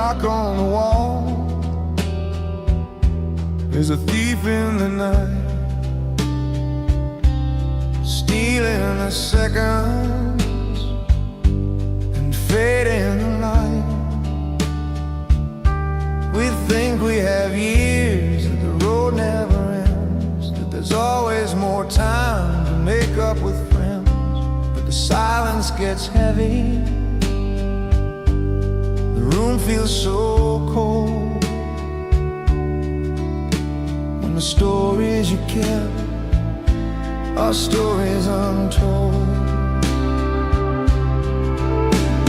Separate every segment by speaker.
Speaker 1: clock on the wall is a thief in the night, stealing the seconds and fading the light. We think we have years, that the road never ends, that there's always more time to make up with friends. But the silence gets heavy, the room feels so cold, when the stories you kept are stories untold.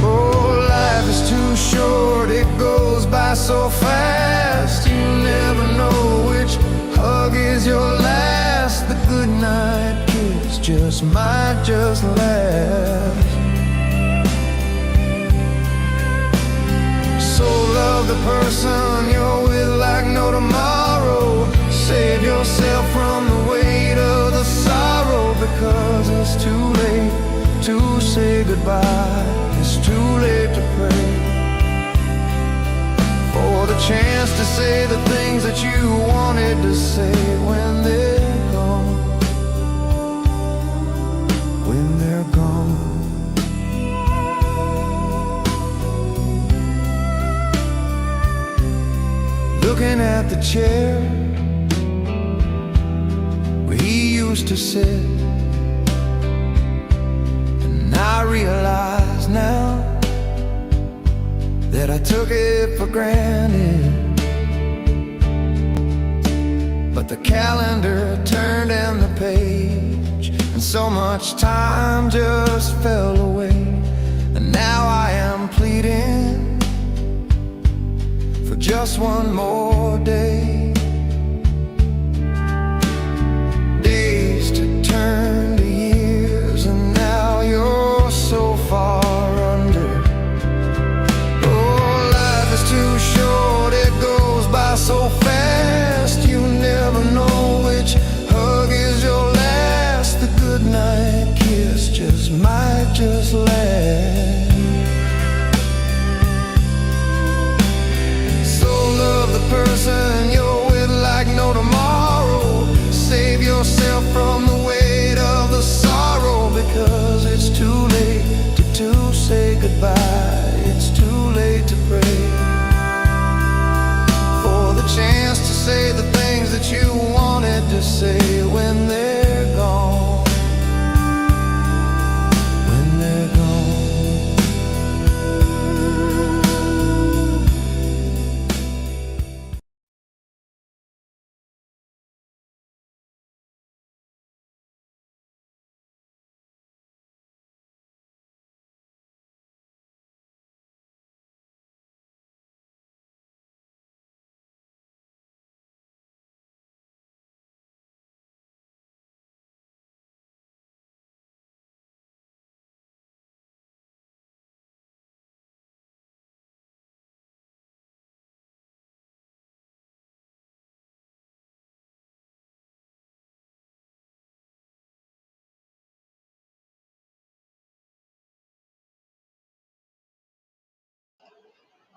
Speaker 1: Oh, life is too short, it goes by so fast. You never know which hug is your last. The goodnight kiss might just last. So love the person you're with like no tomorrow. Save yourself from the weight of the sorrow, because it's too late to say goodbye. It's too late to pray for the chance to say the things that you wanted to say when they're gone. When they're gone. Looking at the chair where he used to sit, and I realize now that I took it for granted. But the calendar turned in the page, and so much time just fell away. And now I am pleading for just one more day. Days to turn to years, and now you're so far under. Oh, life is too short, it goes by so fast. You never know which hug is your last. The goodnight kiss might just last. Love the person you're with like no tomorrow. Save yourself from the weight of the sorrow, because it's too late to say goodbye. It's too late to pray for the chance to say the things that you wanted to say when they're gone. When they're gone.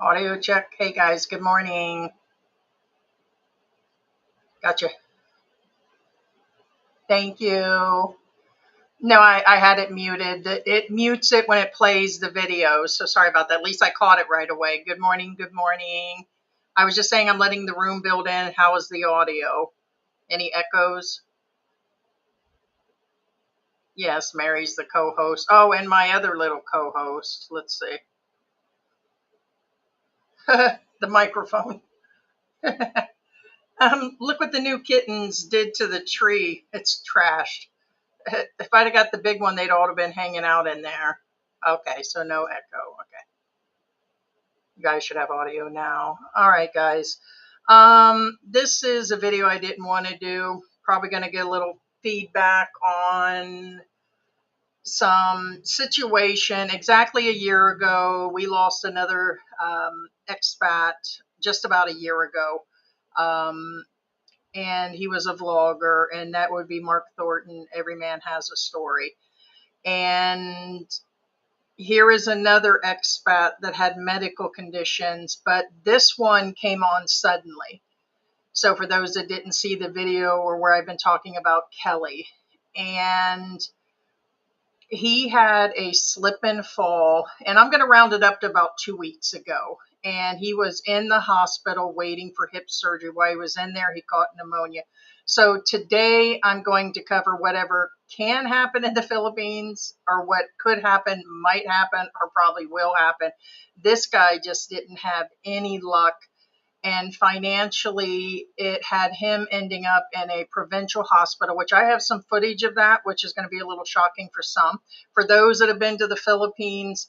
Speaker 2: Audio check. Hey guys, good morning. Gotcha. Thank you. No, I had it muted. It mutes it when it plays the video, so sorry about that. At least I caught it right away. Good morning, good morning. I was just saying I'm letting the room build in. How is the audio? Any echoes? Yes, Mary's the co-host. Oh, and my other little co-host. Let's see. The microphone. Look what the new kittens did to the tree. It's trashed. If I'd have got the big one, they'd all have been hanging out in there. Okay, so no echo. Okay. You guys should have audio now. All right, guys. This is a video I didn't want to do. Probably going to get a little feedback on some situation. Exactly a year ago, we lost another expat just about a year ago. And he was a vlogger, and that would be Mark Thornton. Every man has a story. And, here is another expat that had medical conditions, but this one came on suddenly. So for those that didn't see the video or where I've been talking about Kelly, and he had a slip and fall, and I'm going to round it up to about 2 weeks ago. And he was in the hospital waiting for hip surgery. While he was in there, he caught pneumonia. So today I'm going to cover whatever can happen in the Philippines, or what could happen, might happen, or probably will happen. This guy just didn't have any luck, and financially it had him ending up in a provincial hospital, which I have some footage of that, which is going to be a little shocking for some. For those that have been to the Philippines,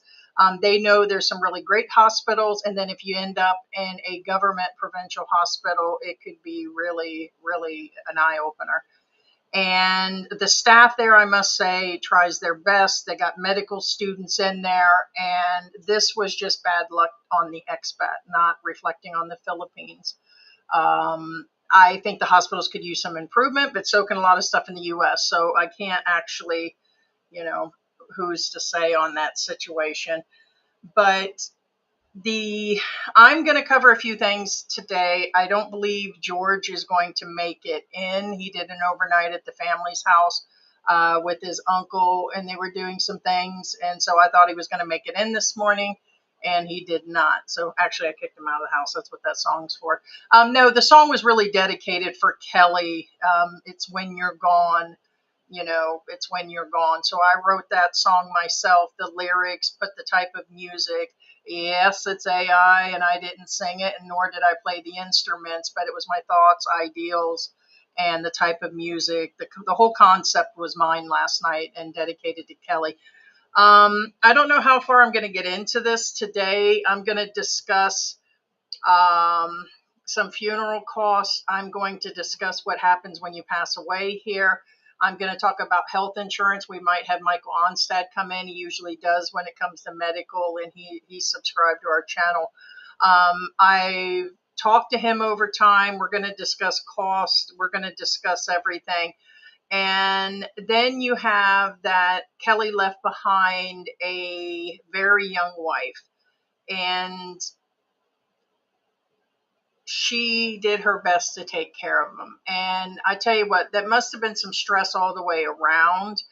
Speaker 2: they know there's some really great hospitals, and then if you end up in a government provincial hospital, it could be really, really an eye-opener. And the staff there, I must say, tries their best. They got medical students in there, and this was just bad luck on the expat, not reflecting on the Philippines. I think the hospitals could use some improvement, but so can a lot of stuff in the U.S. So I can't actually, who's to say on that situation. But I'm going to cover a few things today. I don't believe George is going to make it in. He did an overnight at the family's house with his uncle, and they were doing some things. And so I thought he was going to make it in this morning, and he did not. So actually, I kicked him out of the house. That's what that song's for. No, the song was really dedicated for Kelly. It's When You're Gone. It's when you're gone. So I wrote that song myself, the lyrics, put the type of music. Yes, it's AI, and I didn't sing it, and nor did I play the instruments, but it was my thoughts, ideals, and the type of music. The whole concept was mine last night and dedicated to Kelly. I don't know how far I'm going to get into this today. I'm going to discuss some funeral costs. I'm going to discuss what happens when you pass away here. I'm going to talk about health insurance. We might have Michael Onstad come in. He usually does when it comes to medical, and he's subscribed to our channel. I talked to him over time. We're going to discuss cost. We're going to discuss everything. And then you have that Kelly left behind a very young wife, and she did her best to take care of them. And I tell you what, that must have been some stress all the way around.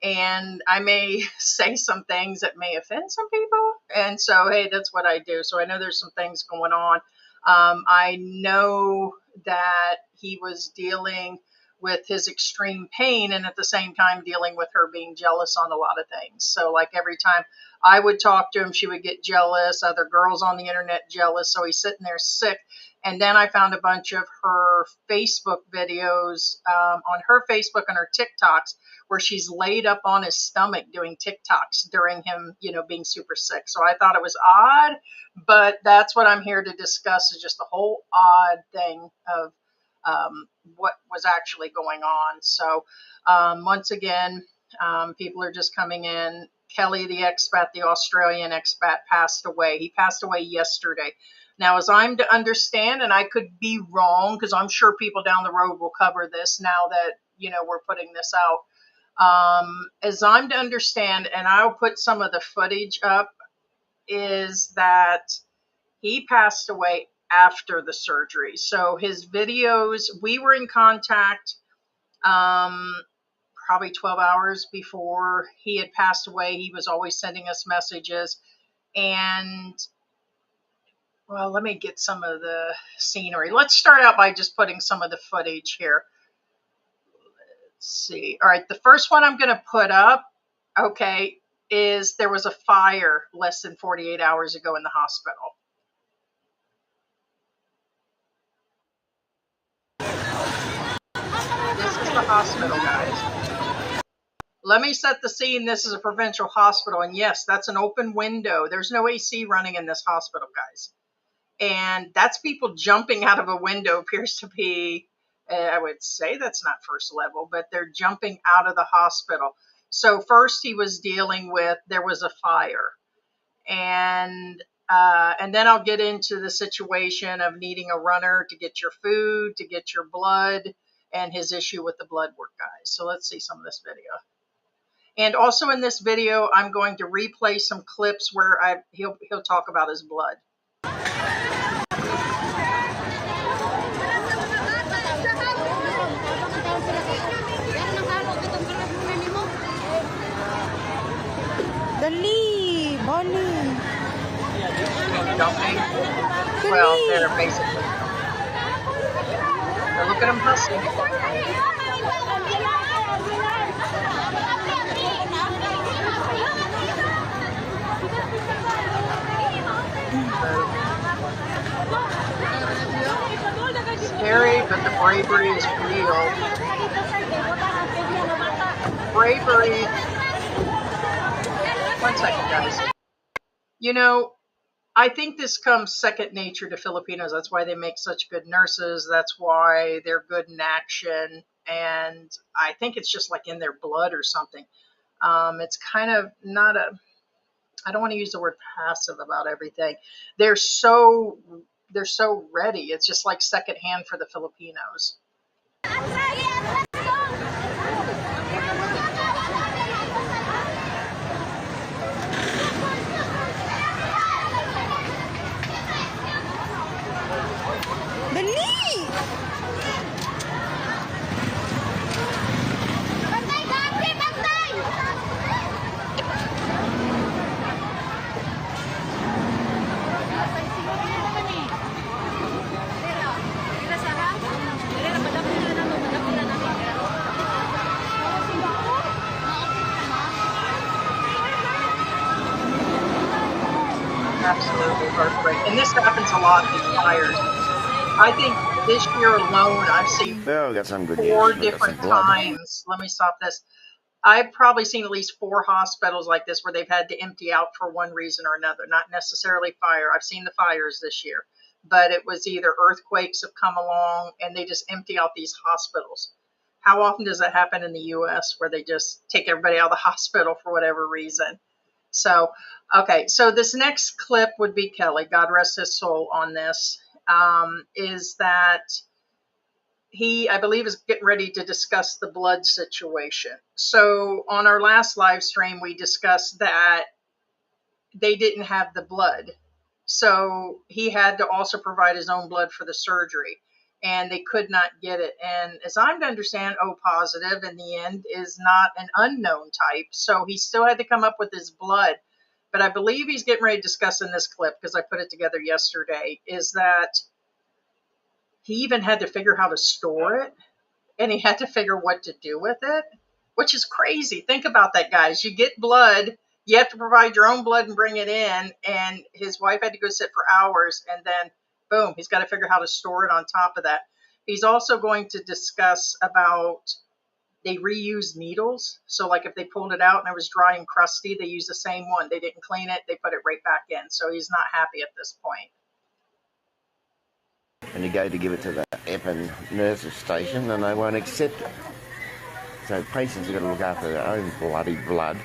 Speaker 2: And I may say some things that may offend some people. And so, hey, that's what I do. So I know there's some things going on. I know that he was dealing with his extreme pain, and at the same time dealing with her being jealous on a lot of things. So like every time I would talk to him, she would get jealous, other girls on the internet jealous. So he's sitting there sick. And then I found a bunch of her Facebook videos on her Facebook and her TikToks where she's laid up on his stomach doing TikToks during him, being super sick. So I thought it was odd, but that's what I'm here to discuss, is just the whole odd thing of what was actually going on. So once again, people are just coming in. Kelly, the expat, the Australian expat, passed away. He passed away yesterday. Now, as I'm to understand, and I could be wrong, because I'm sure people down the road will cover this now that, we're putting this out. As I'm to understand, and I'll put some of the footage up, is that he passed away after the surgery. So his videos, we were in contact probably 12 hours before he had passed away. He was always sending us messages. And well, let me get some of the scenery. Let's start out by just putting some of the footage here. Let's see. All right, the first one I'm going to put up, okay, is there was a fire less than 48 hours ago in the hospital. This is the hospital, guys. Let me set the scene. This is a provincial hospital, and yes, that's an open window. There's no AC running in this hospital, guys. And that's people jumping out of a window. Appears to be, I would say that's not first level, but they're jumping out of the hospital. So first he was dealing with, there was a fire. And then I'll get into the situation of needing a runner to get your food, to get your blood, and his issue with the blood work, guys. So let's see some of this video. And also in this video, I'm going to replay some clips where he'll talk about his blood.
Speaker 3: Dali, Bonnie.
Speaker 2: Jumping. Well, they're basically. But look at them hustling. Scary, but the bravery is real. Bravery. One second, guys. You know, I think this comes second nature to Filipinos. That's why they make such good nurses. That's why they're good in action. And I think it's just like in their blood or something. It's kind of not a, I don't want to use the word passive about everything. They're so ready. It's just like secondhand for the Filipinos. Absolutely heartbreaking. And this happens a lot in fires. I think this year alone, I've seen four different times. Let me stop this. I've probably seen at least 4 hospitals like this where they've had to empty out for one reason or another. Not necessarily fire. I've seen the fires this year, but it was either earthquakes have come along and they just empty out these hospitals. How often does that happen in the U.S. where they just take everybody out of the hospital for whatever reason? So, okay, so this next clip would be Kelly, God rest his soul on this, is that he, I believe, is getting ready to discuss the blood situation. So on our last live stream, we discussed that they didn't have the blood. So he had to also provide his own blood for the surgery, and they could not get it. And as I'm to understand, O positive in the end is not an unknown type. So he still had to come up with his blood. But I believe he's getting ready to discuss in this clip, because I put it together yesterday, is that he even had to figure how to store it, and he had to figure what to do with it, which is crazy. Think about that, guys. You get blood, you have to provide your own blood and bring it in, and his wife had to go sit for hours, and then boom, he's got to figure out how to store it on top of that. He's also going to discuss about they reuse needles. So like if they pulled it out and it was dry and crusty, they use the same one. They didn't clean it, they put it right back in. So he's not happy at this point.
Speaker 4: And you go to give it to the Epping nurses station and they won't accept it. So patients have got to look after their own bloody blood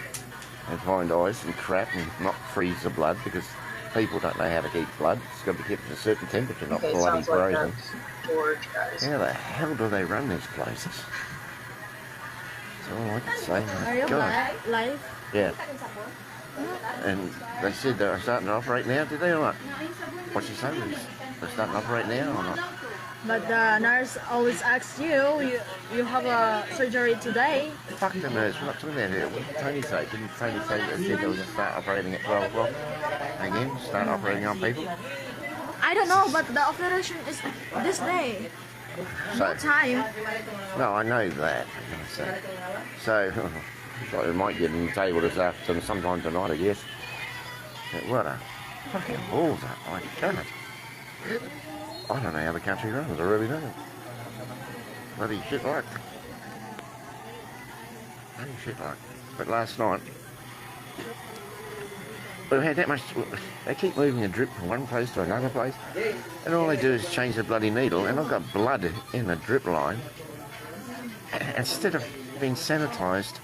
Speaker 4: and find ice and crap and not freeze the blood, because people don't know how to keep blood. It's got to be kept at a certain temperature, not bloody frozen.
Speaker 2: George, guys.
Speaker 4: How the hell do they run these places? That's all I can say.
Speaker 3: Are you live?
Speaker 4: Yeah. And they said they're starting to operate now. Did they or not? What's your say? They're starting to operate now or not?
Speaker 3: But the nurse always asks you have a surgery today.
Speaker 4: Fuck the nurse, we're not talking about it. What did Tony say? Didn't Tony say that they said they were going to start operating at 12 o'clock? Again, start operating on people?
Speaker 3: I don't know, but the operation is this day.
Speaker 4: So,
Speaker 3: No time.
Speaker 4: no, I know that. So we might get on the table this afternoon, sometime tonight, I guess. But what a fucking balls up, I can't. I don't know how the country runs, I really don't. Bloody shit like. Bloody shit like. But last night, we had that much. They keep moving a drip from one place to another place, and all they do is change the bloody needle. And I've got blood in the drip line. Instead of being sanitised,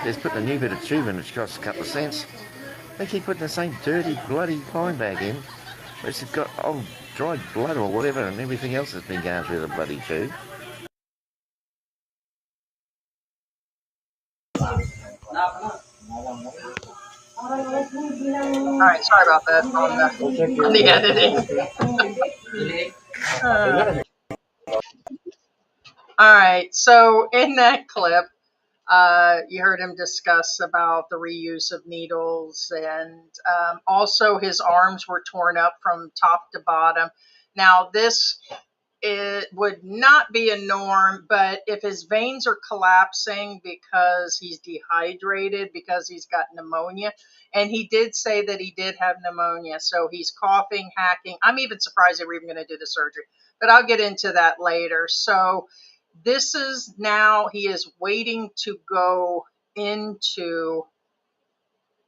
Speaker 4: they're putting a new bit of tube in, which costs a couple of cents. They keep putting the same dirty bloody line back in. It's got old dried blood or whatever, and everything else has been going through the bloody tube.
Speaker 2: All right, sorry about that on the editing. All right, so in that clip, you heard him discuss about the reuse of needles, and also his arms were torn up from top to bottom. Now, this it would not be a norm, but if his veins are collapsing because he's dehydrated, because he's got pneumonia, and he did say that he did have pneumonia, so he's coughing, hacking. I'm even surprised they were even going to do the surgery, but I'll get into that later. So this is now, he is waiting to go into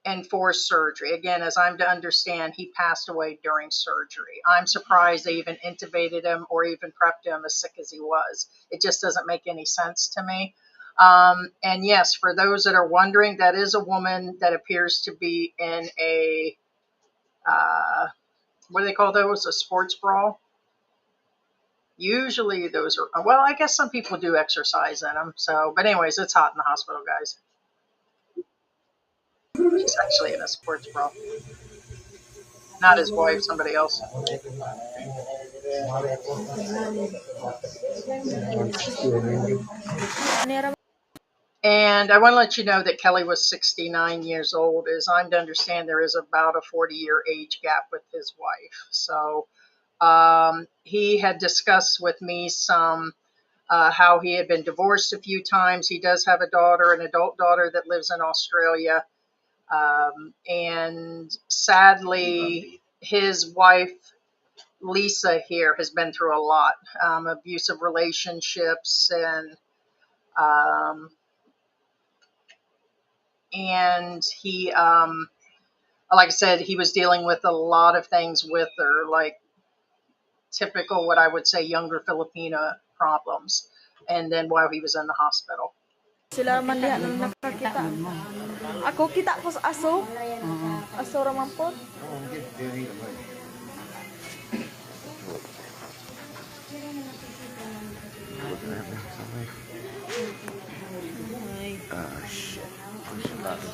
Speaker 2: enforced surgery. Again, as I'm to understand, he passed away during surgery. I'm surprised they even intubated him or even prepped him as sick as he was. It just doesn't make any sense to me. And yes, for those that are wondering, that is a woman that appears to be in a, what do they call those? A sports brawl? Usually those are, well, I guess some people do exercise in them. So, but anyways, it's hot in the hospital, guys. She's actually in a sports brawl. Not his wife, somebody else. And I want to let you know that Kelly was 69 years old. As I'm to understand, there is about a 40-year age gap with his wife. So he had discussed with me some how he had been divorced a few times. He does have a daughter, an adult daughter that lives in Australia. And sadly, his wife, Lisa, here has been through a lot, abusive relationships, and he, like I said, he was dealing with a lot of things with her, like typical, what I would say, younger Filipino problems. And then while he was in the hospital.
Speaker 3: Sila man diha nang nakakita. Ako kita ko sa aso. Aso ra man pod.
Speaker 4: Oh shit. Push a button.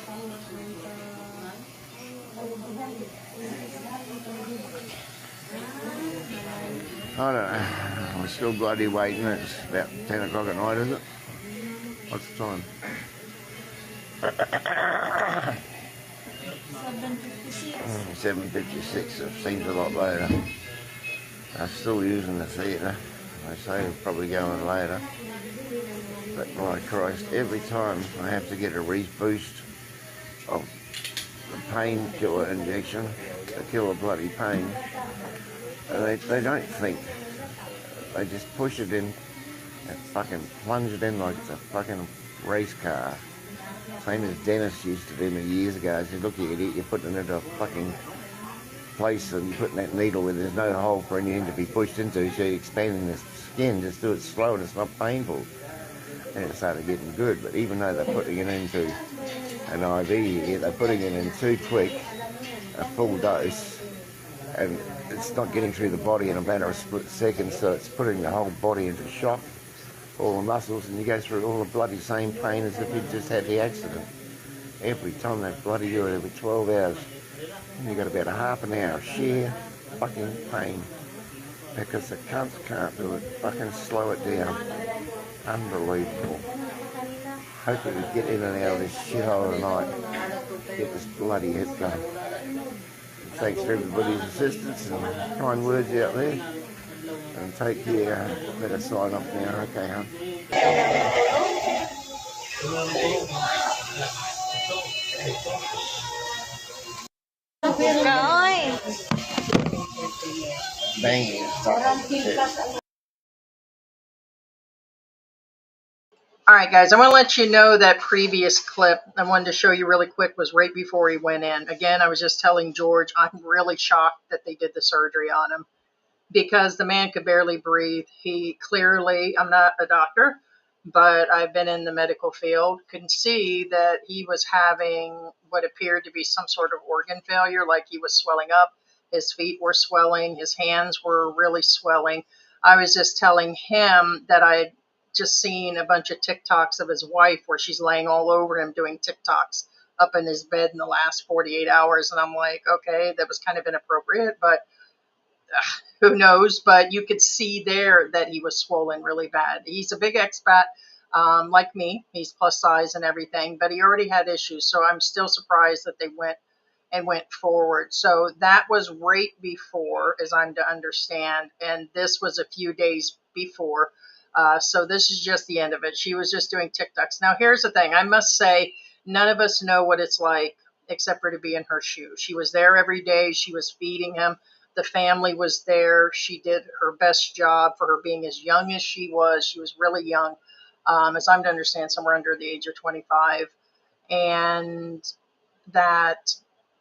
Speaker 4: I don't know. I'm still bloody waiting. It's about 10 o'clock at night, is it? What's the time? 7:56. It seems a lot later. I'm still using the theatre. They say it'll probably go on later. But my Christ, every time I have to get a reboost of the painkiller injection to kill the bloody pain, they don't think. They just push it in and fucking plunge it in like it's a fucking race car. Same as Dennis used to do me years ago. He said, look, you idiot, you're putting it into a fucking place and you're putting that needle where there's no hole for anything to be pushed into, so you're expanding the skin. Just do it slow and it's not painful. And it started getting good, but even though they're putting it into an IV here, they're putting it in too quick, a full dose, and it's not getting through the body in a matter of split seconds, so it's putting the whole body into shock, all the muscles, and you go through all the bloody same pain as if you'd just had the accident. Every time they bloody do it, every 12 hours, and you got about a half an hour of sheer fucking pain, because the cunts can't do it. Fucking slow it down. Unbelievable. Hope we can get in and out of this shithole tonight. Get this bloody hit done. Thanks for everybody's assistance and kind words out there. And take care. Better sign off now. Okay, hon. Bang it.
Speaker 2: All right, guys, I want to let you know that previous clip I wanted to show you really quick was right before he went in. Again, I was just telling George, I'm really shocked that they did the surgery on him because the man could barely breathe. He clearly, I'm not a doctor, but I've been in the medical field, could see that he was having what appeared to be some sort of organ failure, like he was swelling up. His feet were swelling. His hands were really swelling. I was just telling him that I just seen a bunch of TikToks of his wife where she's laying all over him doing TikToks up in his bed in the last 48 hours. And I'm like, okay, that was kind of inappropriate, but who knows? But you could see there that he was swollen really bad. He's a big expat, like me. He's plus size and everything, but he already had issues. So I'm still surprised that they went forward. So that was right before, as I'm to understand, and this was a few days before. So this is just the end of it. She was just doing TikToks. Now here's the thing. I must say, none of us know what it's like except for to be in her shoes. She was there every day. She was feeding him. The family was there. She did her best job for her being as young as she was. She was really young, as I'm to understand, somewhere under the age of 25. And that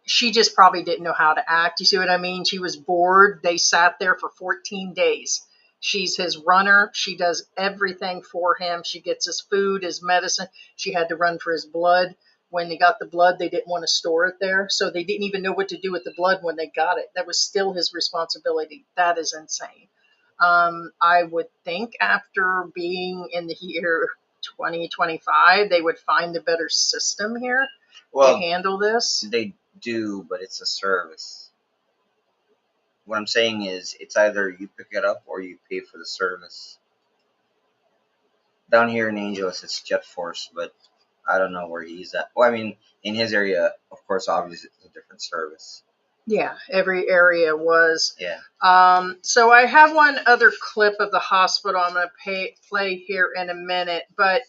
Speaker 2: she just probably didn't know how to act. You see what I mean? She was bored. They sat there for 14 days. She's his runner. She does everything for him. She gets his food, his medicine. She had to run for his blood. When they got the blood, they didn't want to store it there. So they didn't even know what to do with the blood when they got it. That was still his responsibility. That is insane. I would think after being in the year 2025, they would find a better system here to handle this.
Speaker 5: They do, but it's a service. What I'm saying is, it's either you pick it up or you pay for the service. Down here in Angeles, it's Jet Force, but I don't know where he's at. Well, I mean, in his area, of course, obviously, it's a different service.
Speaker 2: Yeah, every area was.
Speaker 5: Yeah.
Speaker 2: So I have one other clip of the hospital I'm going to play here in a minute, but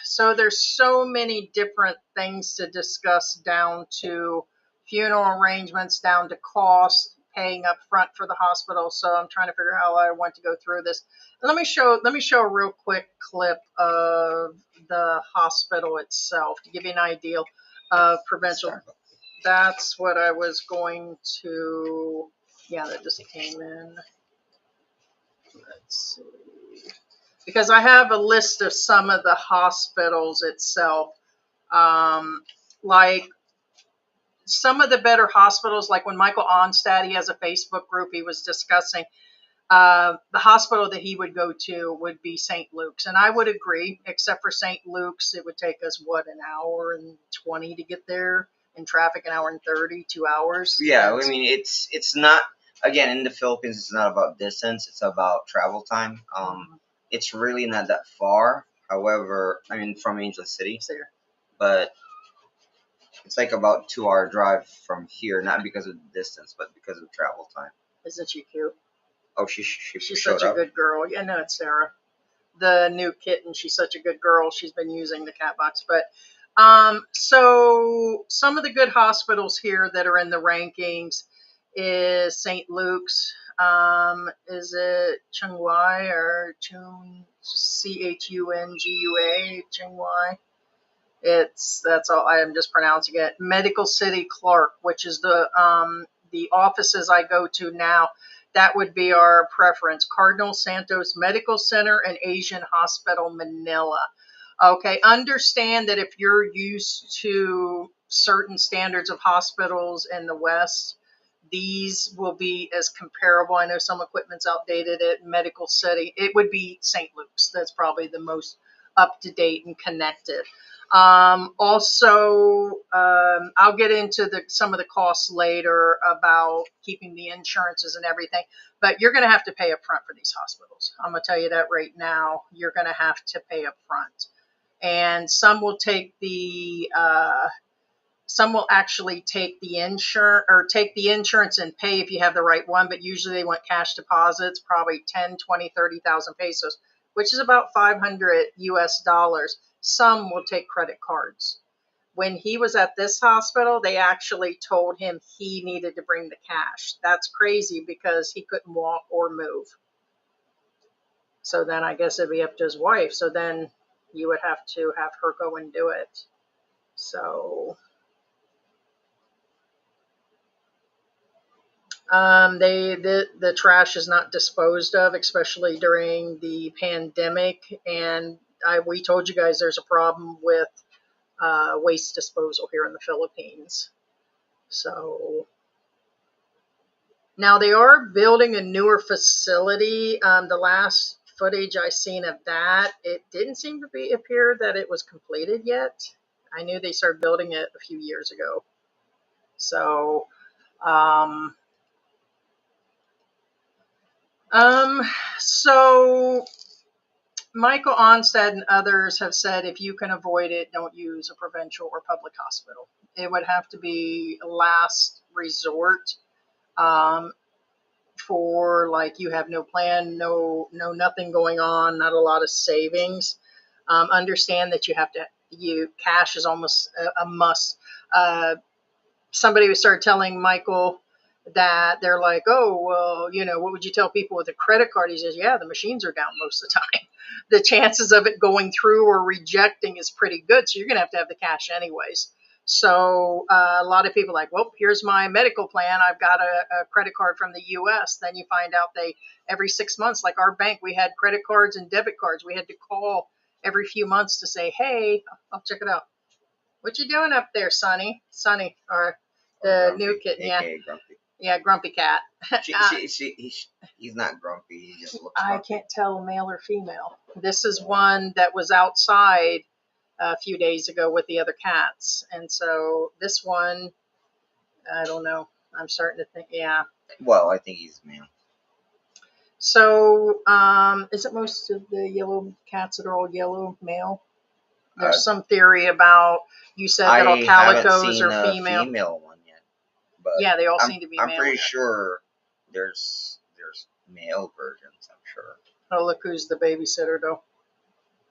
Speaker 2: so there's so many different things to discuss, down to funeral arrangements, down to cost, paying up front for the hospital. So I'm trying to figure out how I want to go through this. Let me show a real quick clip of the hospital itself to give you an idea of provincial. That's what I was going to. Yeah, that just came in. Let's see. Because I have a list of some of the hospitals itself. Like some of the better hospitals, like when Michael Onstad, he has a Facebook group, he was discussing the hospital that he would go to would be St. Luke's. And I would agree, except for St. Luke's, it would take us, an hour and 20 to get there. In traffic, an hour and 30, 2 hours.
Speaker 5: Yeah, I mean, it's not, again, in the Philippines, it's not about distance, it's about travel time. It's really not that far. However, I mean, from Angeles City, but it's like about 2 hour drive from here, not because of the distance, but because of travel time.
Speaker 2: Isn't she cute?
Speaker 5: Oh, she's
Speaker 2: such a good girl. Yeah, no, it's Sarah, the new kitten. She's such a good girl. She's been using the cat box. But so some of the good hospitals here that are in the rankings is St. Luke's. Is it Chungwai or Chungua? Chungwai. That's all. I am just pronouncing it. Medical City Clark, which is the offices I go to now. That would be our preference. Cardinal Santos Medical Center and Asian Hospital Manila. Okay, understand that if you're used to certain standards of hospitals in the West, these will be as comparable. I know some equipment's outdated at Medical City. It would be St. Luke's. That's probably the most up-to-date and connected. Also, I'll get into some of the costs later about keeping the insurances and everything, but you're going to have to pay up front for these hospitals. I'm going to tell you that right now. You're going to have to pay up front. And some will take some will actually take the insurance and pay if you have the right one, but usually they want cash deposits, probably 10, 20, 30,000 pesos, which is about $500 US. Some will take credit cards. When he was at this hospital, they actually told him he needed to bring the cash. That's crazy because he couldn't walk or move. So then I guess it'd be up to his wife. So then you would have to have her go and do it. So the trash is not disposed of, especially during the pandemic. And we told you guys there's a problem with waste disposal here in the Philippines. So now they are building a newer facility. The last footage I seen of that, it didn't seem to appear that it was completed yet. I knew they started building it a few years ago. So, um, um, so Michael Onstad and others have said if you can avoid it, don't use a provincial or public hospital. It would have to be a last resort. For like you have no plan, no nothing going on, not a lot of savings. Understand that cash is almost a must. Somebody started telling Michael that they're like, oh, well, what would you tell people with a credit card? He says, yeah, the machines are down most of the time. The chances of it going through or rejecting is pretty good. So you're going to have the cash anyways. So a lot of people are like, well, here's my medical plan. I've got a credit card from the U.S. Then you find out every 6 months, like our bank, we had credit cards and debit cards. We had to call every few months to say, hey, I'll check it out. What you doing up there, Sonny? Sonny, or the
Speaker 5: Grumpy,
Speaker 2: new kitten, yeah.
Speaker 5: Grumpy.
Speaker 2: Yeah, Grumpy Cat.
Speaker 5: He's not grumpy. He just looks
Speaker 2: I
Speaker 5: grumpy.
Speaker 2: can't tell male or female. This is one that was outside a few days ago with the other cats. And so this one, I don't know. I'm starting to think, yeah.
Speaker 5: Well, I think he's male.
Speaker 2: So, is it most of the yellow cats that are all yellow male? There's some theory about, you said that all calicos are female.
Speaker 5: I haven't seen a female one yet. But
Speaker 2: yeah, they all seem to be male.
Speaker 5: I'm pretty sure there's male versions, I'm sure.
Speaker 2: Oh, look who's the babysitter, though.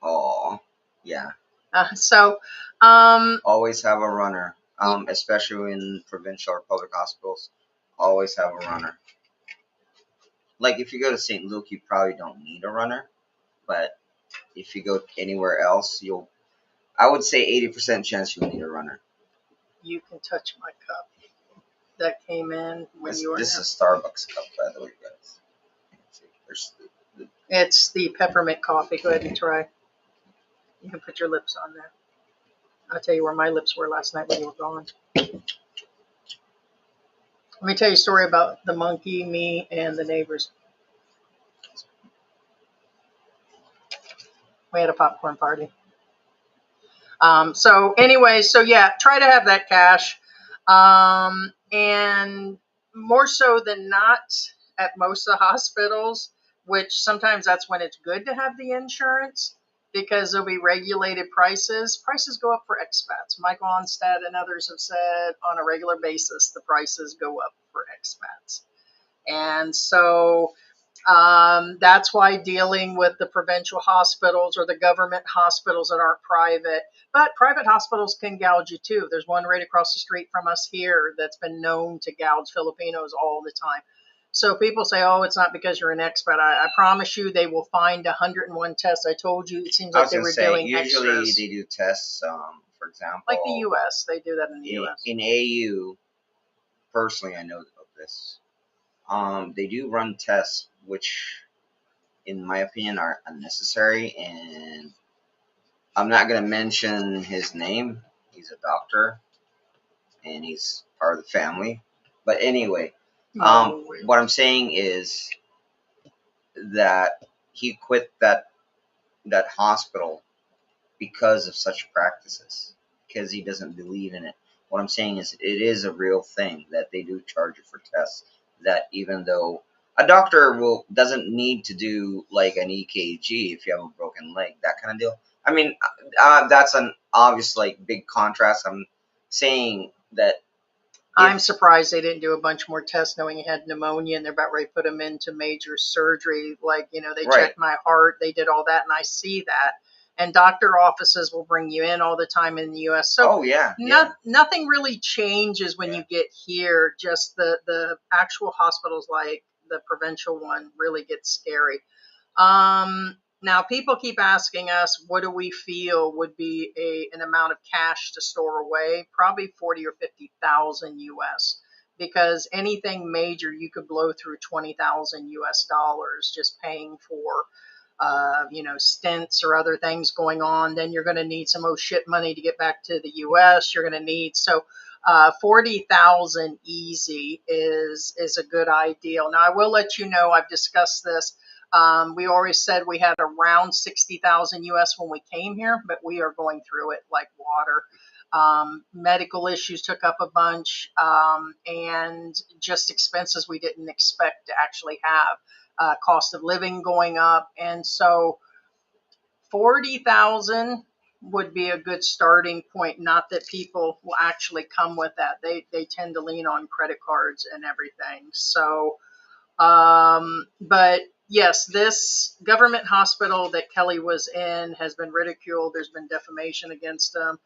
Speaker 5: Oh, yeah.
Speaker 2: Always
Speaker 5: have a runner, especially in provincial or public hospitals. Always have a runner. Like if you go to St. Luke, you probably don't need a runner, but if you go anywhere else, I would say 80% chance you'll need a runner.
Speaker 2: You can touch my cup that came in when you were.
Speaker 5: This is a Starbucks cup, by the way, guys.
Speaker 2: It's the peppermint coffee. Go ahead and try. You can put your lips on there. I'll tell you where my lips were last night when you were gone. Let me tell you a story about the monkey, me, and the neighbors. We had a popcorn party. So anyway, yeah, try to have that cash. And more so than not at most of the hospitals, which sometimes that's when it's good to have the insurance because there'll be regulated prices. Prices go up for expats. Michael Onstad and others have said on a regular basis, the prices go up for expats. And so that's why dealing with the provincial hospitals or the government hospitals that aren't private, but private hospitals can gouge you too. There's one right across the street from us here that's been known to gouge Filipinos all the time. So people say, oh, it's not because you're an expat. I promise you they will find 101 tests. I told you, it seems like they were doing
Speaker 5: usually
Speaker 2: extras.
Speaker 5: They do tests, for example.
Speaker 2: Like the U.S., they do that in the U.S.
Speaker 5: In AU, personally, I know of this. They do run tests, which, in my opinion, are unnecessary. And I'm not going to mention his name. He's a doctor, and he's part of the family. But anyway, what I'm saying is that he quit that hospital because of such practices, because he doesn't believe in it. What I'm saying is it is a real thing that they do charge you for tests, that even though a doctor doesn't need to do like an EKG if you have a broken leg, that kind of deal. I mean, that's an obvious like big contrast. I'm saying that
Speaker 2: I'm surprised they didn't do a bunch more tests knowing he had pneumonia and they're about ready to put him into major surgery. Like, they checked my heart, they did all that, and I see that. And doctor offices will bring you in all the time in the U.S. So nothing really changes when you get here. Just the actual hospitals, like the provincial one, really gets scary. Now, people keep asking us, what do we feel would be an amount of cash to store away? Probably 40 or 50,000 U.S. Because anything major, you could blow through 20,000 U.S. dollars just paying for, stents or other things going on. Then you're going to need some shit money to get back to the U.S. You're going to need 40,000 easy is a good ideal. Now, I will let you know, I've discussed this. We always said we had around 60,000 US when we came here, but we are going through it like water. Medical issues took up a bunch, and just expenses we didn't expect to actually have. Cost of living going up, and so 40,000 would be a good starting point. Not that people will actually come with that. They tend to lean on credit cards and everything. So, but yes, this government hospital that Kelly was in has been ridiculed. There's been defamation against them.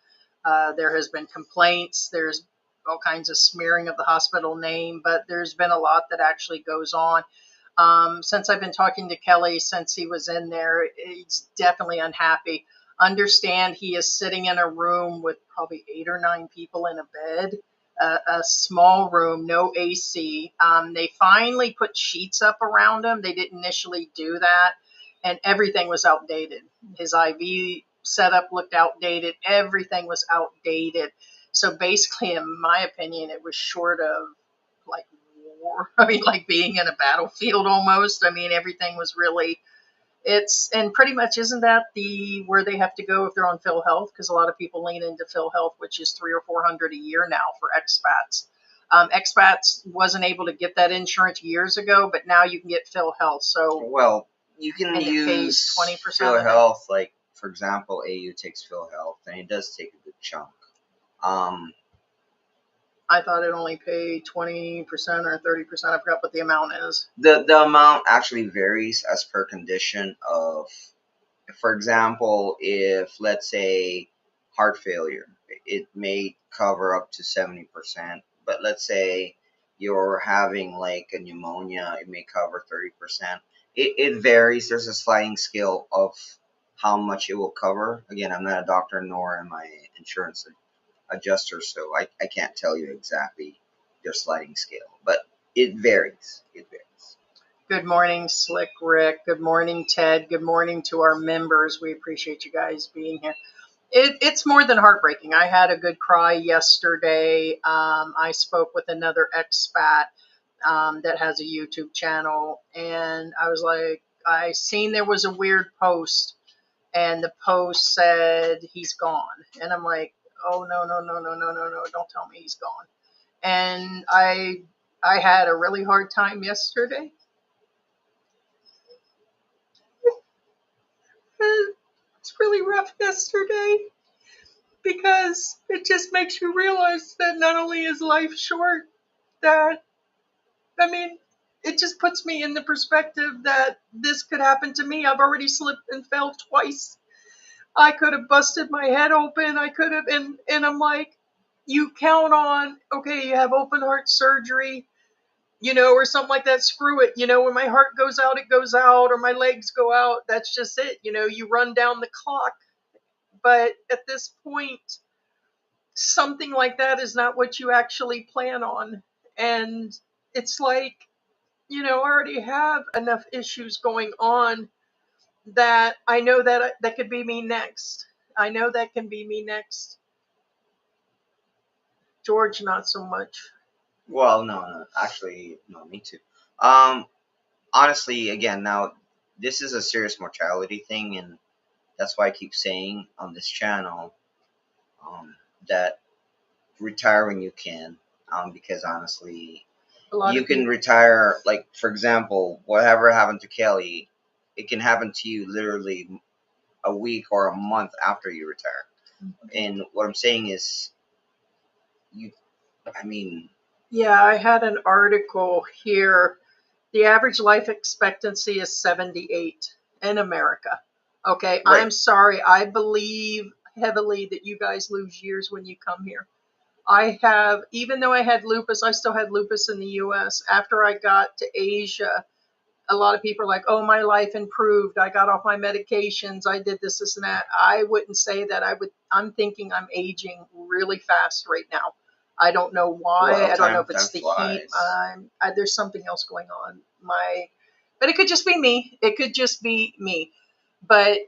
Speaker 2: There has been complaints. There's all kinds of smearing of the hospital name, but there's been a lot that actually goes on. Since I've been talking to Kelly since he was in there, he's definitely unhappy. Understand he is sitting in a room with probably 8 or 9 people in a bed, a small room, no AC. They finally put sheets up around him. They didn't initially do that, and everything was outdated. His IV setup looked outdated. Everything was outdated. So basically, in my opinion, it was short of like war. I mean, like being in a battlefield almost. I mean, everything was really, and pretty much isn't that where they have to go if they're on PhilHealth? Because a lot of people lean into PhilHealth, which is $300 or $400 a year now for expats. Expats wasn't able to get that insurance years ago, but now you can get PhilHealth. So
Speaker 5: Well, you can
Speaker 2: and it pays
Speaker 5: use
Speaker 2: 20% of it.
Speaker 5: PhilHealth, like for example, AU takes PhilHealth, and it does take a good chunk.
Speaker 2: I thought it only paid 20% or 30%. I forgot what the amount is.
Speaker 5: The amount actually varies as per condition of, for example, if let's say heart failure, it may cover up to 70%, but let's say you're having like a pneumonia, it may cover 30%. It varies. There's a sliding scale of how much it will cover. Again, I'm not a doctor nor am I insurance adjuster, so I can't tell you exactly their sliding scale, but it varies. It varies.
Speaker 2: Good morning, Slick Rick. Good morning, Ted. Good morning to our members. We appreciate you guys being here. It's more than heartbreaking. I had a good cry yesterday. I spoke with another expat that has a YouTube channel, and I was like, I seen there was a weird post, and the post said he's gone, and I'm like, oh no no no no no no no! Don't tell me he's gone. And I had a really hard time yesterday. It's really rough yesterday because it just makes you realize that not only is life short, that, I mean, it just puts me in the perspective that this could happen to me. I've already slipped and fell twice. I could have busted my head open. I could have, and I'm like, you count on, okay, you have open heart surgery, or something like that. Screw it. When my heart goes out, it goes out, or my legs go out. That's just it. You run down the clock. But at this point, something like that is not what you actually plan on. And it's like, I already have enough issues going on that I know that could be me next. I know that can be me next. George, not so much.
Speaker 5: Well, no, actually, no, me too. Honestly, again, now this is a serious mortality thing, and that's why I keep saying on this channel that retire when you can, because honestly, you can retire. Like for example, whatever happened to Kelly, it can happen to you literally a week or a month after you retire. And what I'm saying is, I mean,
Speaker 2: yeah, I had an article here. The average life expectancy is 78 in America. Okay,
Speaker 5: right.
Speaker 2: I'm sorry. I believe heavily that you guys lose years when you come here. Even though I had lupus, I still had lupus in the US. After I got to Asia, a lot of people are like, oh, my life improved. I got off my medications. I did this, this, and that. I wouldn't say that. I'm thinking I'm aging really fast right now. I don't know why.
Speaker 5: Well,
Speaker 2: I don't know if it's the
Speaker 5: flies.
Speaker 2: heat. There's something else going on. But it could just be me. It could just be me. But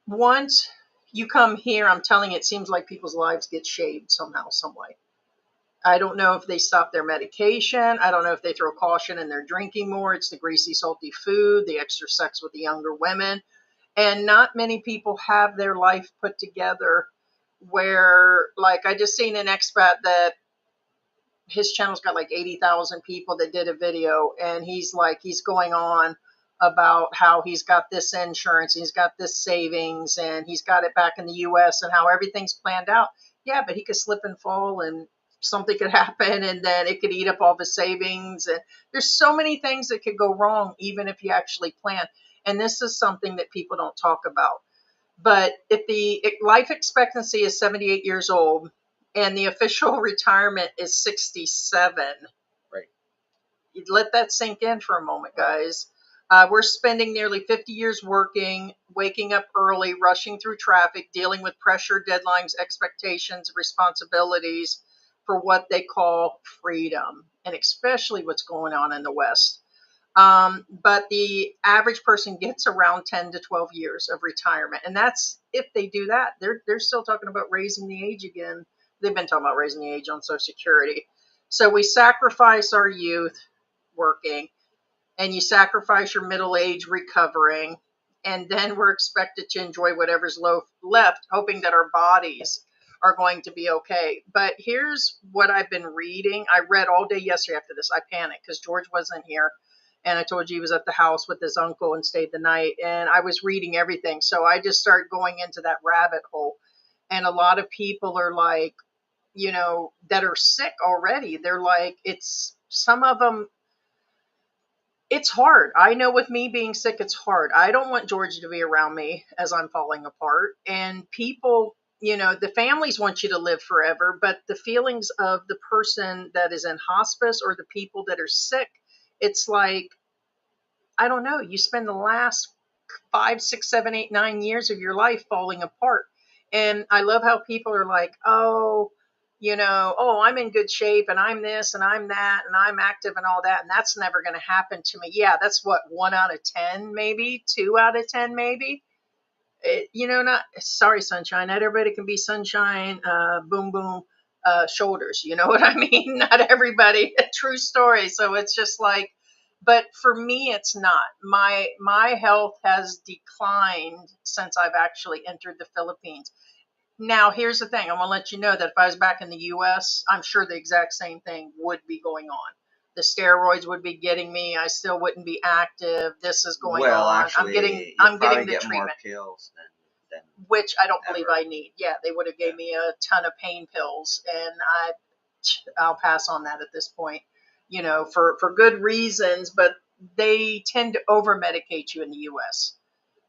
Speaker 2: once you come here, I'm telling you, it seems like people's lives get shaved somehow, some way. I don't know if they stop their medication. I don't know if they throw caution and they're drinking more. It's the greasy, salty food, the extra sex with the younger women. And not many people have their life put together where, like, I just seen an expat that his channel's got like 80,000 people that did a video, and he's going on about how he's got this insurance, he's got this savings, and he's got it back in the US and how everything's planned out. Yeah, but he could slip and fall and something could happen and then it could eat up all the savings. And there's so many things that could go wrong even if you actually plan. And this is something that people don't talk about. But if the life expectancy is 78 years old and the official retirement is 67,
Speaker 5: Right.
Speaker 2: you let that sink in for a moment, guys. We're spending nearly 50 years working, waking up early, rushing through traffic, dealing with pressure, deadlines, expectations, responsibilities for what they call freedom, and especially what's going on in the West. But the average person gets around 10 to 12 years of retirement. And that's if they do that. They're still talking about raising the age again. They've been talking about raising the age on Social Security. So we sacrifice our youth working, and you sacrifice your middle age recovering, and then we're expected to enjoy whatever's left, hoping that our bodies are going to be okay. But here's what I've been reading. I read all day yesterday after this. I panicked because George wasn't here. And I told you he was at the house with his uncle and stayed the night. And I was reading everything. So I just started going into that rabbit hole. And a lot of people are like, that are sick already. They're like, some of them, it's hard. I know with me being sick, it's hard. I don't want George to be around me as I'm falling apart. And people, the families want you to live forever, but the feelings of the person that is in hospice or the people that are sick, it's like, I don't know, you spend the last 5, 6, 7, 8, 9 years of your life falling apart. And I love how people are like, oh, I'm in good shape and I'm this and I'm that and I'm active and all that. And that's never going to happen to me. Yeah, that's what, 1 out of 10, maybe 2 out of 10, maybe. Not sorry, sunshine. Not everybody can be sunshine, boom, boom, shoulders. You know what I mean? Not everybody. True story. So it's just like, but for me, it's not. My health has declined since I've actually entered the Philippines. Now, here's the thing. I want to let you know that if I was back in the U.S., I'm sure the exact same thing would be going on. The steroids would be getting me. I still wouldn't be active. This is going
Speaker 5: Well,
Speaker 2: on.
Speaker 5: actually,
Speaker 2: I'm getting the
Speaker 5: get
Speaker 2: treatment,
Speaker 5: more pills than
Speaker 2: which I don't believe
Speaker 5: ever.
Speaker 2: I need. Yeah, they would have gave me a ton of pain pills, and I'll pass on that at this point. For good reasons, but they tend to over medicate you in the U.S.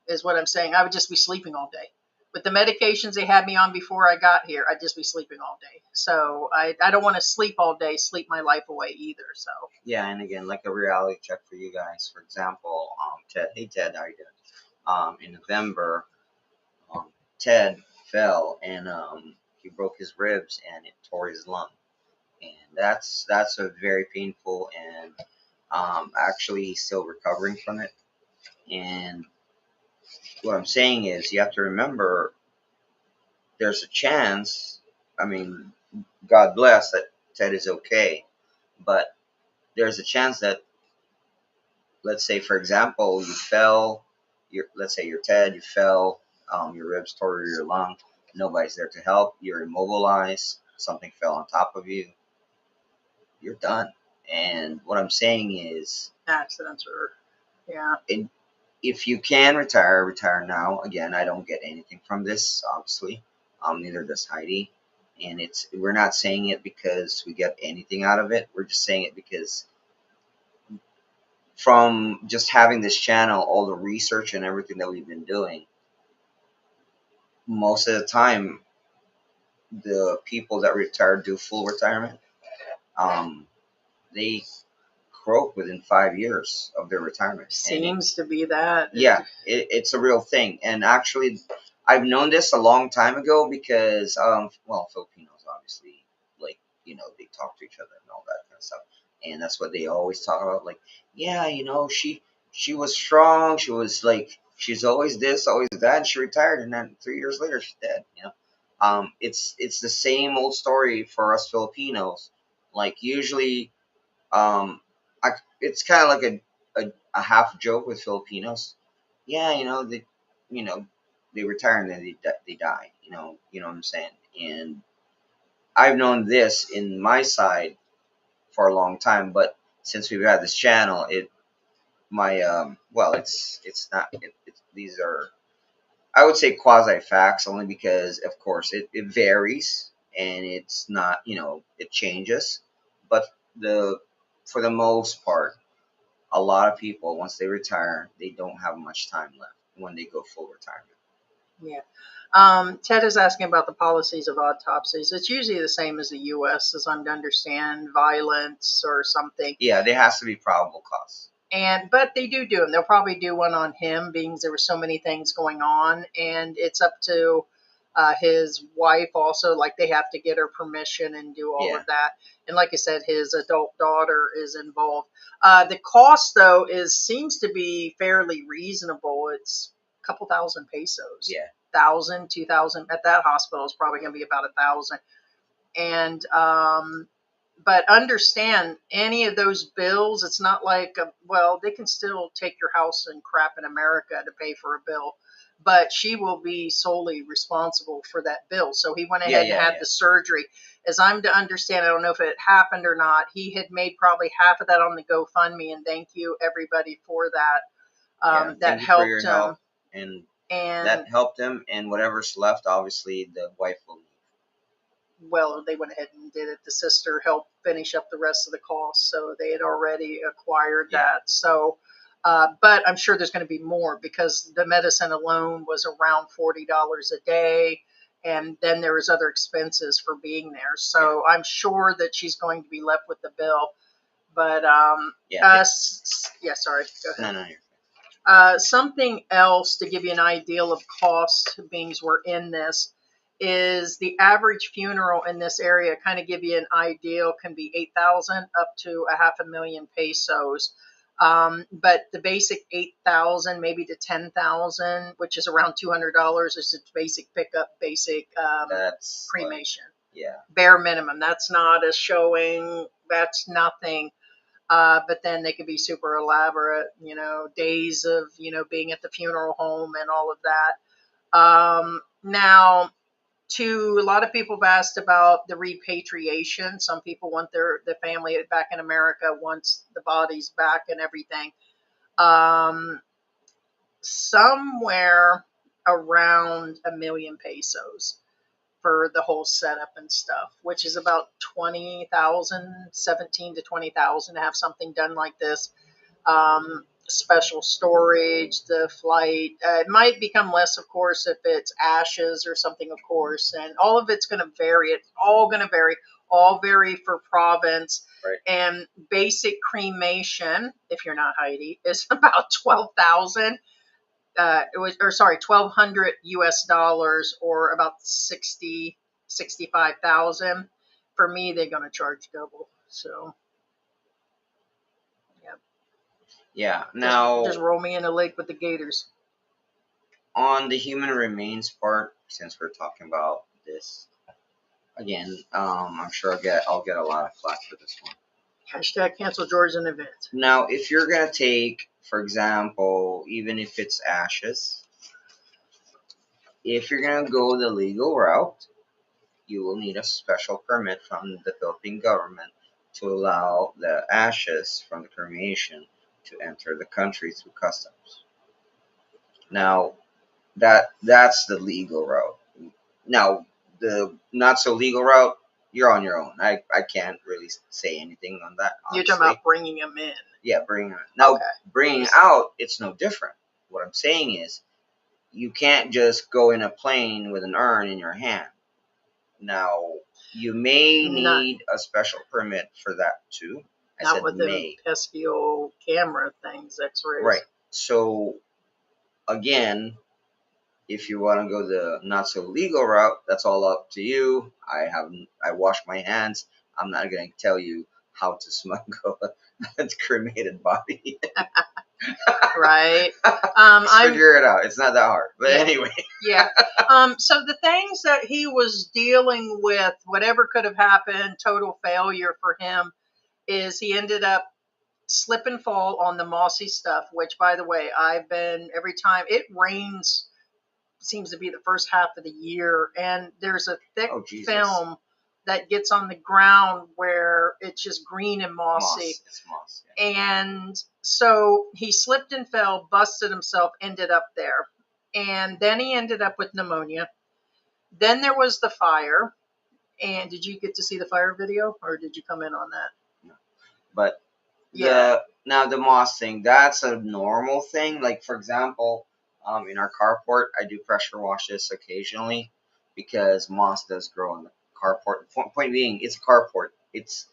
Speaker 2: is what I'm saying. I would just be sleeping all day. With the medications they had me on before I got here, I'd just be sleeping all day. So I don't want to sleep all day, sleep my life away either. So
Speaker 5: Yeah, and again, like a reality check for you guys. For example, Ted. Hey, Ted, how you doing? In November, um, Ted fell and he broke his ribs and it tore his lung, and that's a very painful and actually he's still recovering from it. And what I'm saying is, you have to remember, there's a chance. I mean, God bless that Ted is okay, but there's a chance that, let's say, for example, you fell. Let's say you're Ted. You fell. Your ribs tore your lung. Nobody's there to help. You're immobilized. Something fell on top of you. You're done. And what I'm saying is,
Speaker 2: accidents are, yeah.
Speaker 5: if you can retire, retire now. Again, I don't get anything from this, obviously. Neither does Heidi. And we're not saying it because we get anything out of it. We're just saying it because from just having this channel, all the research and everything that we've been doing, most of the time, the people that retire do full retirement. They croak within 5 years of their retirement.
Speaker 2: Seems to be that.
Speaker 5: Yeah, it's a real thing. And actually, I've known this a long time ago because, Filipinos obviously, like, they talk to each other and all that kind of stuff. And that's what they always talk about. Like, yeah, she was strong. She was like, she's always this, always that. And she retired, and then 3 years later, she's dead. It's the same old story for us Filipinos. Like usually, um, it's kind of like a half joke with Filipinos. Yeah, you know, they retire and then they die. You know what I'm saying. And I've known this in my side for a long time, but since we've had this channel, my well, it's not these are, I would say, quasi facts, only because of course it varies and it's not, it changes, but the for the most part, a lot of people, once they retire, they don't have much time left when they go full retirement.
Speaker 2: Yeah. Ted is asking about the policies of autopsies. It's usually the same as the U.S., as I'm to understand, violence or something.
Speaker 5: Yeah, there has to be probable cause.
Speaker 2: But they do them. They'll probably do one on him, being there were so many things going on, and it's up to his wife also. Like, they have to get her permission and do all
Speaker 5: Yeah.
Speaker 2: of that. And like I said, his adult daughter is involved. The cost, though, seems to be fairly reasonable. It's a couple thousand pesos.
Speaker 5: Yeah.
Speaker 2: 1,000, 2,000 at that hospital is probably going to be about 1,000. And but understand, any of those bills, it's not like, well, they can still take your house and crap in America to pay for a bill, but she will be solely responsible for that bill. So he went ahead and had the surgery. As I'm to understand, I don't know if it happened or not, he had made probably half of that on the GoFundMe, and thank you everybody for that. That helped
Speaker 5: for your
Speaker 2: him.
Speaker 5: help, and that helped him, and whatever's left, obviously the wife will leave.
Speaker 2: Well, they went ahead and did it. The sister helped finish up the rest of the costs, so they had already acquired that. So, but I'm sure there's going to be more, because the medicine alone was around $40 a day, and then there was other expenses for being there. So I'm sure that she's going to be left with the bill. But sorry, go ahead.
Speaker 5: No.
Speaker 2: Something else to give you an idea of cost, beings we're in this, is the average funeral in this area. Kind of give you an idea, can be 8,000 up to a 500,000 pesos. But the basic 8,000, maybe to 10,000, which is around $200, is its basic pickup, basic
Speaker 5: That's
Speaker 2: cremation.
Speaker 5: Yeah.
Speaker 2: Bare minimum. That's not a showing. That's nothing. But then they could be super elaborate, days of, being at the funeral home and all of that. Now, a lot of people have asked about the repatriation. Some people want the family back in America once the body's back and everything. Somewhere around 1,000,000 pesos for the whole setup and stuff, which is about 20,000, 17 to 20,000 to have something done like this. Special storage, the flight. It might become less, of course, if it's ashes or something, of course, and all of it's going to vary. It's all going to vary. All vary for province.
Speaker 5: Right.
Speaker 2: And basic cremation, if you're not Heidi, is about 12,000. $1,200 US, or about 65,000. For me, they're going to charge double. So,
Speaker 5: yeah. Now,
Speaker 2: just roll me in the lake with the gators.
Speaker 5: On the human remains part, since we're talking about this again, I'm sure I'll get a lot of flack for this one.
Speaker 2: Hashtag cancel George in advance.
Speaker 5: Now, if you're gonna take, for example, even if it's ashes, if you're gonna go the legal route, you will need a special permit from the Philippine government to allow the ashes from the cremation to enter the country through customs. Now, that's the legal route. Now, the not so legal route, you're on your own. I can't really say anything on that. Honestly.
Speaker 2: You're talking about bringing them in.
Speaker 5: Yeah, bringing them. Now,
Speaker 2: okay.
Speaker 5: Bringing out, it's no different. What I'm saying is, you can't just go in a plane with an urn in your hand. Now, you may need a special permit for that too.
Speaker 2: Not with the pesky old camera things, X-rays.
Speaker 5: Right. So, again, if you want to go the not so legal route, that's all up to you. I wash my hands. I'm not going to tell you how to smuggle a cremated body.
Speaker 2: right?
Speaker 5: Just
Speaker 2: I'm
Speaker 5: figure it out. It's not that hard. But
Speaker 2: Yeah.
Speaker 5: anyway.
Speaker 2: yeah. So the things that he was dealing with, whatever could have happened, total failure for him, is he ended up slip and fall on the mossy stuff, which, by the way, I've been every time it rains, seems to be the first half of the year, and there's a thick
Speaker 5: Oh, Jesus.
Speaker 2: film that gets on the ground where it's just green and mossy.
Speaker 5: Moss. It's moss. Yeah.
Speaker 2: And so he slipped and fell, busted himself, ended up there. And then he ended up with pneumonia. Then there was the fire. And did you get to see the fire video, or did you come in on that?
Speaker 5: No. But
Speaker 2: Yeah.
Speaker 5: now the moss thing, that's a normal thing. Like, for example, in our carport, I do pressure wash this occasionally because moss does grow in the carport. Point being, it's a carport. It's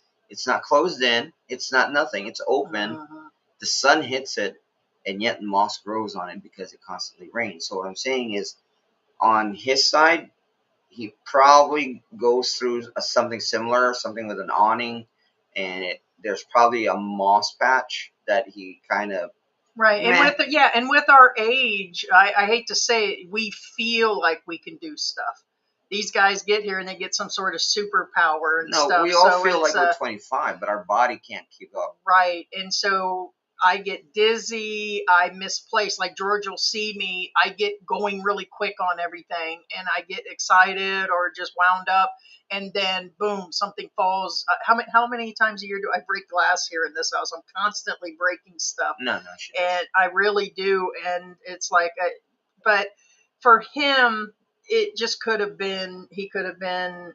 Speaker 5: not closed in. It's not nothing. It's open.
Speaker 2: Mhm.
Speaker 5: The sun hits it, and yet moss grows on it because it constantly rains. So what I'm saying is, on his side, he probably goes through something similar, something with an awning, and there's probably a moss patch that he kind of
Speaker 2: Right. And
Speaker 5: Meh.
Speaker 2: and with our age, I hate to say it, we feel like we can do stuff. These guys get here and they get some sort of superpower and
Speaker 5: no,
Speaker 2: stuff.
Speaker 5: we all
Speaker 2: so
Speaker 5: feel
Speaker 2: it's,
Speaker 5: like we're 25, but our body can't keep up.
Speaker 2: right. And so I get dizzy, I misplace. Like George will see me, I get going really quick on everything, and I get excited or just wound up, and then boom, something falls. How many times a year do I break glass here in this house? I'm constantly breaking stuff,
Speaker 5: No, shit.
Speaker 2: and I really do. And it's like, but for him, it just could have been. He could have been.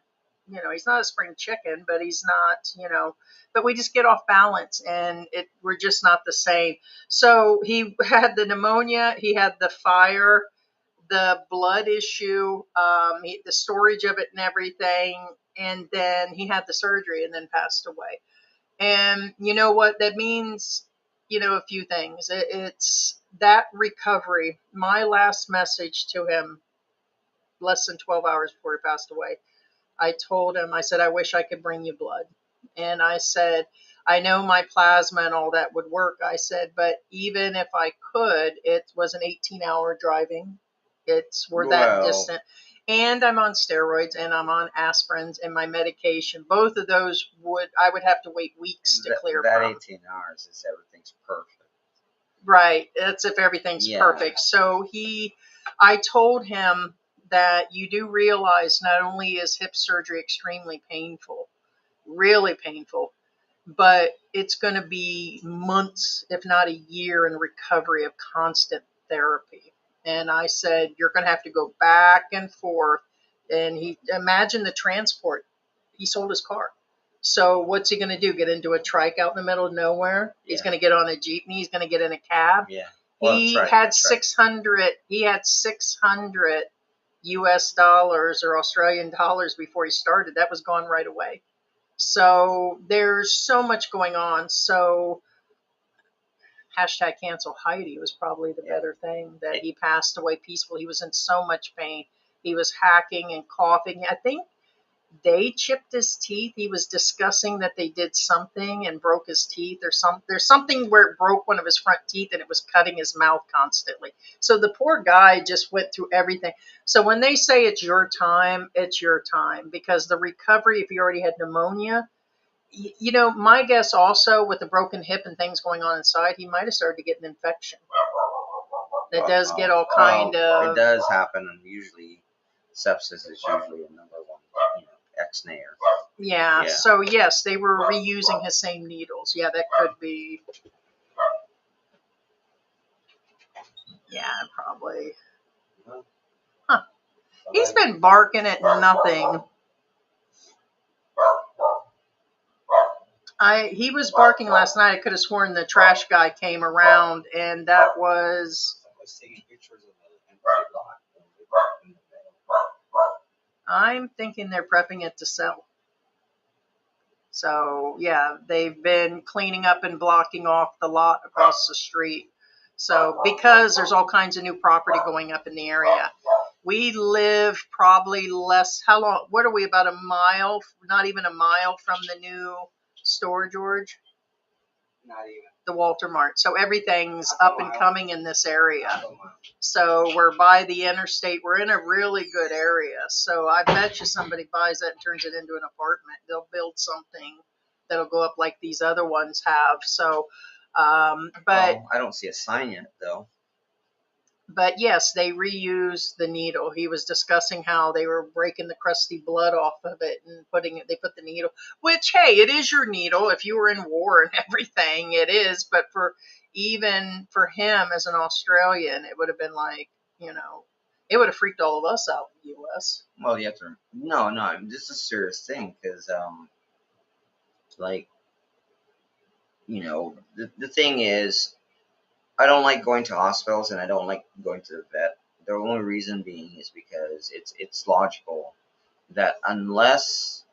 Speaker 2: He's not a spring chicken, but he's not. But we just get off balance, and we're just not the same. So he had the pneumonia, he had the fire, the blood issue, the storage of it and everything, and then he had the surgery and then passed away. And you know what that means? A few things. It's that recovery. My last message to him, less than 12 hours before he passed away, I told him, I said, I wish I could bring you blood. And I said, I know my plasma and all that would work. I said, but even if I could, it was an 18-hour driving. We're that distant. And I'm on steroids and I'm on aspirins and my medication. Both of those I would have to wait weeks to clear
Speaker 5: that
Speaker 2: from.
Speaker 5: 18 hours is everything's perfect.
Speaker 2: Right. That's if everything's
Speaker 5: Yeah.
Speaker 2: perfect. So I told him that you do realize not only is hip surgery extremely painful, really painful, but it's going to be months, if not a year, in recovery of constant therapy. And I said, you're going to have to go back and forth. And imagine the transport. He sold his car. So what's he going to do? Get into a trike out in the middle of nowhere?
Speaker 5: Yeah.
Speaker 2: He's going to get on a jeepney. He's going to get in a cab.
Speaker 5: Yeah.
Speaker 2: He had 600. He had 600 U.S. dollars or Australian dollars before he started. That was gone right away. So there's so much going on. So #cancel Heidi was probably the better thing, that he passed away peaceful. He was in so much pain. He was hacking and coughing. I think they chipped his teeth. He was discussing that they did something and broke his teeth, or there's something where it broke one of his front teeth and it was cutting his mouth constantly. So the poor guy just went through everything. So when they say it's your time, it's your time, because the recovery, if you already had pneumonia, my guess also with the broken hip and things going on inside, he might have started to get an infection. That does get all kind of.
Speaker 5: It does happen, and usually sepsis is usually a number one, ex-nay.
Speaker 2: Yeah. So yes, they were reusing his same needles. Yeah, that could be. Yeah, probably. Huh. He's been barking at nothing. He was barking last night. I could have sworn the trash guy came around, and that was.
Speaker 5: I was taking pictures of the empty lot.
Speaker 2: I'm thinking they're prepping it to sell. So yeah, they've been cleaning up and blocking off the lot across the street. So because there's all kinds of new property going up in the area. We live probably less. How long? What are we? About a mile? Not even a mile from the new store, George?
Speaker 5: Not even.
Speaker 2: the Walter Mart. So everything's up and coming in this area. So we're by the interstate. We're in a really good area. So I bet you somebody buys that and turns it into an apartment. They'll build something that'll go up like these other ones have. So, but
Speaker 5: I don't see a sign yet, though.
Speaker 2: But yes, they reused the needle. He was discussing how they were breaking the crusty blood off of it and they put the needle, which, hey, it is your needle. If you were in war and everything, it is. But even for him as an Australian, it would have been like, it would have freaked all of us out in the U.S.
Speaker 5: Well, you have to. No, this is a serious thing because, like, the thing is, I don't like going to hospitals and I don't like going to the vet. The only reason being is because it's logical that unless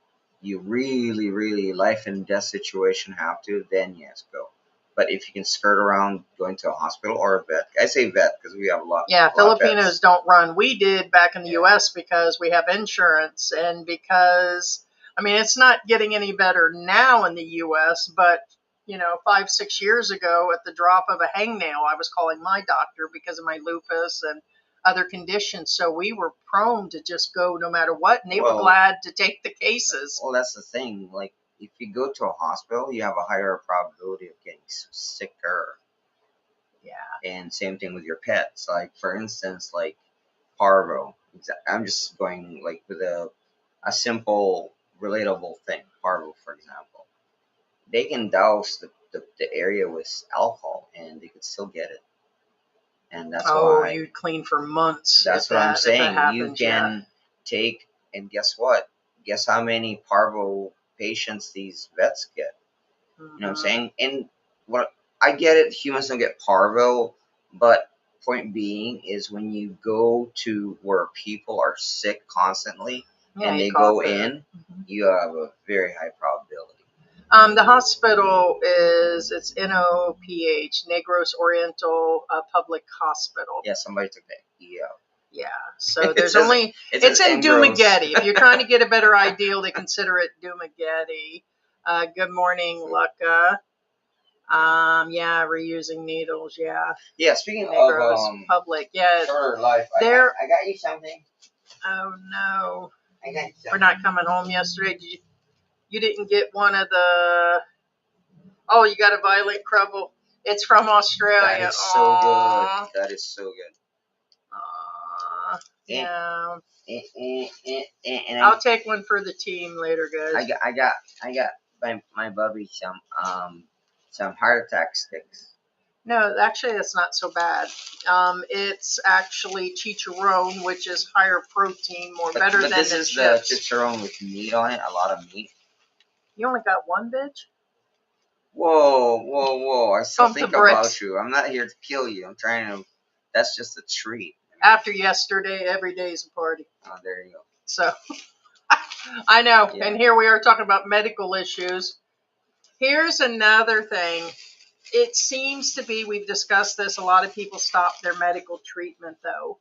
Speaker 5: you really, really life and death situation have to, then yes, go. But if you can skirt around going to a hospital or a vet, I say vet because we have a lot.
Speaker 2: Yeah,
Speaker 5: a lot of
Speaker 2: Filipinos
Speaker 5: vets.
Speaker 2: don't run. We did back in the
Speaker 5: Yeah.
Speaker 2: U.S. because we have insurance and because, it's not getting any better now in the U.S., but 5-6 years ago, at the drop of a hangnail, I was calling my doctor because of my lupus and other conditions. So we were prone to just go no matter what, and they were
Speaker 5: Well-
Speaker 2: glad to take the cases.
Speaker 5: Well, that's the thing. Like, if you go to a hospital, you have a higher probability of getting sicker.
Speaker 2: Yeah.
Speaker 5: And same thing with your pets. Like, for instance, like parvo. I'm just going like with a simple, relatable thing. Parvo, for example. They can douse the area with alcohol and they could still get it. And that's why.
Speaker 2: You'd clean for months.
Speaker 5: That's
Speaker 2: if
Speaker 5: what I'm
Speaker 2: that
Speaker 5: saying.
Speaker 2: happens,
Speaker 5: You can take, and guess what? Guess how many parvo patients these vets get?
Speaker 2: yeah.
Speaker 5: You know what I'm saying? And what I get it, humans don't get parvo, but point being is when you go to where people are sick constantly
Speaker 2: Yeah,
Speaker 5: and
Speaker 2: you
Speaker 5: they
Speaker 2: cough
Speaker 5: go
Speaker 2: it.
Speaker 5: in, you have a very high probability.
Speaker 2: The hospital it's NOPH, Negros Oriental Public Hospital.
Speaker 5: Yeah, somebody took that E out.
Speaker 2: Yeah, so there's
Speaker 5: says-
Speaker 2: only,
Speaker 5: it
Speaker 2: it's
Speaker 5: says
Speaker 2: in
Speaker 5: Engros.
Speaker 2: Dumaguete. If you're trying to get a better idea, they consider it Dumaguete. Good morning, Lucca. Yeah, reusing needles, yeah.
Speaker 5: Yeah, speaking
Speaker 2: Negros
Speaker 5: of
Speaker 2: Public, yeah.
Speaker 5: shorter life, I
Speaker 2: There-
Speaker 5: got you something.
Speaker 2: Oh no,
Speaker 5: I got you something.
Speaker 2: we're not coming home yesterday. You didn't get one of the, oh, you got a Violet Crumble. It's from Australia.
Speaker 5: That is so
Speaker 2: Aw.
Speaker 5: good. That is so good.
Speaker 2: Aw, yeah.
Speaker 5: And
Speaker 2: I'll take one for the team later, guys.
Speaker 5: I got my bubby some heart attack sticks.
Speaker 2: No, actually, that's not so bad. It's actually chicharron, which is higher protein, better
Speaker 5: But
Speaker 2: than
Speaker 5: this
Speaker 2: the
Speaker 5: is
Speaker 2: chips.
Speaker 5: the chicharron with meat on it, a lot of meat.
Speaker 2: You only got one, bitch?
Speaker 5: Whoa! I still
Speaker 2: Pump the
Speaker 5: think
Speaker 2: brakes.
Speaker 5: about you. I'm not here to kill you. I'm trying to. That's just a treat.
Speaker 2: After yesterday, every day is a party.
Speaker 5: Oh, there you go.
Speaker 2: So, I know.
Speaker 5: Yeah.
Speaker 2: And here we are talking about medical issues. Here's another thing. It seems to be, we've discussed this, a lot of people stop their medical treatment, though.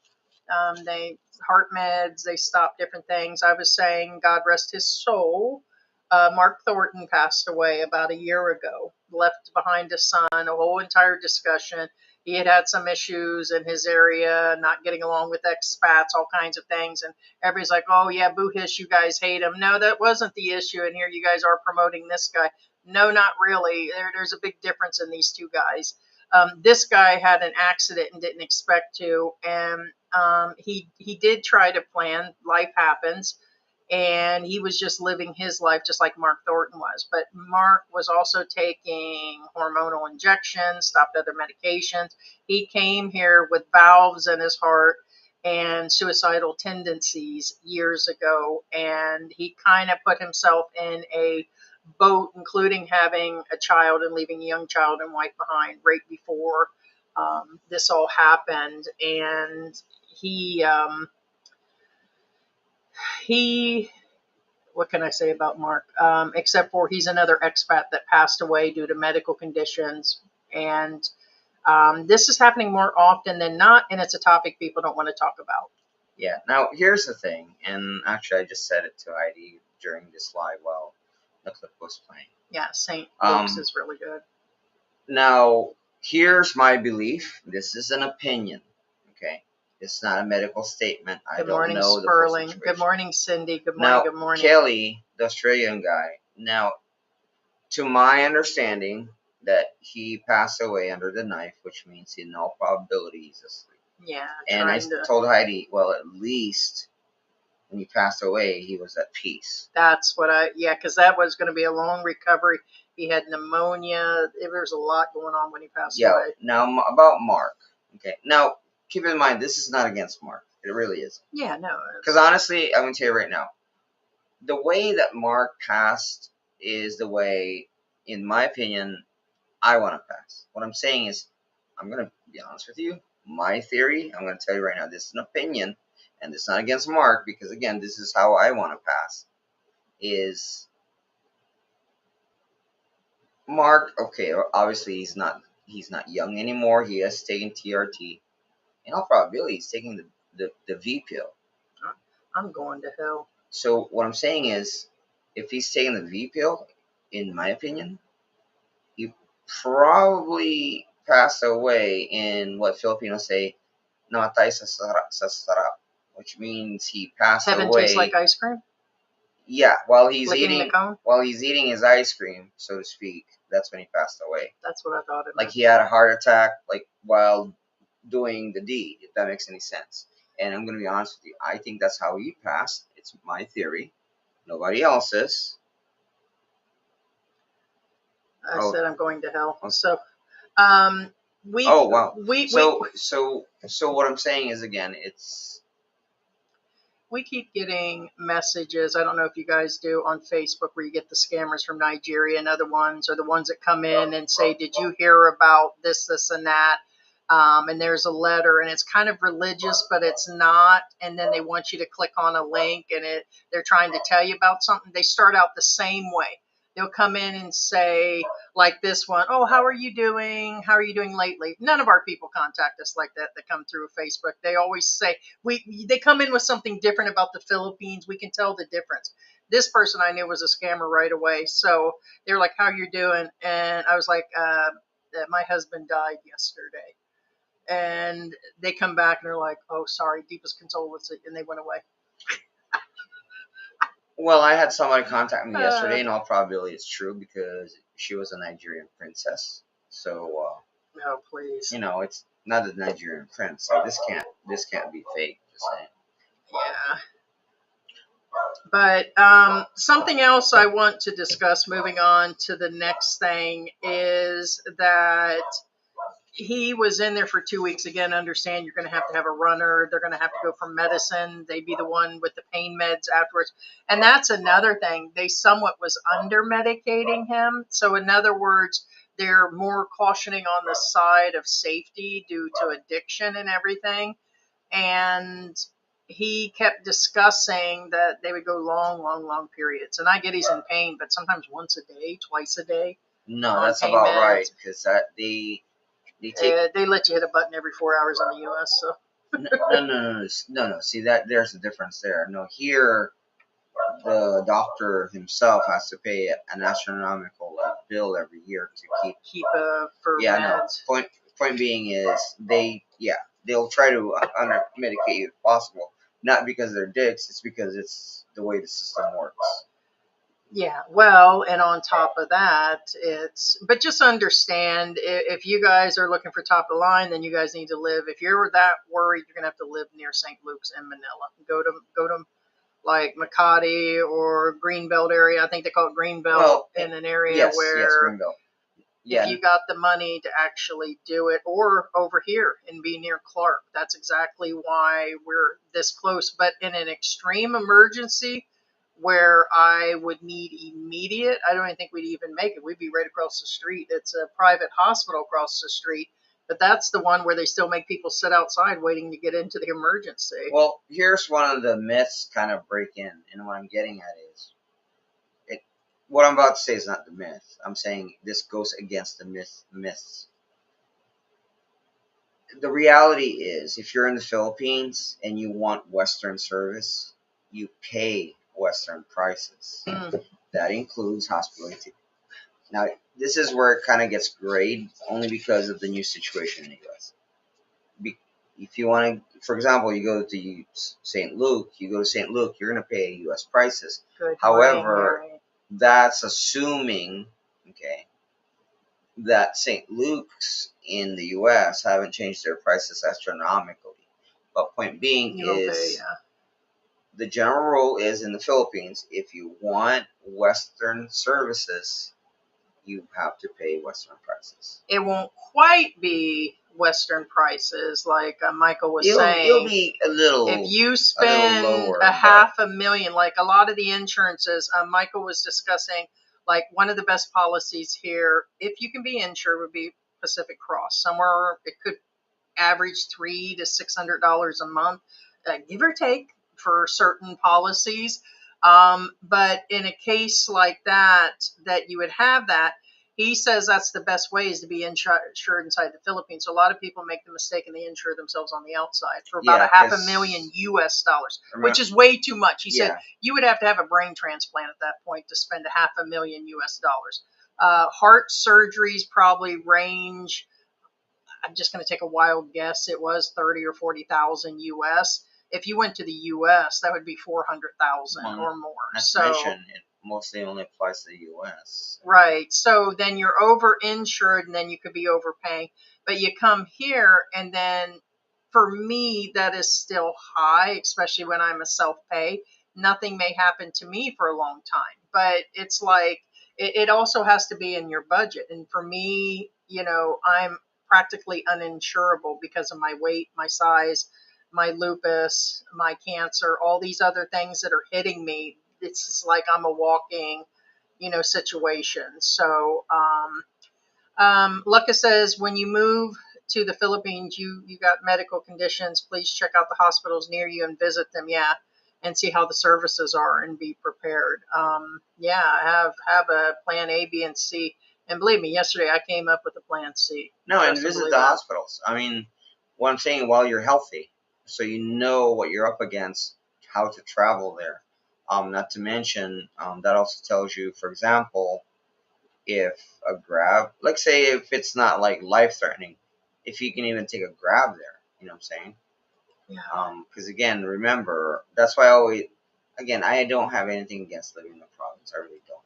Speaker 2: They heart meds, they stop different things. I was saying, God rest his soul, Mark Thornton passed away about a year ago, left behind a son, a whole entire discussion. He had some issues in his area, not getting along with expats, all kinds of things. And everybody's like, oh, yeah, boo-hiss, you guys hate him. No, that wasn't the issue. And here you guys are promoting this guy. No, not really. There's a big difference in these two guys. This guy had an accident and didn't expect to. And he did try to plan. Life happens. And he was just living his life just like Mark Thornton was. But Mark was also taking hormonal injections, stopped other medications. He came here with valves in his heart and suicidal tendencies years ago. And he kind of put himself in a boat, including having a child and leaving a young child and wife behind right before this all happened. And he, what can I say about Mark? Except for he's another expat that passed away due to medical conditions. And this is happening more often than not, and it's a topic people don't want to talk about.
Speaker 5: Yeah. Now here's the thing, and actually I just said it to Heidi during this live while the clip was playing.
Speaker 2: Yeah, St. Luke's is really good.
Speaker 5: Now, here's my belief. This is an opinion. Okay, it's not a medical statement. I
Speaker 2: Good
Speaker 5: don't
Speaker 2: morning,
Speaker 5: know the full
Speaker 2: Sperling.
Speaker 5: situation.
Speaker 2: Good morning, Cindy. Good morning.
Speaker 5: Now,
Speaker 2: Good morning.
Speaker 5: Kelly, the Australian guy. Now, to my understanding, that he passed away under the knife, which means in all probability he's asleep.
Speaker 2: Yeah,
Speaker 5: And I
Speaker 2: trying to.
Speaker 5: told Heidi, well, at least when he passed away, he was at peace.
Speaker 2: That's what yeah, because that was going to be a long recovery. He had pneumonia. There was a lot going on when he passed
Speaker 5: Yeah.
Speaker 2: away.
Speaker 5: Now about Mark. Okay. Now keep in mind, this is not against Mark. It really isn't.
Speaker 2: Yeah, no.
Speaker 5: Because honestly, I'm gonna tell you right now, the way that Mark passed is the way, in my opinion, I want to pass. What I'm saying is, I'm gonna be honest with you. My theory, I'm gonna tell you right now, this is an opinion, and it's not against Mark, because again, this is how I want to pass. Is Mark, okay, obviously he's not young anymore. He has taken TRT. In all probability, he's taking the V pill.
Speaker 2: I'm going to hell.
Speaker 5: So what I'm saying is, if he's taking the V pill, in my opinion, he probably passed away in what Filipinos say, namatay sa sarap, which means he passed
Speaker 2: Heaven
Speaker 5: away.
Speaker 2: tastes like ice cream.
Speaker 5: Yeah, while he's
Speaker 2: Licking the cone.
Speaker 5: eating his ice cream, so to speak. That's when he passed away.
Speaker 2: That's what I thought.
Speaker 5: Like he had a heart attack, like while doing the deed. If that makes any sense. And I'm gonna be honest with you, I think that's how he passed. It's my theory, nobody else's.
Speaker 2: I
Speaker 5: Oh.
Speaker 2: said I'm going to hell.
Speaker 5: Oh.
Speaker 2: So, we.
Speaker 5: Oh wow.
Speaker 2: We
Speaker 5: So what I'm saying is, again, it's
Speaker 2: we keep getting messages. I don't know if you guys do on Facebook, where you get the scammers from Nigeria and other ones, or the ones that come in and say, "Did you hear about this, and that?" And there's a letter, and it's kind of religious, but it's not. And then they want you to click on a link, and they're trying to tell you about something. They start out the same way. They'll come in and say, like this one, "Oh, how are you doing? How are you doing lately?" None of our people contact us like that come through Facebook. They always say, they come in with something different about the Philippines. We can tell the difference. This person I knew was a scammer right away. So they're like, "How you doing?" And I was like, "My husband died yesterday." And they come back and they're like, "Oh, sorry, deepest condolences," and they went away.
Speaker 5: well, I had somebody contact me yesterday. In all probability, it's true, because she was a Nigerian princess. So
Speaker 2: Oh, please.
Speaker 5: it's not a Nigerian prince. So this can't be fake. Just saying.
Speaker 2: Yeah. But something else I want to discuss, moving on to the next thing, is that he was in there for 2 weeks. Again, understand you're going to have a runner. They're going to have to go for medicine. They'd be the one with the pain meds afterwards. And that's another thing. They somewhat was under medicating him. So in other words, they're more cautioning on the side of safety due to addiction and everything. And he kept discussing that they would go long periods. And I get he's in pain, but sometimes once a day, twice a day.
Speaker 5: No,
Speaker 2: on
Speaker 5: that's
Speaker 2: pain
Speaker 5: about
Speaker 2: meds.
Speaker 5: right, because they take
Speaker 2: They let you hit a button every 4 hours in the U.S. So
Speaker 5: no. See, that there's a difference there. No, here the doctor himself has to pay an astronomical bill every year to keep.
Speaker 2: for
Speaker 5: Yeah,
Speaker 2: meds.
Speaker 5: no. Point being is they'll try to under medicate you if possible. Not because they're dicks. It's because it's the way the system works.
Speaker 2: Yeah, well, and on top of that, but just understand, if you guys are looking for top of the line, then you guys need to live. If you're that worried, you're gonna have to live near St. Luke's in Manila. Go to like Makati or Greenbelt area. I think they call it Greenbelt, in an area
Speaker 5: Yes,
Speaker 2: where
Speaker 5: Greenbelt. Yeah.
Speaker 2: if you got the money to actually do it, or over here and be near Clark, that's exactly why we're this close. But in an extreme emergency where I would need immediate, I don't even think we'd even make it. We'd be right across the street. It's a private hospital across the street, but that's the one where they still make people sit outside waiting to get into the emergency.
Speaker 5: Well, here's one of the myths kind of break in, and what I'm getting at is, what I'm about to say is not the myth. I'm saying this goes against the myths. The reality is, if you're in the Philippines and you want Western service, you pay Western prices. That includes Now, this is where it kind of gets grayed, only because of the new situation in the U.S. If you want to, for example, you go to St. Luke, you're going to pay U.S. prices.
Speaker 2: Good
Speaker 5: However,
Speaker 2: morning,
Speaker 5: that's assuming, okay, that St. Luke's in the U.S. haven't changed their prices astronomically. But point being
Speaker 2: you will pay,
Speaker 5: is,
Speaker 2: yeah.
Speaker 5: the general rule is in the Philippines, if you want Western services, you have to pay Western prices.
Speaker 2: It won't quite be Western prices, like Michael was
Speaker 5: It'll
Speaker 2: saying.
Speaker 5: be a little.
Speaker 2: If you spend
Speaker 5: lower,
Speaker 2: a
Speaker 5: but-
Speaker 2: $500,000, like a lot of the insurances, Michael was discussing, like one of the best policies here, if you can be insured, would be Pacific Cross. Somewhere it could average $300 to $600 a month, give or take, for certain policies. But in a case like that you would have that, he says that's the best way is to be insured inside the Philippines. So a lot of people make the mistake and they insure themselves on the outside for about
Speaker 5: Yeah,
Speaker 2: a half a
Speaker 5: 'cause-
Speaker 2: million US dollars,
Speaker 5: Remember-
Speaker 2: which is way too much. He said
Speaker 5: Yeah.
Speaker 2: you would have to have a brain transplant at that point to spend a half a million US dollars. Heart surgeries probably range, I'm just going to take a wild guess, it was 30 or 40,000 US. If you went to the US, that would be 400,000 or more.
Speaker 5: Not
Speaker 2: So,
Speaker 5: to mention, it mostly only applies to the U.S.
Speaker 2: right. So then you're over insured and then you could be overpaying. But you come here and then for me, that is still high, especially when I'm a self-pay. Nothing may happen to me for a long time, but it's like, it also has to be in your budget. And for me, I'm practically uninsurable because of my weight, my size, my lupus, my cancer, all these other things that are hitting me. It's just like I'm a walking, situation. So, Lucas says, when you move to the Philippines, you got medical conditions, please check out the hospitals near you and visit them. Yeah. And see how the services are and be prepared. Yeah, have a plan A, B, and C. And believe me, yesterday I came up with a plan C.
Speaker 5: No, and
Speaker 2: Trust and
Speaker 5: visit
Speaker 2: believe
Speaker 5: the
Speaker 2: it.
Speaker 5: hospitals. I mean, what I'm saying, while you're healthy, so you know what you're up against, how to travel there. Not to mention, that also tells you, for example, if a grab, like say if it's not like life-threatening, if you can even take a grab there, you know what I'm saying?
Speaker 2: Yeah.
Speaker 5: Because again, remember, that's why I don't have anything against living in the province. I really don't.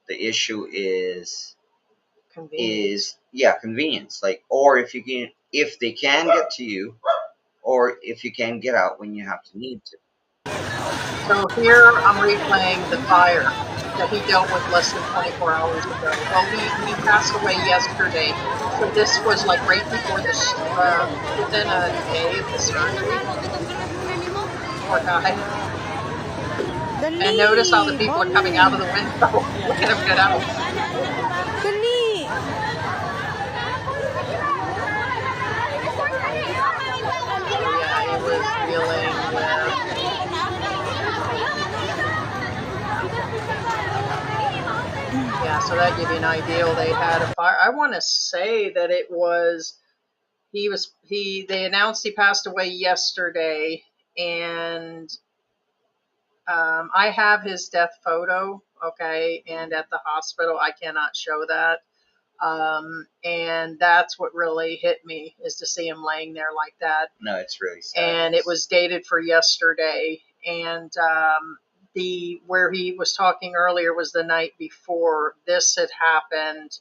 Speaker 5: The issue is
Speaker 2: Convenience.
Speaker 5: convenience. Like, or if they can get to you, or if you can get out when you have to need to.
Speaker 2: So here I'm replaying the fire that he dealt with less than 24 hours ago. Well, he passed away yesterday. So this was like right before this, within a day of the surgery. Poor guy.
Speaker 3: Dali!
Speaker 2: And notice how the people are coming out of the window. Look at him get out.
Speaker 3: Dali!
Speaker 2: So yeah, he was dealing with, yeah, so that give you an idea. They had a fire. I want to say that it was, they announced he passed away yesterday, and I have his death photo, okay, and at the hospital I cannot show that. And that's what really hit me, is to see him laying there like that.
Speaker 5: No, it's really sad.
Speaker 2: And it was dated for yesterday. And where he was talking earlier was the night before this had happened,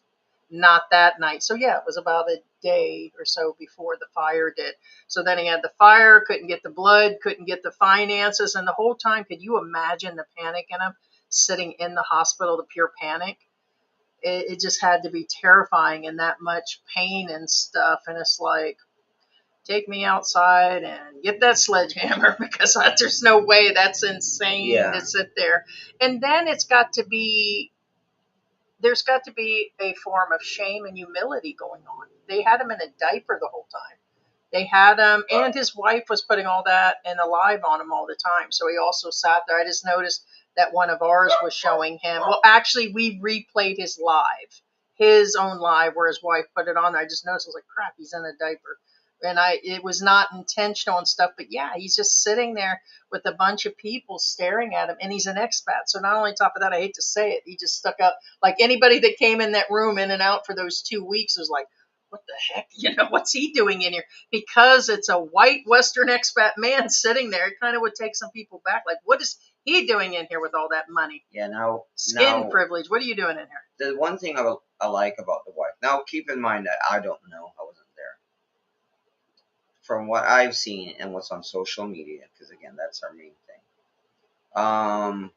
Speaker 2: not that night. So yeah, it was about a day or so before the fire did. So then he had the fire, couldn't get the blood, couldn't get the finances, and the whole time, could you imagine the panic in him sitting in the hospital, the pure panic? It just had to be terrifying, and that much pain and stuff. And it's like, take me outside and get that sledgehammer, because there's no way, that's insane to sit there. And then there's got to be a form of shame and humility going on. They had him in a diaper the whole time. They had him, and his wife was putting all that and alive on him all the time. So he also sat there. I just noticed that one of ours was showing him. Well, actually, we replayed his own live, where his wife put it on there. I just noticed, I was like, crap, he's in a diaper. and it was not intentional and stuff, but yeah, he's just sitting there with a bunch of people staring at him, and he's an expat. So not only top of that, I hate to say it, he just stuck out. Like anybody that came in that room in and out for those 2 weeks was like, what the heck? What's he doing in here? Because it's a white Western expat man sitting there, it kind of would take some people back. Like, what is he doing in here with all that money?
Speaker 5: Yeah, now
Speaker 2: Skin privilege. What are you doing in here?
Speaker 5: the one thing I like about the wife. Now, keep in mind that I don't know. I wasn't there. From what I've seen and what's on social media, because again, that's our main thing.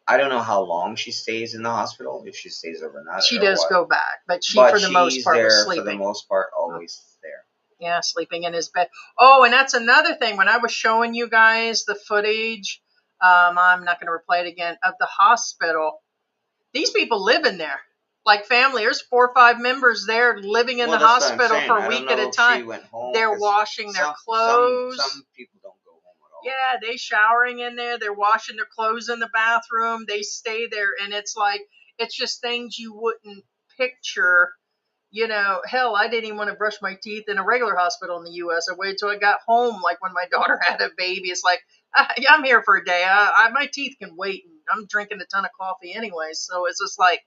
Speaker 5: I don't know how long she stays in the hospital. If she stays overnight,
Speaker 2: She
Speaker 5: or
Speaker 2: does
Speaker 5: what.
Speaker 2: go back, but she,
Speaker 5: But
Speaker 2: for the most
Speaker 5: she's
Speaker 2: part, was
Speaker 5: there
Speaker 2: sleeping.
Speaker 5: for the most part, always there.
Speaker 2: Yeah, sleeping in his bed. Oh, and that's another thing. When I was showing you guys the footage, I'm not going to replay it again, of the hospital, these people live in there. Like family. There's 4 or 5 members there living in
Speaker 5: Well,
Speaker 2: the
Speaker 5: that's what I'm
Speaker 2: hospital
Speaker 5: saying.
Speaker 2: for
Speaker 5: I
Speaker 2: a
Speaker 5: don't
Speaker 2: week at
Speaker 5: know
Speaker 2: a
Speaker 5: if
Speaker 2: time.
Speaker 5: she went home,
Speaker 2: They're
Speaker 5: 'cause
Speaker 2: washing their
Speaker 5: some
Speaker 2: clothes.
Speaker 5: people don't go home at all.
Speaker 2: Yeah, they showering in there. They're washing their clothes in the bathroom. They stay there, and it's like, it's just things you wouldn't picture. Hell, I didn't even want to brush my teeth in a regular hospital in the U.S. I waited till I got home, like when my daughter had a baby. It's like, yeah, I'm here for a day. My teeth can wait, and I'm drinking a ton of coffee anyway. So it's just like,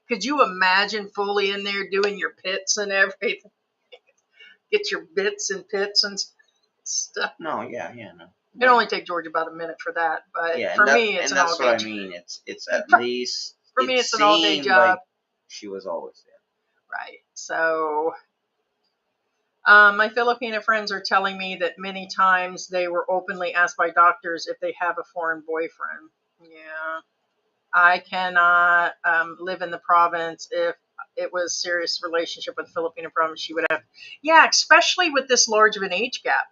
Speaker 2: could you imagine fully in there doing your pits and everything? Get your bits and pits and stuff.
Speaker 5: No, yeah, no.
Speaker 2: It only take George about a minute for that, but
Speaker 5: Yeah,
Speaker 2: for me, it's an all
Speaker 5: that's
Speaker 2: day.
Speaker 5: what I mean. It's at least
Speaker 2: For me, it's an all-day
Speaker 5: seemed
Speaker 2: job.
Speaker 5: like she was always there.
Speaker 2: Right. So, my Filipino friends are telling me that many times they were openly asked by doctors if they have a foreign boyfriend. Yeah. I cannot live in the province if it was a serious relationship with Filipino province. She would have, yeah, especially with this large of an age gap.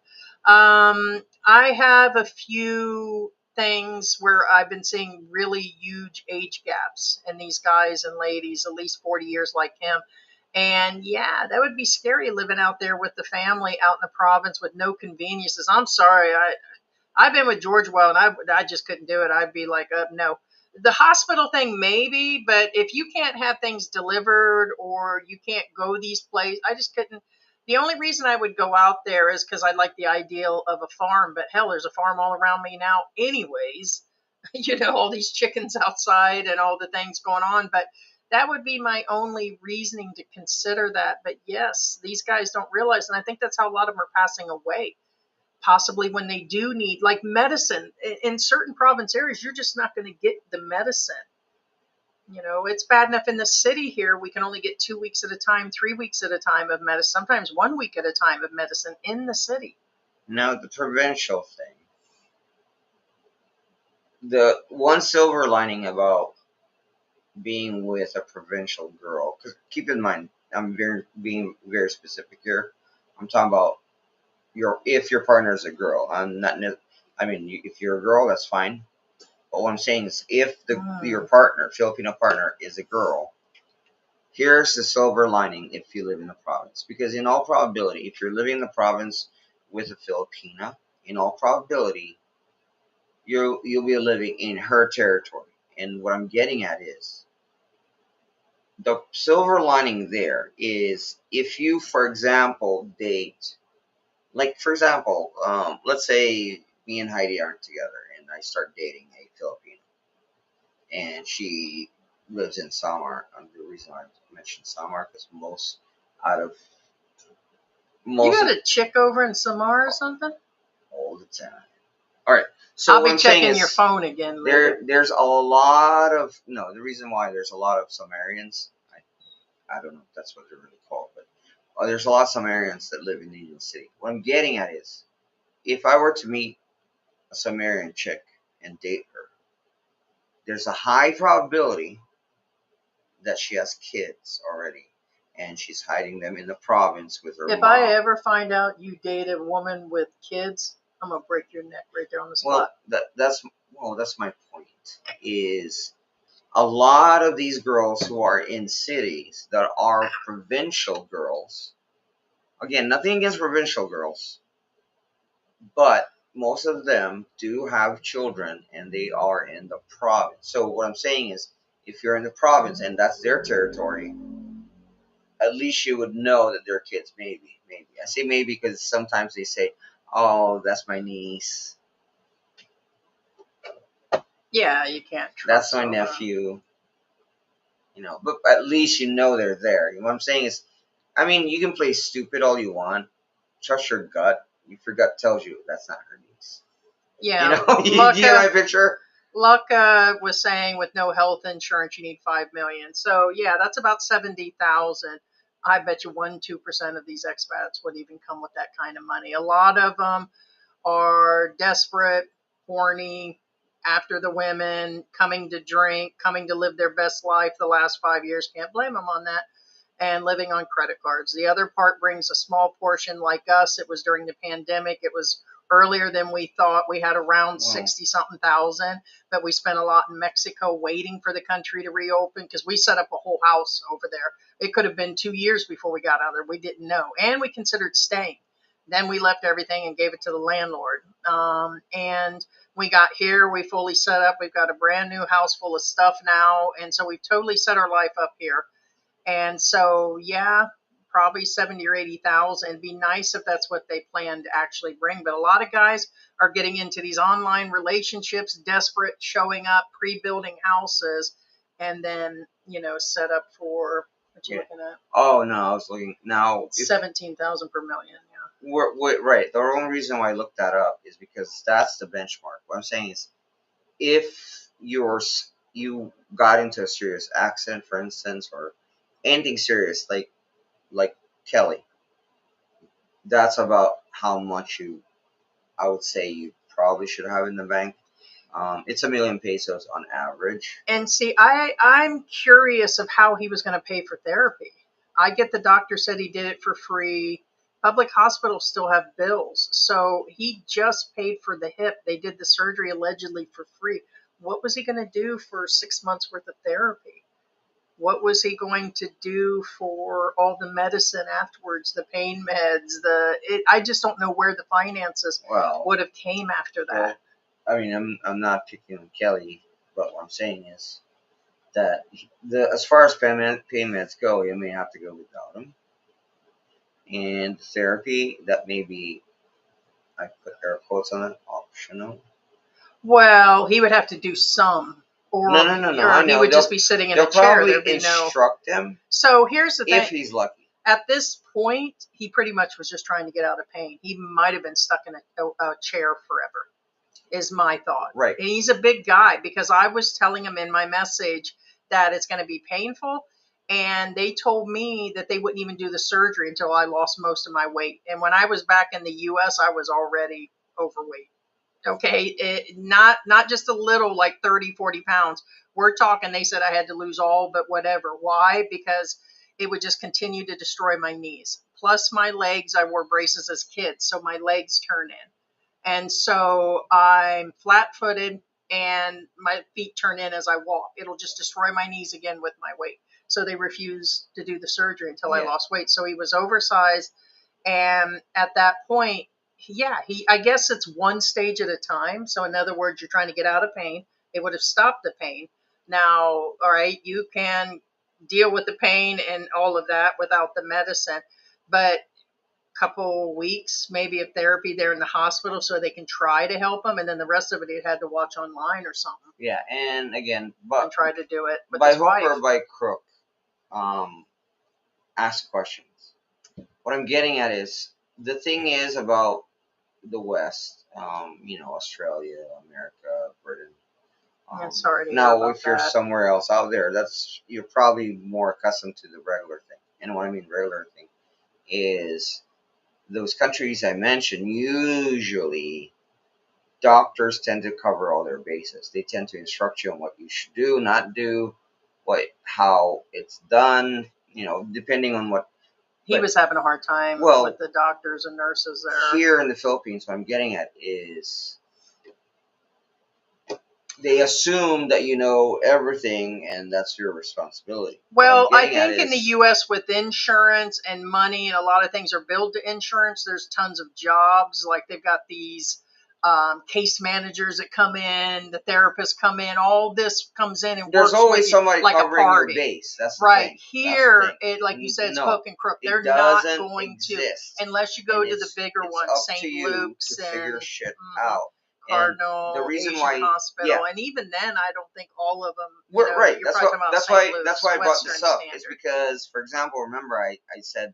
Speaker 2: I have a few things where I've been seeing really huge age gaps in these guys and ladies, at least 40 years like him. And yeah, that would be scary living out there with the family out in the province with no conveniences. I'm sorry. I've been with George well, and I just couldn't do it. I'd be like, no. The hospital thing, maybe, but if you can't have things delivered or you can't go these places, I just couldn't. The only reason I would go out there is because I like the ideal of a farm, but hell, there's a farm all around me now, anyways. All these chickens outside and all the things going on, but that would be my only reasoning to consider that. But yes, these guys don't realize, and I think that's how a lot of them are passing away. Possibly when they do need, like medicine, in certain province areas, you're just not going to get the medicine. It's bad enough in the city here. We can only get 2 weeks at a time, 3 weeks at a time of medicine, sometimes 1 week at a time of medicine in the city.
Speaker 5: Now, the provincial thing. The one silver lining about being with a provincial girl, because keep in mind, I'm being very specific here. I'm talking about if your partner is a girl. If you're a girl, that's fine. But what I'm saying is, if your partner, Filipino partner, is a girl, here's the silver lining if you live in the province. Because in all probability, if you're living in the province with a Filipina, in all probability, you'll be living in her territory. And what I'm getting at is, the silver lining there is if you, for example, date, like for example, let's say me and Heidi aren't together and I start dating a Filipino and she lives in Samar. And the reason I mentioned Samar is
Speaker 2: You got a chick over in Samar or something?
Speaker 5: all the time. All right. So
Speaker 2: I'll
Speaker 5: what
Speaker 2: be
Speaker 5: I'm saying
Speaker 2: checking
Speaker 5: is,
Speaker 2: your phone again later.
Speaker 5: there's a lot of the reason why there's a lot of Sumerians. I don't know if that's what they're really called, but there's a lot of Sumerians that live in Indian City. What I'm getting at is, if I were to meet a Sumerian chick and date her, there's a high probability that she has kids already, and she's hiding them in the province with her
Speaker 2: If
Speaker 5: mom.
Speaker 2: I ever find out you date a woman with kids, I'm gonna break your neck right there on the spot.
Speaker 5: Well, that's my point. Is a lot of these girls who are in cities that are provincial girls. Again, nothing against provincial girls, but most of them do have children and they are in the province. So what I'm saying is, if you're in the province and that's their territory, at least you would know that they're kids. Maybe. I say maybe because sometimes they say, "Oh, that's my niece.
Speaker 2: Yeah, you can't
Speaker 5: That's
Speaker 2: trust
Speaker 5: my
Speaker 2: all that.
Speaker 5: nephew." But at least you know they're there. What I'm saying is, I mean, you can play stupid all you want. Trust your gut. If your gut tells you that's not her niece.
Speaker 2: Yeah,
Speaker 5: You get my picture?
Speaker 2: Lucca was saying with no health insurance, you need 5 million. So yeah, that's about 70,000. I bet you 1-2% of these expats would even come with that kind of money. A lot of them are desperate, horny, after the women, coming to drink, coming to live their best life the last 5 years. Can't blame them on that. And living on credit cards. The other part brings a small portion like us. It was during the pandemic. It was earlier than we thought. We had around 60 something thousand, but we spent a lot in Mexico waiting for the country to reopen because we set up a whole house over there. It could have been 2 years before we got out there. We didn't know. And we considered staying. Then we left everything and gave it to the landlord. And we got here, we fully set up. We've got a brand new house full of stuff now. And so we've totally set our life up here. And so, yeah, probably 70 or 80,000. It'd be nice if that's what they plan to actually bring. But a lot of guys are getting into these online relationships, desperate, showing up, pre-building houses, and then, set up for what you looking at?
Speaker 5: Oh no, I was looking now.
Speaker 2: 17,000 per million. Yeah.
Speaker 5: Right. The only reason why I looked that up is because that's the benchmark. What I'm saying is, if you got into a serious accident, for instance, or anything serious like Kelly, that's about how much I would say you probably should have in the bank. It's 1 million pesos on average.
Speaker 2: And see, I'm curious of how he was going to pay for therapy. I get the doctor said he did it for free. Public hospitals still have bills. So he just paid for the hip. They did the surgery allegedly for free. What was he going to do for 6 months worth of therapy? What was he going to do for all the medicine afterwards, the pain meds? I just don't know where the finances would have came after that.
Speaker 5: Well, I mean, I'm not picking on Kelly, but what I'm saying is that as far as pain meds go, you may have to go without them. And therapy, that may be, I put air quotes on it, optional.
Speaker 2: Well, he would have to do some. Or,
Speaker 5: No.
Speaker 2: Or he would just be sitting in a chair.
Speaker 5: They'll
Speaker 2: There'd
Speaker 5: probably
Speaker 2: be
Speaker 5: instruct him.
Speaker 2: So here's the thing.
Speaker 5: If he's lucky.
Speaker 2: At this point, he pretty much was just trying to get out of pain. He might have been stuck in a chair forever, is my thought.
Speaker 5: Right.
Speaker 2: And he's a big guy because I was telling him in my message that it's going to be painful. And they told me that they wouldn't even do the surgery until I lost most of my weight. And when I was back in the U.S., I was already overweight. Okay, not just a little, like 30, 40 pounds. We're talking, they said I had to lose all but whatever. Why? Because it would just continue to destroy my knees. Plus my legs, I wore braces as kids, so my legs turn in. And so I'm flat-footed and my feet turn in as I walk. It'll just destroy my knees again with my weight. So they refused to do the surgery until I lost weight. So he was oversized. And at that point, I guess it's one stage at a time. So in other words, you're trying to get out of pain. It would have stopped the pain. Now, all right, you can deal with the pain and all of that without the medicine, but a couple weeks maybe of therapy there in the hospital so they can try to help him, and then the rest of it he had to watch online or something.
Speaker 5: Yeah, and again,
Speaker 2: and try to do it with
Speaker 5: by
Speaker 2: his
Speaker 5: hook
Speaker 2: wife.
Speaker 5: or by crook, ask questions. What I'm getting at is the thing is about the West, Australia, America, Britain.
Speaker 2: Sorry to hear
Speaker 5: now,
Speaker 2: about
Speaker 5: if you're
Speaker 2: that.
Speaker 5: somewhere else out there, you're probably more accustomed to the regular thing. And what I mean regular thing is those countries I mentioned, usually doctors tend to cover all their bases. They tend to instruct you on what you should do, not do, how it's done, depending on what.
Speaker 2: He was having a hard time with the doctors and nurses there.
Speaker 5: Here in the Philippines, what I'm getting at is they assume that you know everything and that's your responsibility.
Speaker 2: Well, I think in the U.S. with insurance and money and a lot of things are billed to insurance, there's tons of jobs. Like they've got these case managers that come in, the therapists come in, all this comes in and
Speaker 5: There's
Speaker 2: works
Speaker 5: always
Speaker 2: with you
Speaker 5: somebody
Speaker 2: like a
Speaker 5: covering your
Speaker 2: party.
Speaker 5: base. That's the
Speaker 2: Right.
Speaker 5: thing.
Speaker 2: Here,
Speaker 5: That's the thing.
Speaker 2: it, like you said, it's
Speaker 5: No,
Speaker 2: hook and crook.
Speaker 5: it
Speaker 2: They're not
Speaker 5: doesn't
Speaker 2: going to,
Speaker 5: exist.
Speaker 2: unless you go
Speaker 5: And
Speaker 2: to the bigger
Speaker 5: it's
Speaker 2: ones,
Speaker 5: up
Speaker 2: St.
Speaker 5: to you
Speaker 2: Luke's
Speaker 5: to figure
Speaker 2: and
Speaker 5: shit
Speaker 2: mhm,
Speaker 5: out. And the
Speaker 2: Cardinal,
Speaker 5: reason
Speaker 2: Asian
Speaker 5: why,
Speaker 2: Hospital,
Speaker 5: yeah,
Speaker 2: and even then, I don't think all of them.
Speaker 5: we're right.
Speaker 2: You're probably talking about St. Luke's,
Speaker 5: That's why I brought
Speaker 2: Western
Speaker 5: this up.
Speaker 2: Standard.
Speaker 5: It's because, for example, remember I said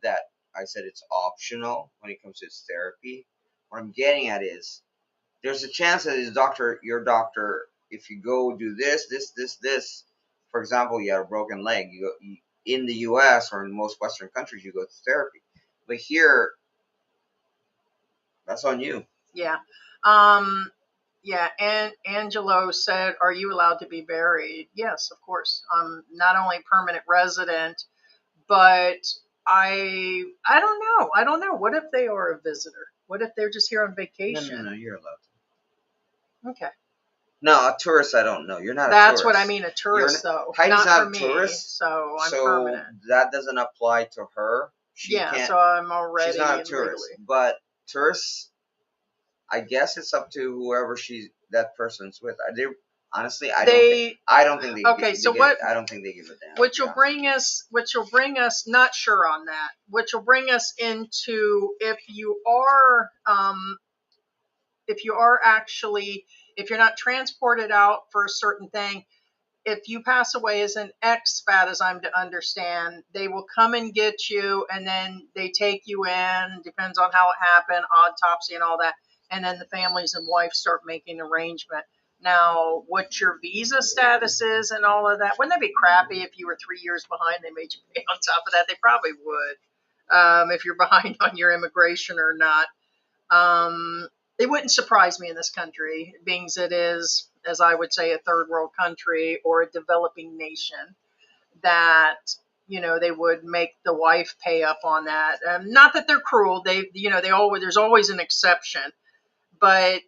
Speaker 5: that it's optional when it comes to his therapy. What I'm getting at is there's a chance that your doctor, if you go do this, for example, you have a broken leg, in the U.S. or in most Western countries, you go to therapy. But here, that's on you.
Speaker 2: Yeah. Yeah, and Angelo said, "Are you allowed to be buried?" Yes, of course. I'm not only permanent resident, but I don't know. I don't know. What if they are a visitor? What if they're just here on vacation?
Speaker 5: No, you're allowed to.
Speaker 2: Okay.
Speaker 5: No, a tourist, I don't know. You're not a
Speaker 2: That's
Speaker 5: tourist.
Speaker 2: what I mean, a tourist though.
Speaker 5: Heidi's
Speaker 2: not
Speaker 5: not
Speaker 2: for
Speaker 5: a
Speaker 2: me,
Speaker 5: tourist,
Speaker 2: so I'm
Speaker 5: so
Speaker 2: permanent.
Speaker 5: that doesn't apply to her. She
Speaker 2: Yeah,
Speaker 5: can't.
Speaker 2: so I'm already
Speaker 5: She's not a
Speaker 2: and
Speaker 5: tourist,
Speaker 2: legally.
Speaker 5: but tourists, I guess it's up to whoever that person's with. Honestly, I don't think they.
Speaker 2: Okay, so what?
Speaker 5: I don't think they give a damn.
Speaker 2: Which will bring us. Not sure on that. Which will bring us into if you're not transported out for a certain thing. If you pass away as an expat, as I'm to understand, they will come and get you, and then they take you in. Depends on how it happened, autopsy and all that, and then the families and wife start making arrangement. Now, what your visa status is and all of that, wouldn't that be crappy if you were 3 years behind? They made you pay on top of that. They probably would, if you're behind on your immigration or not. It wouldn't surprise me in this country, being as it is, as I would say, a third world country or a developing nation, that they would make the wife pay up on that. Not that they're cruel. There's always an exception, but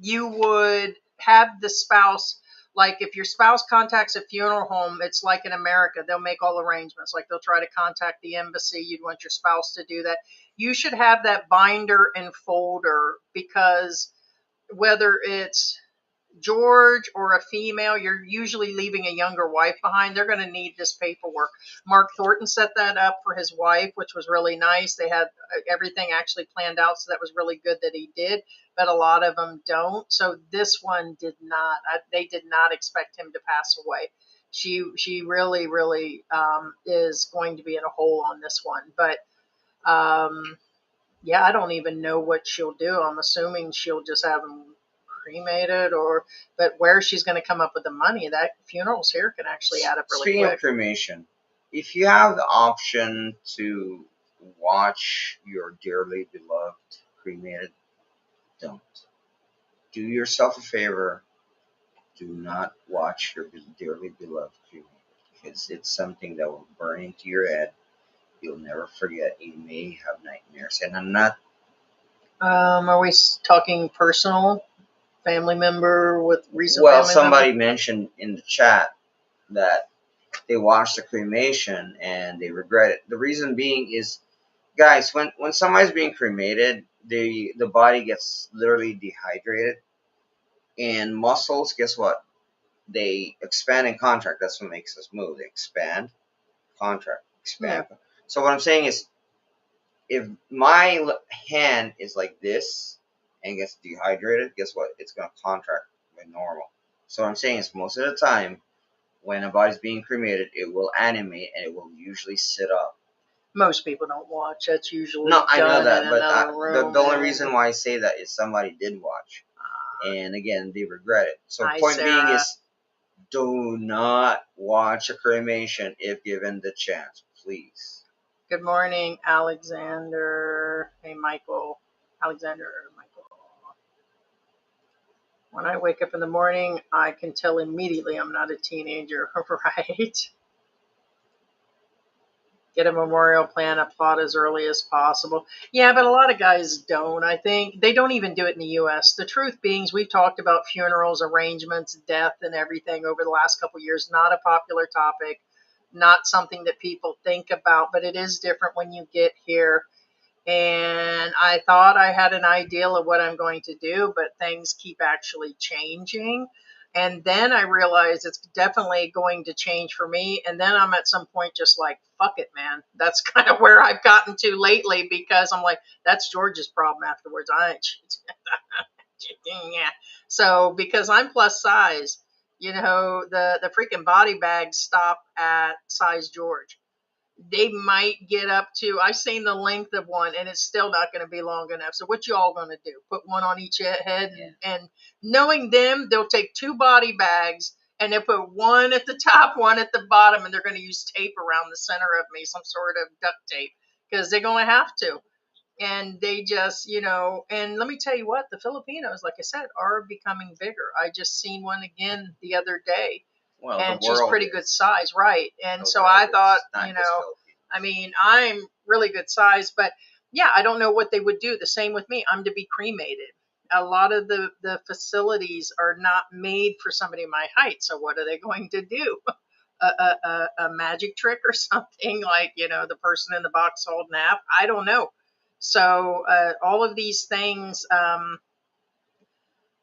Speaker 2: you would have the spouse. Like if your spouse contacts a funeral home, it's like in America, they'll make all arrangements. Like they'll try to contact the embassy. You'd want your spouse to do that. You should have that binder and folder, because whether it's George or a female, you're usually leaving a younger wife behind. They're going to need this paperwork. Mark Thornton set that up for his wife, which was really nice. They had everything actually planned out, so that was really good that he did, but a lot of them don't. So this one did not. They did not expect him to pass away. She really, really is going to be in a hole on this one. But yeah, I don't even know what she'll do. I'm assuming she'll just have him cremated, but where she's going to come up with the money, that funerals here can actually add up really
Speaker 5: Speaking
Speaker 2: quick.
Speaker 5: of cremation, if you have the option to watch your dearly beloved cremated, don't. Do yourself a favor. Do not watch your dearly beloved cremated, because it's something that will burn into your head. You'll never forget. You may have nightmares. And I'm not.
Speaker 2: Are we talking personal? Family member with recent
Speaker 5: Well,
Speaker 2: family
Speaker 5: somebody
Speaker 2: member?
Speaker 5: mentioned in the chat that they watched the cremation and they regret it. The reason being is, guys, when somebody's being cremated, the body gets literally dehydrated, and muscles, guess what? They expand and contract. That's what makes us move. They expand, contract, expand.
Speaker 2: Yeah.
Speaker 5: So what I'm saying is, if my hand is like this and gets dehydrated, guess what? It's going to contract like normal. So what I'm saying is, most of the time, when a body's being cremated, it will animate and it will usually sit up.
Speaker 2: Most people don't watch. That's usually
Speaker 5: No, I know
Speaker 2: done
Speaker 5: that,
Speaker 2: in
Speaker 5: but
Speaker 2: another room.
Speaker 5: the only reason why I say that is somebody did watch, and again, they regret it. So
Speaker 2: Hi,
Speaker 5: point being
Speaker 2: Sarah.
Speaker 5: is, do not watch a cremation if given the chance, please.
Speaker 2: Good morning, Alexander. Hey, Michael. Alexander, Michael. When I wake up in the morning, I can tell immediately I'm not a teenager, right? Get a memorial plan, a plot as early as possible. Yeah, but a lot of guys don't. I think they don't even do it in the U.S. The truth being, we've talked about funerals, arrangements, death, and everything over the last couple of years. Not a popular topic, not something that people think about, but it is different when you get here. And I thought I had an ideal of what I'm going to do, but things keep actually changing. And then I realized it's definitely going to change for me. And then I'm at some point just like, fuck it, man. That's kind of where I've gotten to lately, because I'm like, that's George's problem afterwards. Yeah. So because I'm plus size, the freaking body bags stop at size George. They might get up to, I've seen the length of one and it's still not going to be long enough. So what you all going to do? Put one on each head? And knowing them, they'll take 2 body bags and they'll put one at the top, one at the bottom, and they're going to use tape around the center of me, some sort of duct tape, because they're going to have to. And they just, and let me tell you what, the Filipinos, like I said, are becoming bigger. I just seen one again the other day,
Speaker 5: Well,
Speaker 2: and
Speaker 5: the
Speaker 2: she's
Speaker 5: world
Speaker 2: pretty
Speaker 5: is.
Speaker 2: good size, right? And
Speaker 5: The
Speaker 2: so
Speaker 5: world
Speaker 2: I
Speaker 5: is,
Speaker 2: thought,
Speaker 5: not just Philippines.
Speaker 2: I mean, I'm really good size, but yeah, I don't know what they would do. The same with me. I'm to be cremated. A lot of the facilities are not made for somebody my height. So what are they going to do? A magic trick or something, like, the person in the box holding nap? I don't know. So all of these things,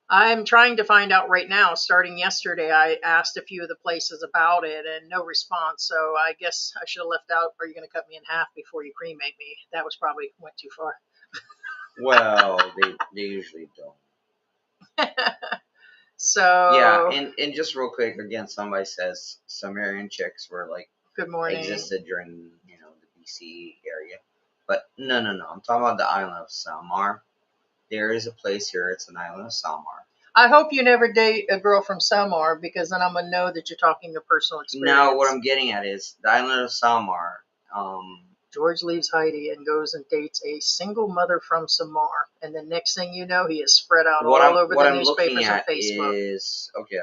Speaker 2: I'm trying to find out right now. Starting yesterday, I asked a few of the places about it and no response. So I guess I should have left out, are you going to cut me in half before you cremate me? That was probably went too far.
Speaker 5: Well, they usually don't.
Speaker 2: So
Speaker 5: Yeah, and just real quick, again, somebody says Sumerian chicks were like
Speaker 2: good morning.
Speaker 5: existed during the BCE area, but no. I'm talking about the island of Samar. There is a place here. It's an island of Samar.
Speaker 2: I hope you never date a girl from Samar, because then I'm gonna know that you're talking of personal experience.
Speaker 5: Now, what I'm getting at is the island of Samar.
Speaker 2: George leaves Heidi and goes and dates a single mother from Samar, and the next thing you know, he is spread out all over
Speaker 5: What
Speaker 2: the
Speaker 5: I'm looking
Speaker 2: newspapers and
Speaker 5: at
Speaker 2: Facebook.
Speaker 5: is okay.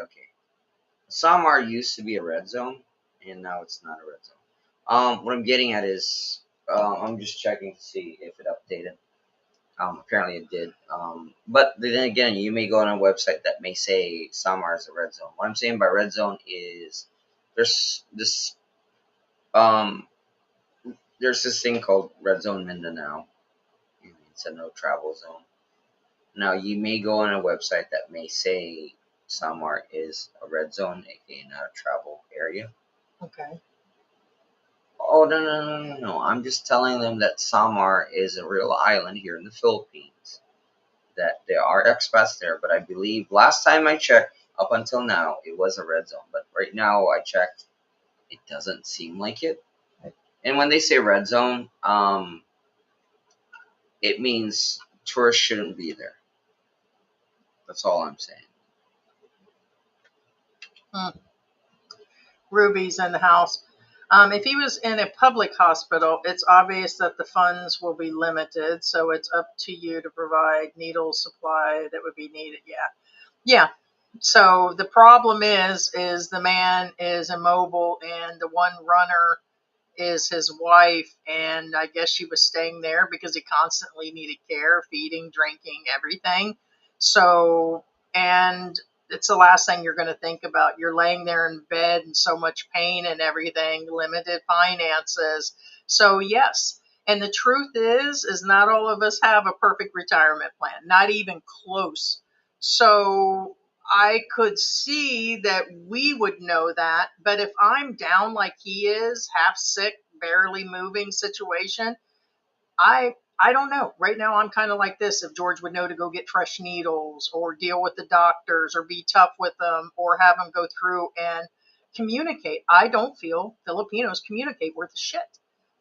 Speaker 5: Samar used to be a red zone, and now it's not a red zone. What I'm getting at is, I'm just checking to see if it updated. Apparently it did. But then again, you may go on a website that may say Samar is a red zone. What I'm saying by red zone is there's this um there's this thing called Red Zone Mindanao. It's a no travel zone. Now you may go on a website that may say Samar is a red zone, aka not a travel area.
Speaker 2: Okay.
Speaker 5: Oh no! I'm just telling them that Samar is a real island here in the Philippines. That there are expats there, but I believe last time I checked, up until now, it was a red zone. But right now I checked, it doesn't seem like it. And when they say red zone, it means tourists shouldn't be there. That's all I'm saying.
Speaker 2: Ruby's in the house. If he was in a public hospital, it's obvious that the funds will be limited, so it's up to you to provide needle supply that would be needed. Yeah. So the problem is the man is immobile, and the one runner is his wife, and I guess she was staying there because he constantly needed care, feeding, drinking, everything. So, and it's the last thing you're going to think about. You're laying there in bed in so much pain and everything, limited finances. So yes. And the truth is not all of us have a perfect retirement plan, not even close. So I could see that we would know that, but if I'm down like he is, half sick, barely moving situation, I don't know. Right now I'm kind of like this. If George would know to go get fresh needles or deal with the doctors or be tough with them or have them go through and communicate. I don't feel Filipinos communicate worth a shit.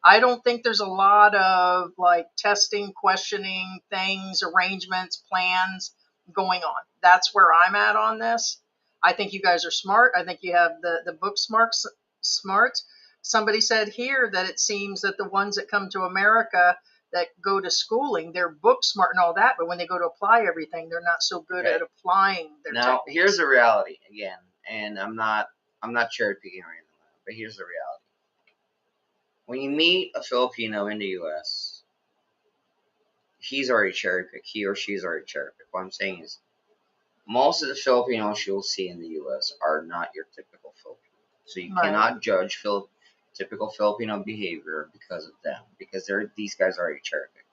Speaker 2: I don't think there's a lot of like testing, questioning things, arrangements, plans going on. That's where I'm at on this. I think you guys are smart. I think you have the book smarts. Somebody said here that it seems that the ones that come to America that go to schooling, they're book smart and all that, but when they go to apply everything, they're not so good at applying their
Speaker 5: Now,
Speaker 2: techniques.
Speaker 5: here's the reality again, and I'm not cherry picking or anything like that, but here's the reality. When you meet a Filipino in the U.S., he's already cherry picked. He or she's already cherry picked. What I'm saying is, most of the Filipinos you'll see in the U.S. are not your typical Filipino. So you cannot judge typical Filipino behavior because of them, because these guys are already cherry picked.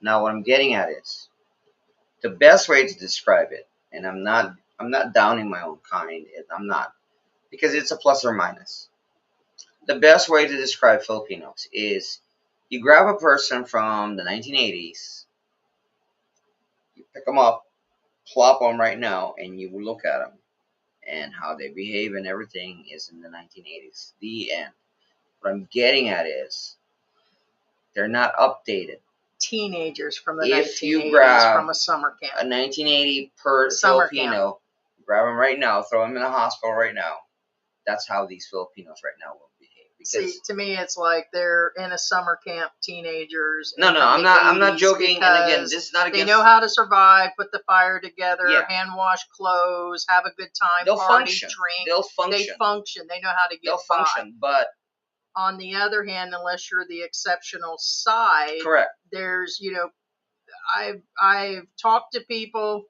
Speaker 5: Now, what I'm getting at is the best way to describe it, and I'm not downing my own kind. I'm not, because it's a plus or minus. The best way to describe Filipinos is you grab a person from the 1980s, you pick them up, plop them right now, and you look at them and how they behave and everything is in the 1980s. The end. What I'm getting at is they're not updated.
Speaker 2: Teenagers from the
Speaker 5: If
Speaker 2: 1980s
Speaker 5: you grab
Speaker 2: from a summer camp.
Speaker 5: a 1980 per
Speaker 2: Summer
Speaker 5: Filipino, grab them right now, throw them in the hospital right now. That's how these Filipinos right now will behave. Because
Speaker 2: See, to me, it's like they're in a summer camp, teenagers.
Speaker 5: no,
Speaker 2: from
Speaker 5: I'm
Speaker 2: the
Speaker 5: not
Speaker 2: 80s
Speaker 5: joking. And again,
Speaker 2: because
Speaker 5: this is not
Speaker 2: they
Speaker 5: against.
Speaker 2: know how to survive, put the fire together,
Speaker 5: Yeah.
Speaker 2: hand wash clothes, have a good time,
Speaker 5: They'll
Speaker 2: party,
Speaker 5: function.
Speaker 2: drink.
Speaker 5: They'll
Speaker 2: They
Speaker 5: function.
Speaker 2: function. They know how to get
Speaker 5: They'll
Speaker 2: by.
Speaker 5: function. But
Speaker 2: On the other hand, unless you're the exceptional side,
Speaker 5: correct.
Speaker 2: there's, I've talked to people.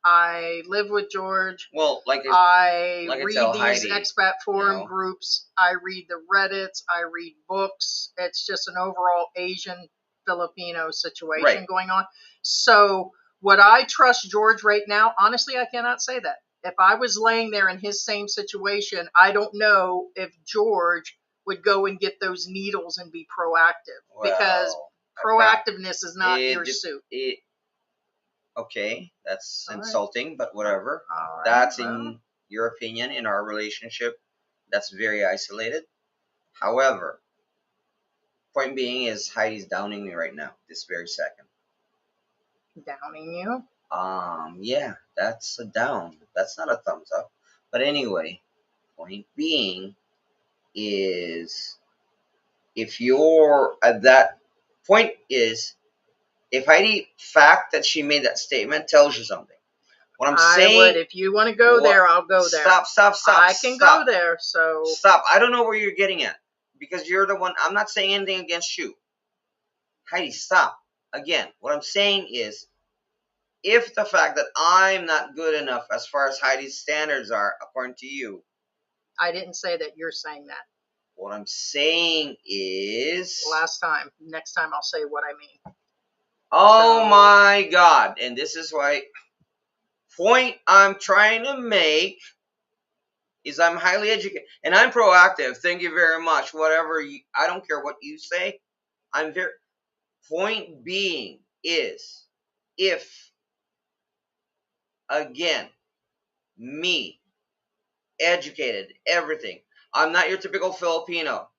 Speaker 2: I live with George.
Speaker 5: Well, like
Speaker 2: I
Speaker 5: like I
Speaker 2: read
Speaker 5: tell
Speaker 2: these
Speaker 5: Heidi,
Speaker 2: expat forum
Speaker 5: you know.
Speaker 2: groups. I read the Reddits. I read books. It's just an overall Asian Filipino situation
Speaker 5: Right.
Speaker 2: going on. So would I trust George right now? Honestly, I cannot say that. If I was laying there in his same situation, I don't know if George would go and get those needles and be proactive, because
Speaker 5: Well,
Speaker 2: proactiveness is not
Speaker 5: it
Speaker 2: your
Speaker 5: dep-
Speaker 2: suit.
Speaker 5: Okay, that's
Speaker 2: All right.
Speaker 5: insulting, but whatever.
Speaker 2: All right,
Speaker 5: That's
Speaker 2: well.
Speaker 5: in your opinion. In our relationship, that's very isolated. However, point being is Heidi's downing me right now, this very second.
Speaker 2: Downing you?
Speaker 5: Yeah, that's a down. That's not a thumbs up. But anyway, point being is if you're at that point is if Heidi fact that she made that statement tells you something. What I'm saying,
Speaker 2: would. If you want to go there, I'll go there.
Speaker 5: Stop.
Speaker 2: I can
Speaker 5: stop.
Speaker 2: go there. So
Speaker 5: Stop. I don't know where you're getting at because you're the one. I'm not saying anything against you. Heidi, stop. Again, what I'm saying is if the fact that I'm not good enough as far as Heidi's standards are, according to you,
Speaker 2: I didn't say that. You're saying that.
Speaker 5: what I'm saying is
Speaker 2: Next time I'll say what I mean.
Speaker 5: oh my God. And this is why point I'm trying to make is I'm highly educated and I'm proactive. Thank you very much. I don't care what you say. I'm very point being is if again me educated everything. I'm not your typical Filipino.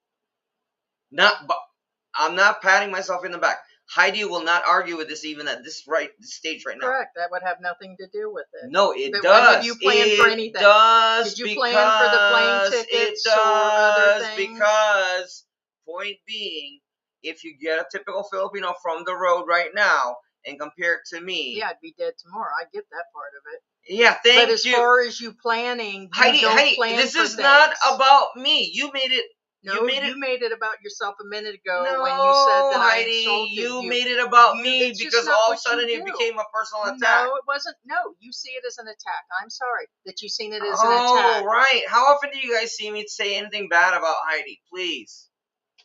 Speaker 5: I'm not patting myself in the back. Heidi will not argue with this even at this stage right now.
Speaker 2: Correct. That would have nothing to do with it.
Speaker 5: No, it
Speaker 2: But
Speaker 5: does.
Speaker 2: when have you planned for anything?
Speaker 5: Does
Speaker 2: Did you plan for the plane tickets or other things?
Speaker 5: Because point being, if you get a typical Filipino from the road right now and compare it to me,
Speaker 2: Yeah, I'd be dead tomorrow. I get that part of it.
Speaker 5: yeah, thank you.
Speaker 2: But as far as you planning, you
Speaker 5: Heidi,
Speaker 2: don't plan
Speaker 5: this
Speaker 2: for
Speaker 5: is not
Speaker 2: things.
Speaker 5: about me. You made it.
Speaker 2: No, you made it about yourself a minute ago
Speaker 5: No,
Speaker 2: when you said that
Speaker 5: Heidi,
Speaker 2: I insulted you.
Speaker 5: you made it about me
Speaker 2: It's just
Speaker 5: because
Speaker 2: not
Speaker 5: all of
Speaker 2: what
Speaker 5: a sudden
Speaker 2: you
Speaker 5: it
Speaker 2: do.
Speaker 5: became a personal attack.
Speaker 2: No, it wasn't. No, you see it as an attack. I'm sorry that you've seen it as an
Speaker 5: Oh,
Speaker 2: attack.
Speaker 5: right. How often do you guys see me say anything bad about Heidi? Please.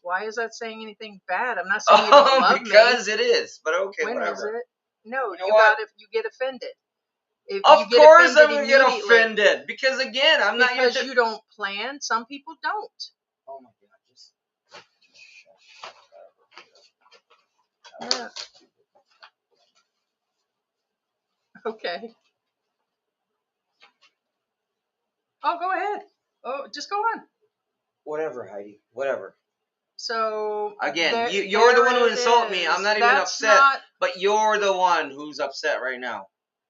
Speaker 2: Why is that saying anything bad? I'm not saying you don't love
Speaker 5: because
Speaker 2: me.
Speaker 5: it is. But okay,
Speaker 2: When
Speaker 5: whatever.
Speaker 2: is it? No,
Speaker 5: You know what?
Speaker 2: you get offended. If
Speaker 5: Of
Speaker 2: you get
Speaker 5: course I'm
Speaker 2: offended
Speaker 5: going to get
Speaker 2: immediately.
Speaker 5: offended. Because again, I'm not
Speaker 2: Because you don't plan. Some people don't.
Speaker 5: Oh my God. Just
Speaker 2: Yeah. Okay. Oh, go ahead. Oh, just go on.
Speaker 5: whatever, Heidi. Whatever.
Speaker 2: So
Speaker 5: Again, you're the one who insulted me. I'm not even upset.
Speaker 2: Not,
Speaker 5: But you're the one who's upset right now.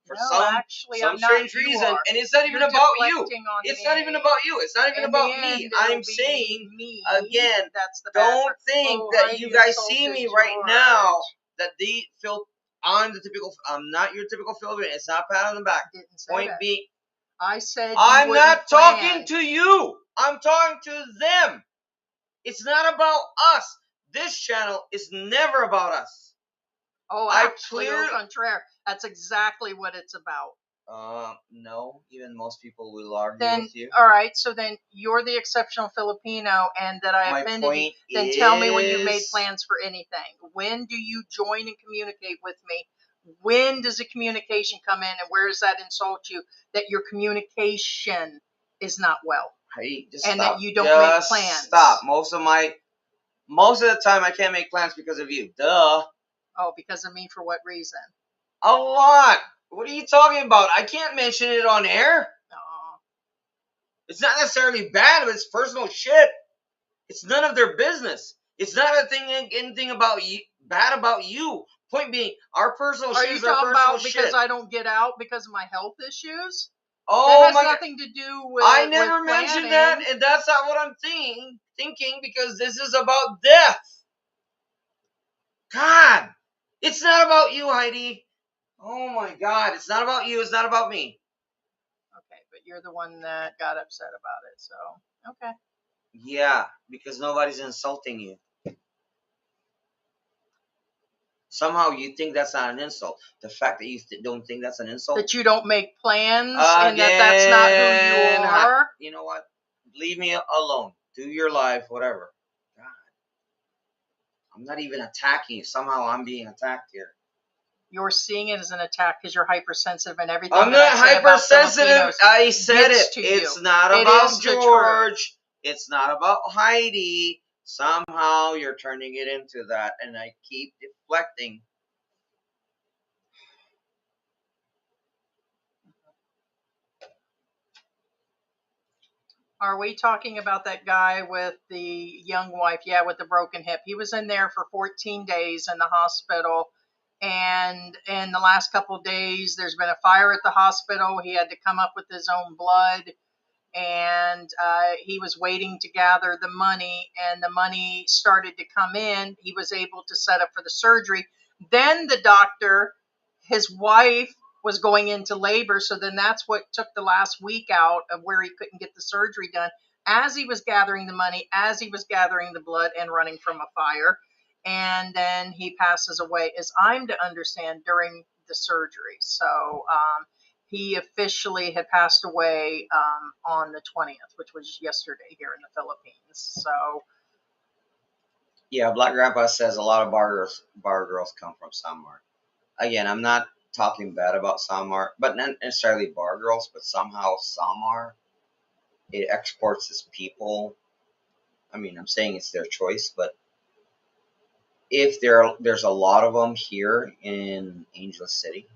Speaker 5: For
Speaker 2: no,
Speaker 5: some
Speaker 2: actually,
Speaker 5: some
Speaker 2: I'm not.
Speaker 5: strange
Speaker 2: You
Speaker 5: reason.
Speaker 2: are.
Speaker 5: And it's not even
Speaker 2: You're
Speaker 5: about you.
Speaker 2: deflecting on
Speaker 5: It's
Speaker 2: me.
Speaker 5: not even about you. It's not even
Speaker 2: In
Speaker 5: about
Speaker 2: the
Speaker 5: me.
Speaker 2: end, it'll
Speaker 5: I'm
Speaker 2: be
Speaker 5: saying,
Speaker 2: me.
Speaker 5: again,
Speaker 2: That's the bad
Speaker 5: don't
Speaker 2: part.
Speaker 5: think
Speaker 2: Oh,
Speaker 5: that
Speaker 2: Heidi
Speaker 5: you guys see
Speaker 2: insulted
Speaker 5: me right
Speaker 2: George.
Speaker 5: now that I'm not your typical Filipino. It's not pat on the back.
Speaker 2: Didn't say
Speaker 5: Point
Speaker 2: that.
Speaker 5: being,
Speaker 2: I said you
Speaker 5: I'm
Speaker 2: wouldn't
Speaker 5: not
Speaker 2: plan.
Speaker 5: talking to you. I'm talking to them. It's not about us. This channel is never about us.
Speaker 2: Oh,
Speaker 5: I
Speaker 2: actually, au contraire. That's exactly what it's about.
Speaker 5: No. Even most people will argue
Speaker 2: Then,
Speaker 5: with you.
Speaker 2: all right, so then you're the exceptional Filipino, and that I
Speaker 5: My
Speaker 2: offended you.
Speaker 5: point
Speaker 2: Then tell me when you made
Speaker 5: is,
Speaker 2: plans for anything. When do you join and communicate with me? When does the communication come in, and where does that insult you that your communication is not well,
Speaker 5: hey, just
Speaker 2: and
Speaker 5: stop.
Speaker 2: that you don't make
Speaker 5: Just
Speaker 2: plans?
Speaker 5: stop. Most of the time, I can't make plans because of you. Duh.
Speaker 2: Oh, because of me? For what reason?
Speaker 5: A lot. What are you talking about? I can't mention it on air.
Speaker 2: Oh,
Speaker 5: It's not necessarily bad, but it's personal shit. It's none of their business. It's not anything about you, bad about you. Point being, our personal
Speaker 2: are
Speaker 5: shit
Speaker 2: you
Speaker 5: is our
Speaker 2: talking
Speaker 5: personal
Speaker 2: about
Speaker 5: shit.
Speaker 2: because I don't get out because of my health issues?
Speaker 5: Oh
Speaker 2: That has
Speaker 5: my God.
Speaker 2: nothing to do with
Speaker 5: I never
Speaker 2: with
Speaker 5: mentioned
Speaker 2: planning.
Speaker 5: that, and that's not what I'm thinking because this is about death. God, it's not about you, Heidi. Oh my God, it's not about you. It's not about me.
Speaker 2: Okay, but you're the one that got upset about it, so okay.
Speaker 5: Yeah, because nobody's insulting you. Somehow you think that's not an insult. The fact that you don't think that's an insult.
Speaker 2: That you don't make plans and that's not who you are.
Speaker 5: You know what? Leave me alone. Do your life, whatever. God, I'm not even attacking you. Somehow I'm being attacked here.
Speaker 2: You're seeing it as an attack because you're hypersensitive and everything.
Speaker 5: I'm
Speaker 2: that
Speaker 5: not
Speaker 2: I say about
Speaker 5: hypersensitive.
Speaker 2: Filipinos
Speaker 5: I said
Speaker 2: gets
Speaker 5: it.
Speaker 2: to
Speaker 5: It's
Speaker 2: you.
Speaker 5: not
Speaker 2: It
Speaker 5: about
Speaker 2: is the truth.
Speaker 5: George. It's not about Heidi. Somehow you're turning it into that, and I keep deflecting.
Speaker 2: Are we talking about that guy with the young wife? Yeah, with the broken hip. He was in there for 14 days in the hospital. And in the last couple of days, there's been a fire at the hospital. He had to come up with his own blood. And he was waiting to gather the money. And the money started to come in. He was able to set up for the surgery. Then the doctor, his wife, was going into labor. So then that's what took the last week out of where he couldn't get the surgery done as he was gathering the money, as he was gathering the blood and running from a fire. And then he passes away, as I'm to understand, during the surgery. So he officially had passed away on the 20th, which was yesterday here in the Philippines. So
Speaker 5: Yeah, Black Grandpa says a lot of bar girls come from Samar. Again, I'm not talking bad about Samar, but not necessarily bar girls, but somehow Samar, it exports its people. I mean, I'm saying it's their choice, but if there's a lot of them here in Angel City,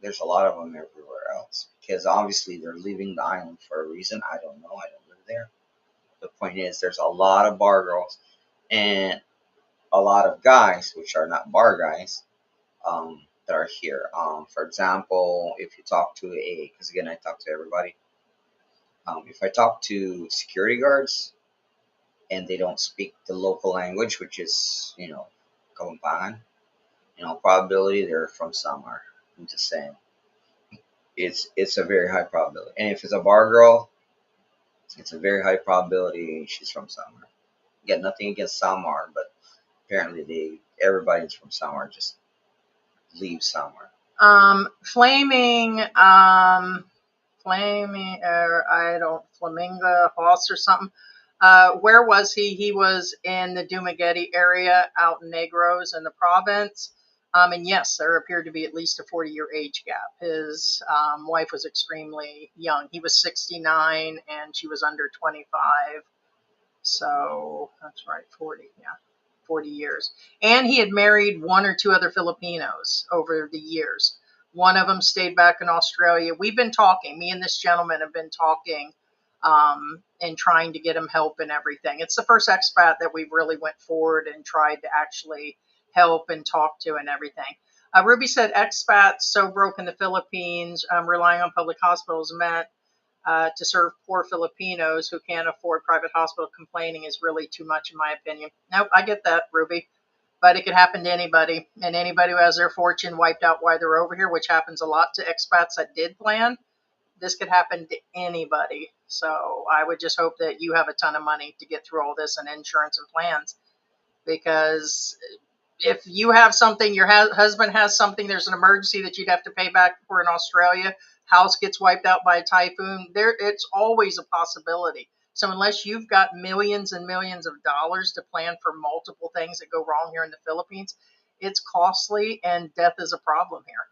Speaker 5: there's a lot of them everywhere else because obviously they're leaving the island for a reason. I don't know. I don't live there. The point is, there's a lot of bar girls and a lot of guys, which are not bar guys, that are here. For example, if you talk to because again, I talk to everybody. If I talk to security guards and they don't speak the local language, which is, Kapampangan, probability they're from somewhere. I'm just saying. It's a very high probability. And if it's a bar girl, it's a very high probability she's from somewhere. Got nothing against Samar, but apparently everybody's from somewhere just leaves somewhere.
Speaker 2: Flaming, or I don't, Flamingo Hoss or something. Where was he? He was in the Dumaguete area out in Negros in the province. And yes, there appeared to be at least a 40-year age gap. His wife was extremely young. He was 69 and she was under 25. So that's right, 40, yeah, 40 years. And he had married one or two other Filipinos over the years. One of them stayed back in Australia. We've been talking, me and this gentleman have been talking and trying to get him help and everything. It's the first expat that we've really went forward and tried to actually help and talk to and everything. Ruby said expats so broke in the Philippines, relying on public hospitals meant to serve poor Filipinos who can't afford private hospital. Complaining is really too much, in my opinion. Nope, I get that, Ruby. But it could happen to anybody. And anybody who has their fortune wiped out while they're over here, which happens a lot to expats that did plan, this could happen to anybody. So I would just hope that you have a ton of money to get through all this and insurance and plans. Because if you have something, your husband has something, there's an emergency that you'd have to pay back for in Australia, house gets wiped out by a typhoon, it's always a possibility. So unless you've got millions and millions of dollars to plan for multiple things that go wrong here in the Philippines, it's costly and death is a problem here.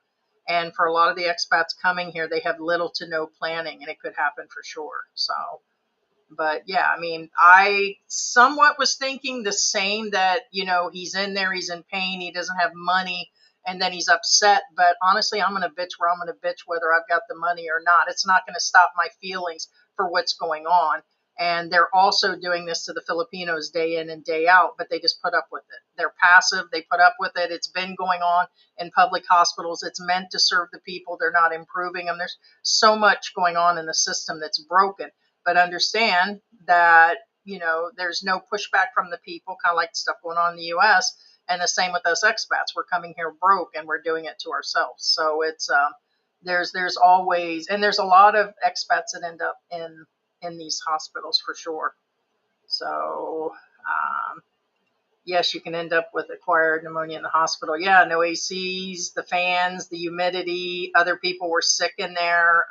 Speaker 2: And for a lot of the expats coming here, they have little to no planning and it could happen for sure. So but yeah, I mean, I somewhat was thinking the same, that, he's in there, he's in pain, he doesn't have money, and then he's upset. But honestly, I'm going to bitch where I'm going to bitch, whether I've got the money or not. It's not going to stop my feelings for what's going on. And they're also doing this to the Filipinos day in and day out, but they just put up with it. They're passive. They put up with it. It's been going on in public hospitals. It's meant to serve the people. They're not improving them. There's so much going on in the system that's broken. But understand that, there's no pushback from the people, kind of like stuff going on in the U.S. And the same with us expats. We're coming here broke and we're doing it to ourselves. So it's there's always, and there's a lot of expats that end up in these hospitals for sure. So yes, you can end up with acquired pneumonia in the hospital. Yeah, no ACs, the fans, the humidity. Other people were sick in there.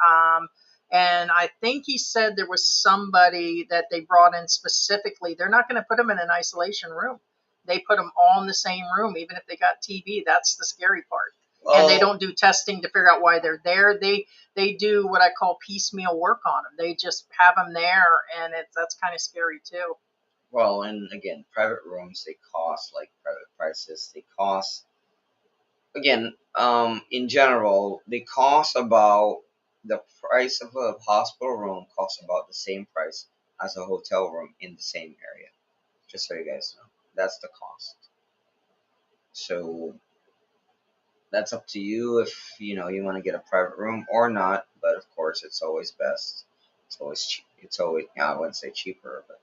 Speaker 2: And I think he said there was somebody that they brought in specifically. They're not going to put them in an isolation room. They put them all in the same room, even if they got TB. That's the scary part. And they don't do testing to figure out why they're there. They do what I call piecemeal work on them. They just have them there, and that's kind of scary too.
Speaker 5: Well, and again, private rooms, they cost like private prices. They cost, again, in general, they cost about, the price of a hospital room costs about the same price as a hotel room in the same area. Just so you guys know, that's the cost. So that's up to you if you want to get a private room or not. But of course, it's always best. It's always cheap. It's always, I wouldn't say cheaper, but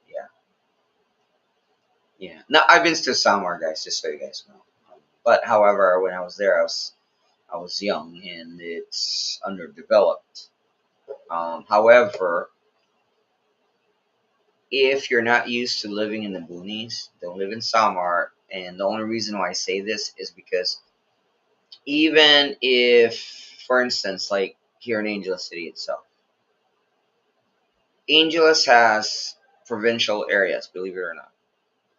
Speaker 5: yeah. No, I've been to Samar, guys, just so you guys know. But however, when I was there, I was young and it's underdeveloped. However, if you're not used to living in the boonies, don't live in Samar. And the only reason why I say this is because even if, for instance, like here in Angeles City itself, Angeles has provincial areas, believe it or not.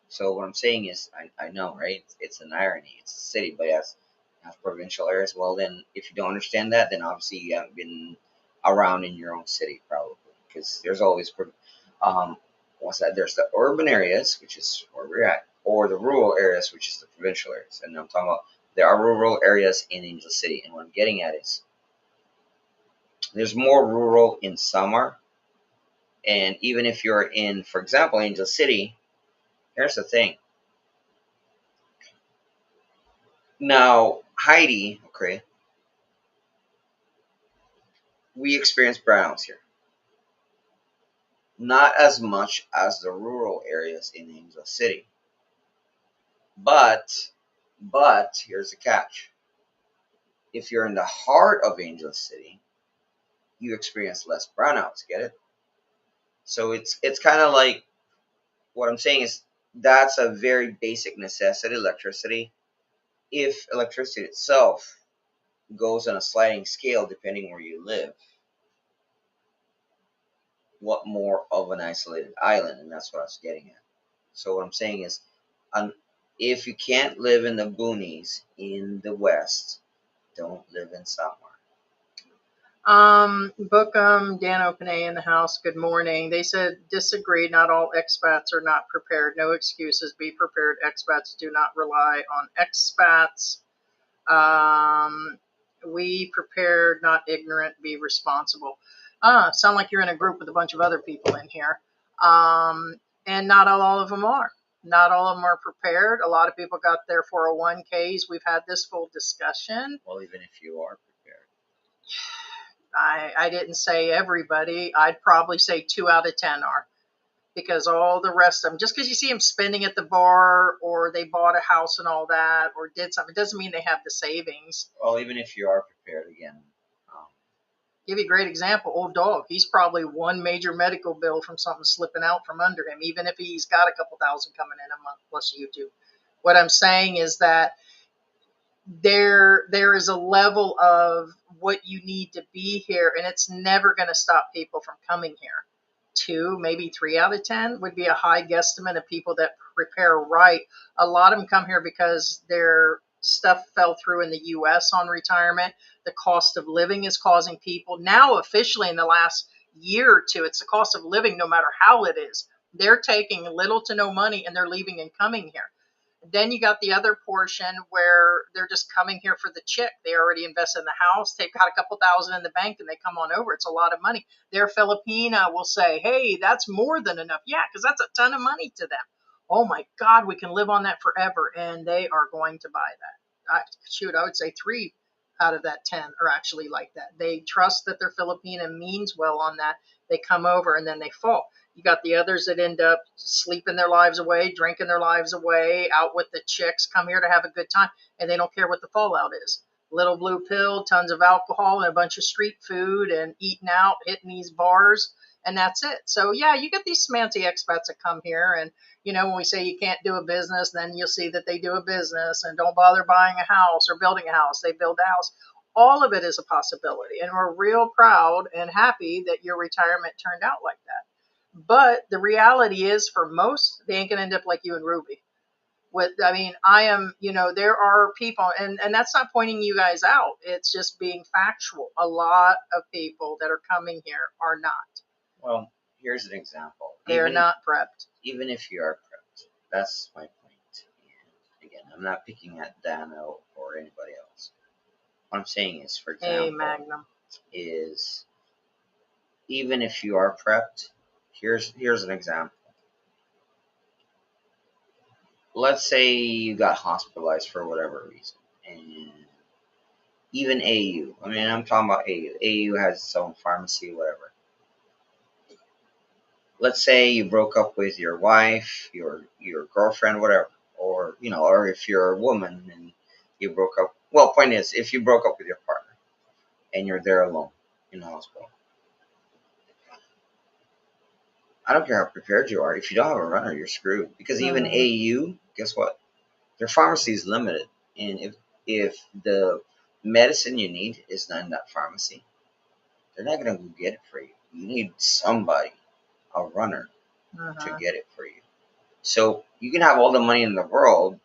Speaker 5: So what I'm saying is, I know, right? It's an irony. It's a city, but it has provincial areas. Well, then, if you don't understand that, then obviously you haven't been around in your own city, probably, because there's always, what's that? There's the urban areas, which is where we're at, or the rural areas, which is the provincial areas. And I'm talking about, there are rural areas in Angel City, and what I'm getting at is, there's more rural in summer, and even if you're in, for example, Angel City, here's the thing. Now, Heidi, okay, we experience brownouts here. Not as much as the rural areas in Angel City. But here's the catch. If you're in the heart of Angel City, you experience less brownouts, get it? So it's kind of like, what I'm saying is, that's a very basic necessity, electricity. If electricity itself goes on a sliding scale depending where you live, what more of an isolated island? And that's what I was getting at. So what I'm saying is, if you can't live in the boonies in the West, don't live in Samar.
Speaker 2: Bookham, Dan Openay in the house. Good morning. They said disagree. Not all expats are not prepared. No excuses. Be prepared. Expats do not rely on expats. We prepared, not ignorant. Be responsible. Sound like you're in a group with a bunch of other people in here. And not all of them are. Not all of them are prepared. A lot of people got their 401ks. We've had this full discussion.
Speaker 5: Well, even if you are prepared.
Speaker 2: I didn't say everybody. I'd probably say 2 out of 10 are. Because all the rest of them, just because you see them spending at the bar or they bought a house and all that or did something, it doesn't mean they have the savings.
Speaker 5: Well, even if you are prepared, again.
Speaker 2: Give you a great example. Old dog. He's probably one major medical bill from something slipping out from under him, even if he's got a couple thousand coming in a month plus YouTube. What I'm saying is that there is a level of what you need to be here, and it's never going to stop people from coming here. 2, maybe 3 out of 10 would be a high guesstimate of people that prepare right. A lot of them come here because their stuff fell through in the US on retirement. The cost of living is causing people now, officially in the last year or two, it's the cost of living no matter how it is. They're taking little to no money and they're leaving and coming here. Then you got the other portion where they're just coming here for the chick. They already invested in the house. They've got a couple thousand in the bank and they come on over. It's a lot of money. Their Filipina will say, hey, that's more than enough. Yeah, because that's a ton of money to them. Oh my God, we can live on that forever. And they are going to buy that. I would say 3 out of that 10 are actually like that. They trust that their Filipina means well on that. They come over and then they fall. You got the others that end up sleeping their lives away, drinking their lives away, out with the chicks, come here to have a good time, and they don't care what the fallout is. Little blue pill, tons of alcohol, and a bunch of street food, and eating out, hitting these bars, and that's it. So yeah, you get these smancy expats that come here, and when we say you can't do a business, then you'll see that they do a business, and don't bother buying a house or building a house. They build a house. All of it is a possibility, and we're real proud and happy that your retirement turned out like that. But the reality is, for most, they ain't gonna end up like you and Ruby. There are people, and that's not pointing you guys out. It's just being factual. A lot of people that are coming here are not.
Speaker 5: Well, here's an example.
Speaker 2: They're not prepped.
Speaker 5: Even if you are prepped, that's my point. And again, I'm not picking at Dano or anybody else. What I'm saying is, for example,
Speaker 2: Hey, Magnum.
Speaker 5: is even if you are prepped, here's an example. Let's say you got hospitalized for whatever reason, and even AU. I mean, I'm talking about AU. AU has its own pharmacy, whatever. Let's say you broke up with your wife, your girlfriend, whatever, or or if you're a woman and you broke up. Well, point is, if you broke up with your partner and you're there alone in the hospital, I don't care how prepared you are. If you don't have a runner, you're screwed. Because even AU, guess what? Their pharmacy is limited, and if the medicine you need is not in that pharmacy, they're not gonna go get it for you. You need somebody, a runner, to get it for you. So you can have all the money in the world,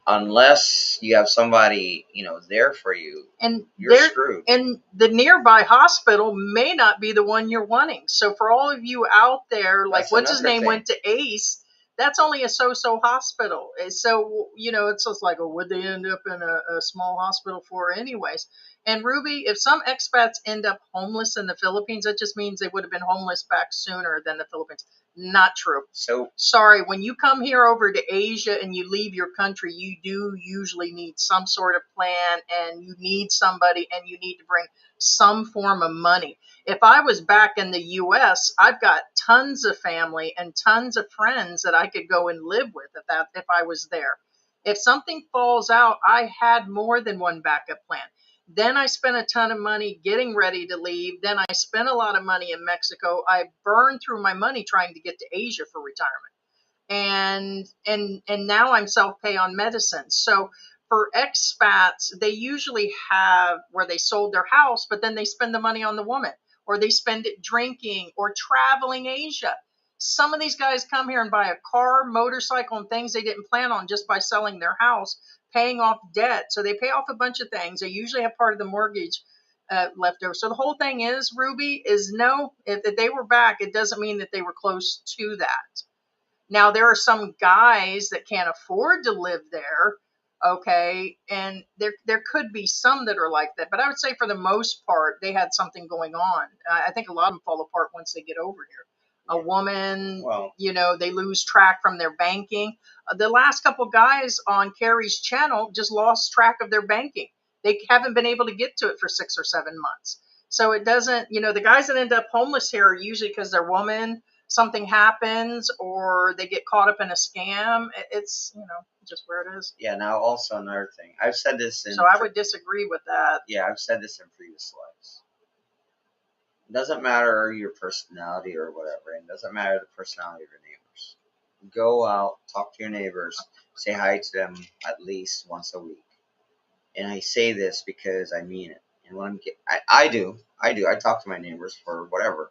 Speaker 5: unless you have somebody there for you,
Speaker 2: and
Speaker 5: you're screwed.
Speaker 2: And the nearby hospital may not be the one you're wanting. So for all of you out there, like
Speaker 5: That's
Speaker 2: what's his
Speaker 5: another
Speaker 2: name
Speaker 5: thing.
Speaker 2: went to ACE, that's only a so-so hospital. So it's just like, would they end up in a small hospital for anyways? And Ruby, if some expats end up homeless in the Philippines, that just means they would have been homeless back sooner than the Philippines. Not true.
Speaker 5: So
Speaker 2: Sorry, when you come here over to Asia and you leave your country, you do usually need some sort of plan, and you need somebody, and you need to bring some form of money. If I was back in the US, I've got tons of family and tons of friends that I could go and live with if I was there. If something falls out, I had more than one backup plan. Then I spent a ton of money getting ready to leave. Then I spent a lot of money in Mexico. I burned through my money trying to get to Asia for retirement. And now I'm self-pay on medicine. So for expats, they usually have where they sold their house, but then they spend the money on the woman, or they spend it drinking or traveling Asia. Some of these guys come here and buy a car, motorcycle, and things they didn't plan on just by selling their house, paying off debt. So they pay off a bunch of things. They usually have part of the mortgage left over. So the whole thing is, Ruby, is no, if they were back, it doesn't mean that they were close to that. Now, there are some guys that can't afford to live there, okay, and there could be some that are like that. But I would say for the most part, they had something going on. I think a lot of them fall apart once they get over here. A woman, they lose track from their banking. The last couple guys on Carrie's channel just lost track of their banking. They haven't been able to get to it for 6 or 7 months. So it doesn't, the guys that end up homeless here are usually because their woman, something happens, or they get caught up in a scam. It's just where it is.
Speaker 5: Yeah. Now, also another thing, I've said this in.
Speaker 2: So I would disagree with that.
Speaker 5: Yeah, I've said this in previous lives. It doesn't matter your personality or whatever. It doesn't matter the personality of your neighbors. Go out, talk to your neighbors, say hi to them at least once a week. And I say this because I mean it. And when I do. I talk to my neighbors for whatever.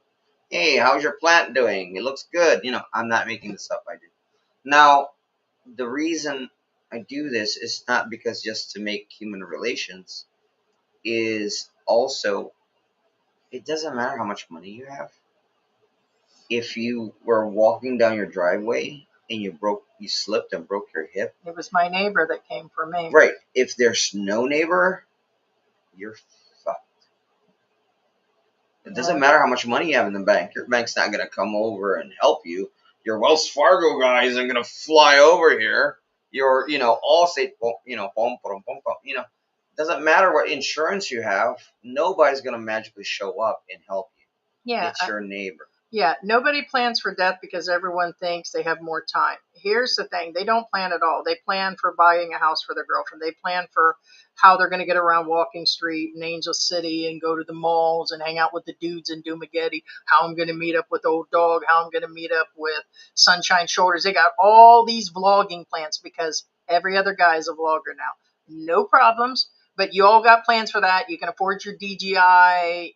Speaker 5: Hey, how's your plant doing? It looks good. I'm not making this up. I do. Now, the reason I do this is not because just to make human relations. Is also, it doesn't matter how much money you have. If you were walking down your driveway and you slipped and broke your hip,
Speaker 2: It was my neighbor that came for me.
Speaker 5: right? If there's no neighbor, you're fucked. It doesn't matter how much money you have in the bank. Your bank's not gonna come over and help you. Your Wells Fargo guy isn't gonna fly over here. Your, Allstate, doesn't matter what insurance you have. Nobody's gonna magically show up and help you.
Speaker 2: Yeah.
Speaker 5: It's your neighbor.
Speaker 2: Yeah, nobody plans for death because everyone thinks they have more time. Here's the thing. They don't plan at all. They plan for buying a house for their girlfriend. They plan for how they're going to get around Walking Street and Angel City and go to the malls and hang out with the dudes in Dumagetti, how I'm going to meet up with Old Dog, how I'm going to meet up with Sunshine Shoulders. They got all these vlogging plans because every other guy is a vlogger now. No problems. But you all got plans for that. You can afford your DJI,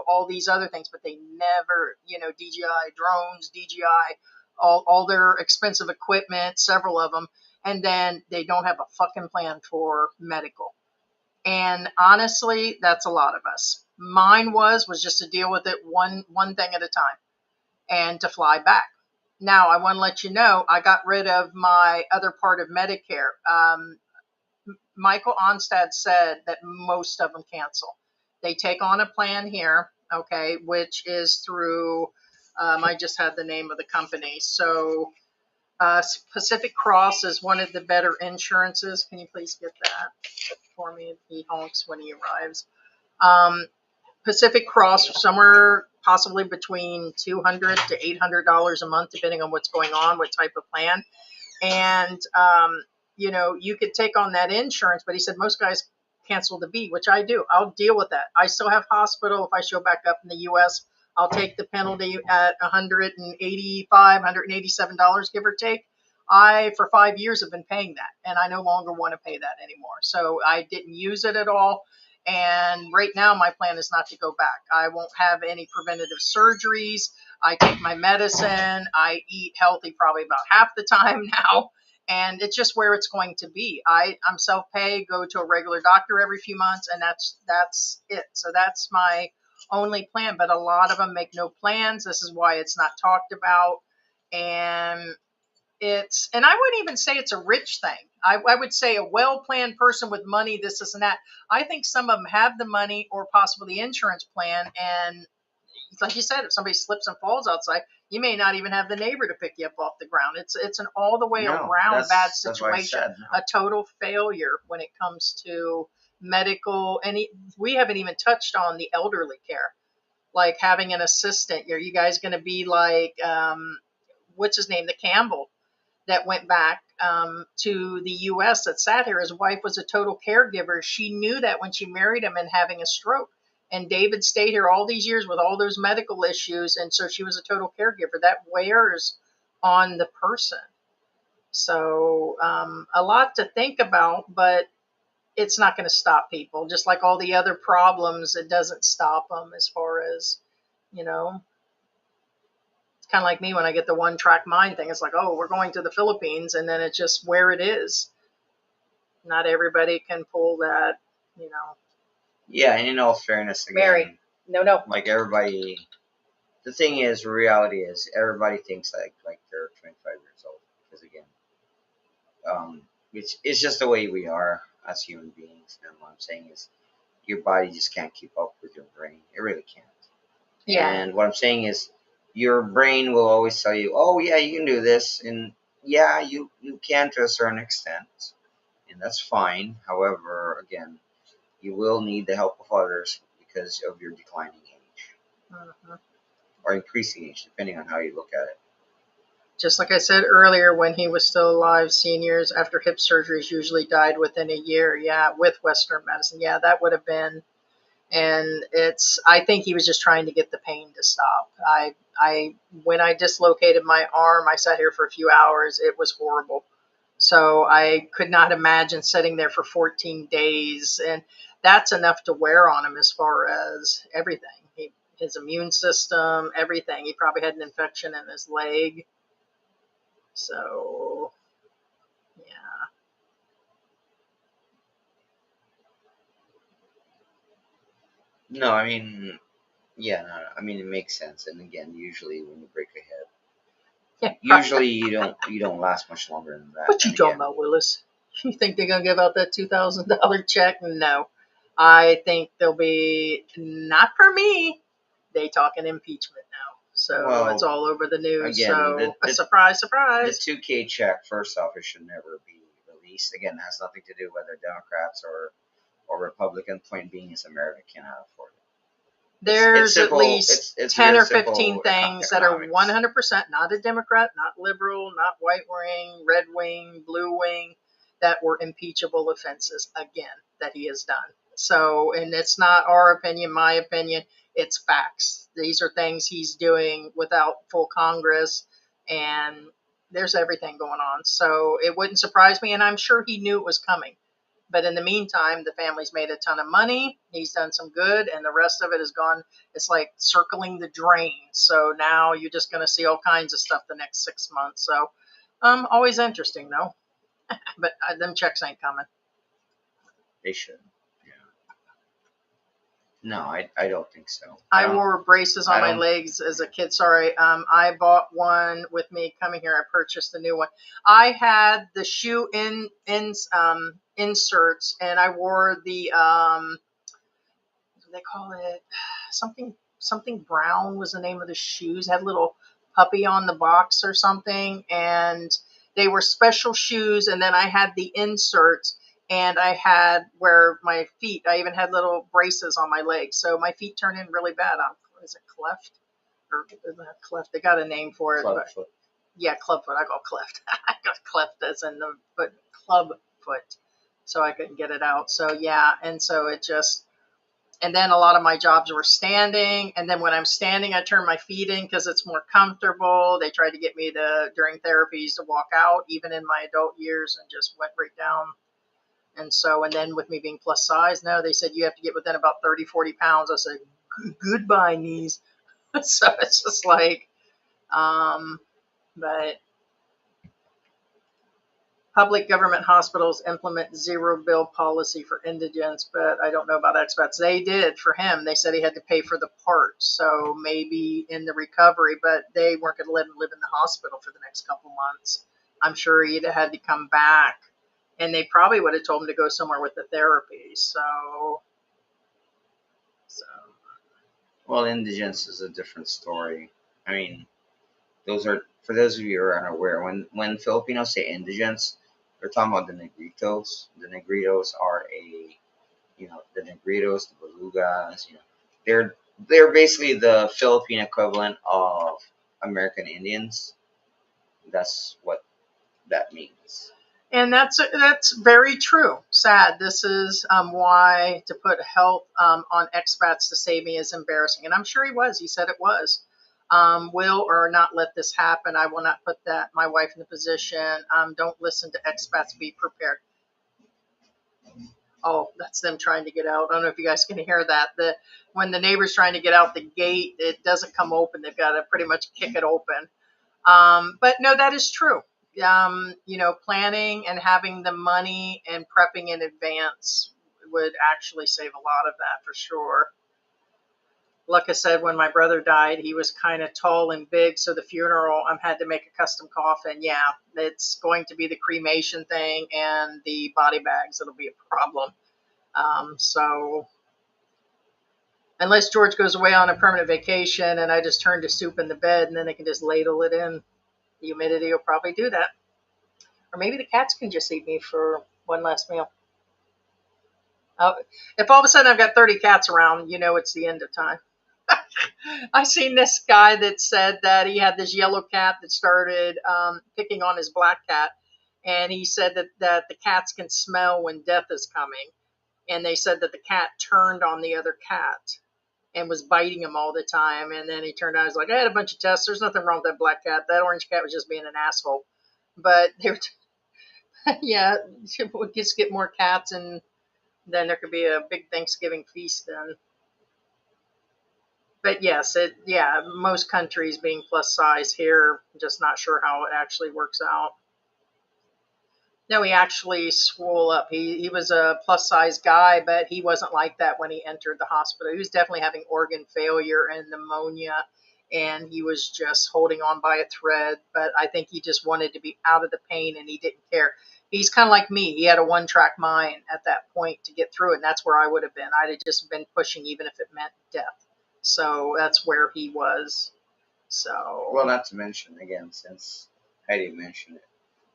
Speaker 2: all these other things, but they never, DJI drones, DJI, all their expensive equipment, several of them. And then they don't have a fucking plan for medical. And honestly, that's a lot of us. Mine was just to deal with it one thing at a time and to fly back. Now, I want to let you know, I got rid of my other part of Medicare. Michael Onstad said that most of them cancel. They take on a plan here, okay, which is through, I just had the name of the company. So Pacific Cross is one of the better insurances. Can you please get that for me? He honks when he arrives. Pacific Cross, somewhere possibly between $200 to $800 a month, depending on what's going on, what type of plan. And you could take on that insurance, but he said most guys cancel the B, which I do. I'll deal with that. I still have hospital. If I show back up in the U.S., I'll take the penalty at $185, $187, give or take. I, for 5 years, have been paying that, and I no longer want to pay that anymore. So I didn't use it at all. And right now, my plan is not to go back. I won't have any preventative surgeries. I take my medicine. I eat healthy probably about half the time now. And it's just where it's going to be. I'm self-pay, go to a regular doctor every few months, and that's it. So that's my only plan. But a lot of them make no plans. This is why it's not talked about. And I wouldn't even say it's a rich thing. I would say a well-planned person with money, this and that. I think some of them have the money or possibly the insurance plan. And like you said, if somebody slips and falls outside, you may not even have the neighbor to pick you up off the ground. It's an all the way around bad situation, a total failure when it comes to medical. And we haven't even touched on the elderly care, like having an assistant. Are you guys going to be like, what's his name, the Campbell that went back to the U.S. that sat here? His wife was a total caregiver. She knew that when she married him and having a stroke. And David stayed here all these years with all those medical issues. And so she was a total caregiver. That wears on the person. So a lot to think about, but it's not going to stop people. Just like all the other problems, it doesn't stop them as far as, it's kind of like me when I get the one-track mind thing. It's like, oh, we're going to the Philippines, and then it's just where it is. Not everybody can pull that,
Speaker 5: Yeah, and in all fairness, again,
Speaker 2: Mary, no.
Speaker 5: like everybody, the thing is, reality is, everybody thinks like they're 25 years old. Because again, it's just the way we are as human beings. And what I'm saying is, your body just can't keep up with your brain. It really can't.
Speaker 2: Yeah.
Speaker 5: And what I'm saying is, your brain will always tell you, oh yeah, you can do this, and yeah, you can to a certain extent, and that's fine. However, again, you will need the help of others because of your declining age or increasing age, depending on how you look at it.
Speaker 2: Just like I said earlier, when he was still alive, seniors after hip surgeries usually died within a year. Yeah, with Western medicine. Yeah, that would have been. And I think he was just trying to get the pain to stop. When I dislocated my arm, I sat here for a few hours. It was horrible. So I could not imagine sitting there for 14 days. And that's enough to wear on him as far as everything. His immune system, everything. He probably had an infection in his leg. So, yeah.
Speaker 5: No, I mean, yeah, no, I mean it makes sense. And again, usually when you break a hip,
Speaker 2: Yeah,
Speaker 5: usually you don't last much longer than that.
Speaker 2: what you
Speaker 5: And
Speaker 2: talking
Speaker 5: again,
Speaker 2: about, Willis? You think they're gonna give out that $2,000 check? No, I think they'll be not for me. They talking impeachment now, so it's
Speaker 5: well,
Speaker 2: all over the news.
Speaker 5: again,
Speaker 2: So a surprise,
Speaker 5: the
Speaker 2: surprise.
Speaker 5: 2K check, first off, it should never be released. Again, it has nothing to do whether Democrats or Republican. Point being, is America cannot afford it. It's
Speaker 2: There's at
Speaker 5: simple.
Speaker 2: least
Speaker 5: It's
Speaker 2: 10
Speaker 5: very
Speaker 2: or 15
Speaker 5: simple
Speaker 2: things that are
Speaker 5: economics.
Speaker 2: 100% not a Democrat, not liberal, not white wing, red wing, blue wing, that were impeachable offenses, again, that he has done. So, and it's not our opinion, my opinion, it's facts. These are things he's doing without full Congress, and there's everything going on. So it wouldn't surprise me, and I'm sure he knew it was coming. But in the meantime, the family's made a ton of money. He's done some good, and the rest of it has gone. It's like circling the drain. So now you're just going to see all kinds of stuff the next 6 months. So, always interesting though. But them checks ain't coming.
Speaker 5: They should. Yeah. No, I don't think so.
Speaker 2: I
Speaker 5: don't-
Speaker 2: wore braces on
Speaker 5: I
Speaker 2: my
Speaker 5: don't-
Speaker 2: legs as a kid. Sorry. I bought one with me coming here. I purchased a new one. I had the shoe inserts, and I wore the what do they call it? Something brown was the name of the shoes. Had a little puppy on the box or something, and they were special shoes. And then I had the inserts, and I had where my feet. I even had little braces on my legs, so my feet turned in really bad. Is it cleft or not cleft? They got a name for it, but
Speaker 5: Clubfoot.
Speaker 2: yeah, clubfoot. I got cleft. I got cleft as in the foot, club foot. So I couldn't get it out. So yeah, and so it just. And then a lot of my jobs were standing. And then when I'm standing, I turn my feet in because it's more comfortable. They tried to get me to, during therapies, to walk out, even in my adult years, and just went right down. And so, and then with me being plus size, no, they said you have to get within about 30, 40 pounds. I said, goodbye, knees. So it's just like, but public government hospitals implement zero bill policy for indigents, but I don't know about expats. They did for him. They said he had to pay for the parts, so maybe in the recovery, but they weren't going to let him live in the hospital for the next couple months. I'm sure he'd have had to come back, and they probably would have told him to go somewhere with the therapy. So
Speaker 5: Well, indigence is a different story. I mean, those are, for those of you who are unaware, when Filipinos say indigents, they're talking about the negritos. The negritos are the negritos, the belugas. They're basically the Philippine equivalent of American Indians. That's what that means.
Speaker 2: And that's very true. Sad. This is why to put health on expats to save me is embarrassing. And I'm sure he was. He said it was. Will or not let this happen. I will not put my wife in the position. Don't listen to expats. Be prepared. Oh, that's them trying to get out. I don't know if you guys can hear that. When the neighbor's trying to get out the gate, it doesn't come open. They've got to pretty much kick it open. But no, that is true. Planning and having the money and prepping in advance would actually save a lot of that for sure. Like I said, when my brother died, he was kind of tall and big, so the funeral, I had to make a custom coffin. Yeah, it's going to be the cremation thing and the body bags that'll be a problem. So unless George goes away on a permanent vacation and I just turn to soup in the bed and then they can just ladle it in, the humidity will probably do that. Or maybe the cats can just eat me for one last meal. If all of a sudden I've got 30 cats around, it's the end of time. I seen this guy that said that he had this yellow cat that started picking on his black cat. And he said that the cats can smell when death is coming. And they said that the cat turned on the other cat and was biting him all the time. And then he turned out, he's like, I had a bunch of tests. There's nothing wrong with that black cat. That orange cat was just being an asshole. But Yeah, we'll just get more cats, and then there could be a big Thanksgiving feast then. But yes, most countries being plus size here, just not sure how it actually works out. No, he actually swole up. He was a plus size guy, but he wasn't like that when he entered the hospital. He was definitely having organ failure and pneumonia, and he was just holding on by a thread. But I think he just wanted to be out of the pain, and he didn't care. He's kind of like me. He had a one-track mind at that point to get through it, and that's where I would have been. I'd have just been pushing, even if it meant death. So that's where he was. So
Speaker 5: Well, not to mention, again, since Heidi mentioned it,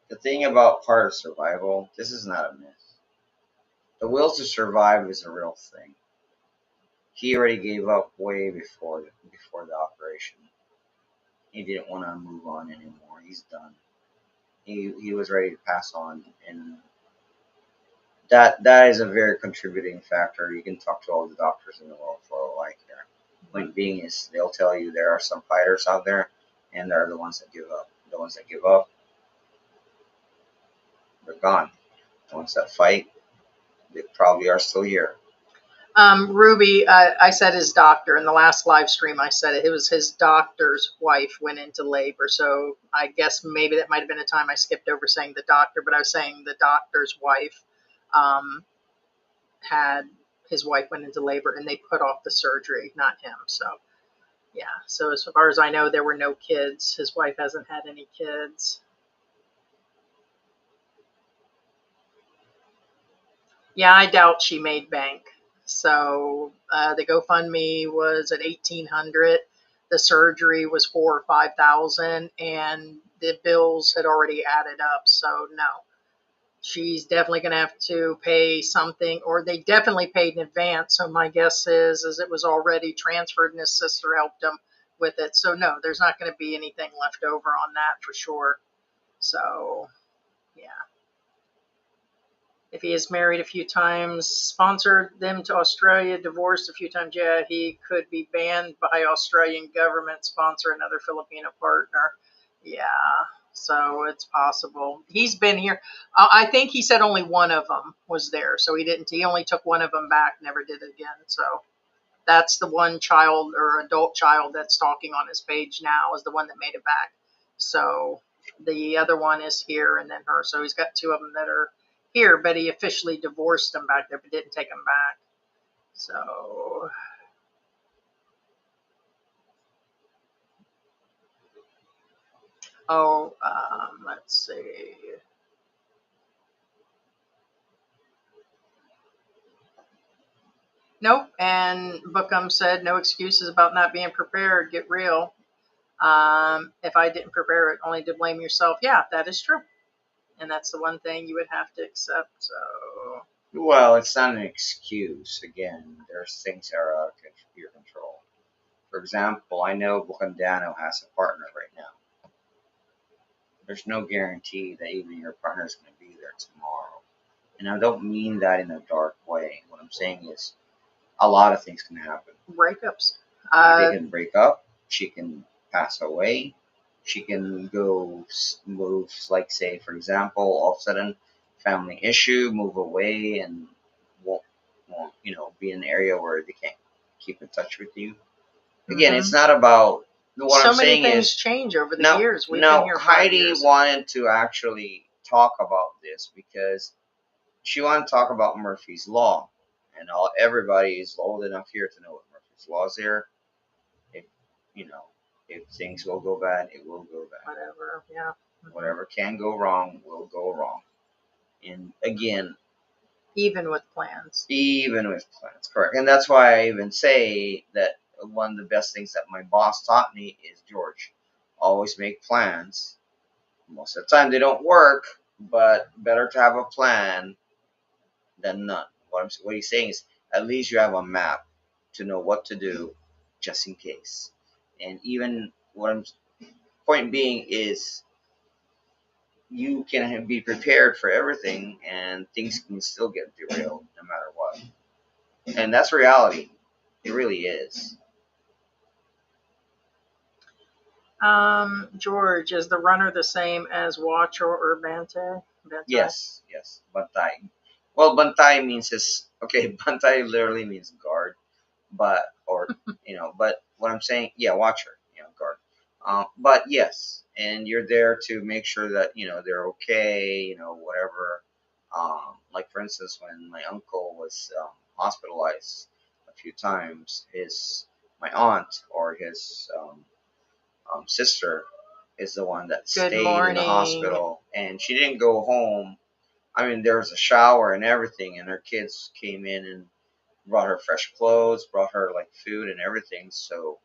Speaker 5: the thing about part of survival, this is not a myth. The will to survive is a real thing. He already gave up way before the operation. He didn't want to move on anymore. He's done. He was ready to pass on, and that is a very contributing factor. You can talk to all the doctors in the world for all I care. Point being is they'll tell you there are some fighters out there, and there are the ones that give up. The ones that give up, they're gone. The ones that fight, they probably are still here.
Speaker 2: Ruby, I said his doctor in the last live stream. I said it was his doctor's wife went into labor. So I guess maybe that might have been a time I skipped over saying the doctor, but I was saying the doctor's wife had his wife went into labor and they put off the surgery, not him. So yeah. So as far as I know, there were no kids. His wife hasn't had any kids. Yeah, I doubt she made bank. So the GoFundMe was at 1,800. The surgery was 4,000 or 5,000, and the bills had already added up. So no, she's definitely going to have to pay something, or they definitely paid in advance. So my guess is it was already transferred, and his sister helped him with it. So no, there's not going to be anything left over on that for sure. So yeah. If he has married a few times, sponsored them to Australia, divorced a few times, yeah, he could be banned by Australian government, sponsor another Filipino partner. Yeah, so it's possible. He's been here. I think he said only one of them was there, so he only took one of them back, never did it again. So that's the one child or adult child that's talking on his page now is the one that made it back. So the other one is here and then her. So he's got two of them that are here, but he officially divorced them back there, but didn't take them back. So let's see. Nope. And Bookham said no excuses about not being prepared. Get real. If I didn't prepare it, only to blame yourself. Yeah, that is true. And that's the one thing you would have to accept. So
Speaker 5: Well, it's not an excuse. Again, there's things that are out of your control. For example, I know Bukandano has a partner right now. There's no guarantee that even your partner is going to be there tomorrow. And I don't mean that in a dark way. What I'm saying is a lot of things can happen.
Speaker 2: breakups.
Speaker 5: They can break up. She can pass away. She can go move, like say, for example, all of a sudden, family issue, move away, and won't be in an area where they can't keep in touch with you. Again, it's not about what
Speaker 2: So
Speaker 5: I'm
Speaker 2: many
Speaker 5: saying
Speaker 2: things
Speaker 5: is
Speaker 2: change over the years. We've been
Speaker 5: no.
Speaker 2: here 5
Speaker 5: Heidi
Speaker 2: years.
Speaker 5: wanted to actually talk about this because she wanted to talk about Murphy's Law, and everybody is old enough here to know what Murphy's Law is here. If if things will go bad, it will go bad.
Speaker 2: Whatever, yeah.
Speaker 5: Whatever can go wrong will go wrong. And again,
Speaker 2: Even with plans.
Speaker 5: even with plans, correct. And that's why I even say that one of the best things that my boss taught me is George, always make plans. Most of the time they don't work, but better to have a plan than none. What he's saying is at least you have a map to know what to do just in case. And even point being is you can be prepared for everything and things can still get derailed no matter what. And that's reality. It really is.
Speaker 2: George, is the runner the same as Watcher or Bante? That's
Speaker 5: Yes, yes, bantay. Well, bantay means bantay literally means guard, but or but what I'm saying, yeah, watcher, guard. But yes, and you're there to make sure that they're okay, whatever. Like for instance, when my uncle was hospitalized a few times, his my aunt or his sister is the one that
Speaker 2: Good
Speaker 5: stayed in the
Speaker 2: morning.
Speaker 5: hospital, and she didn't go home. I mean, there was a shower and everything, and her kids came in and brought her fresh clothes, brought her like food and everything. So,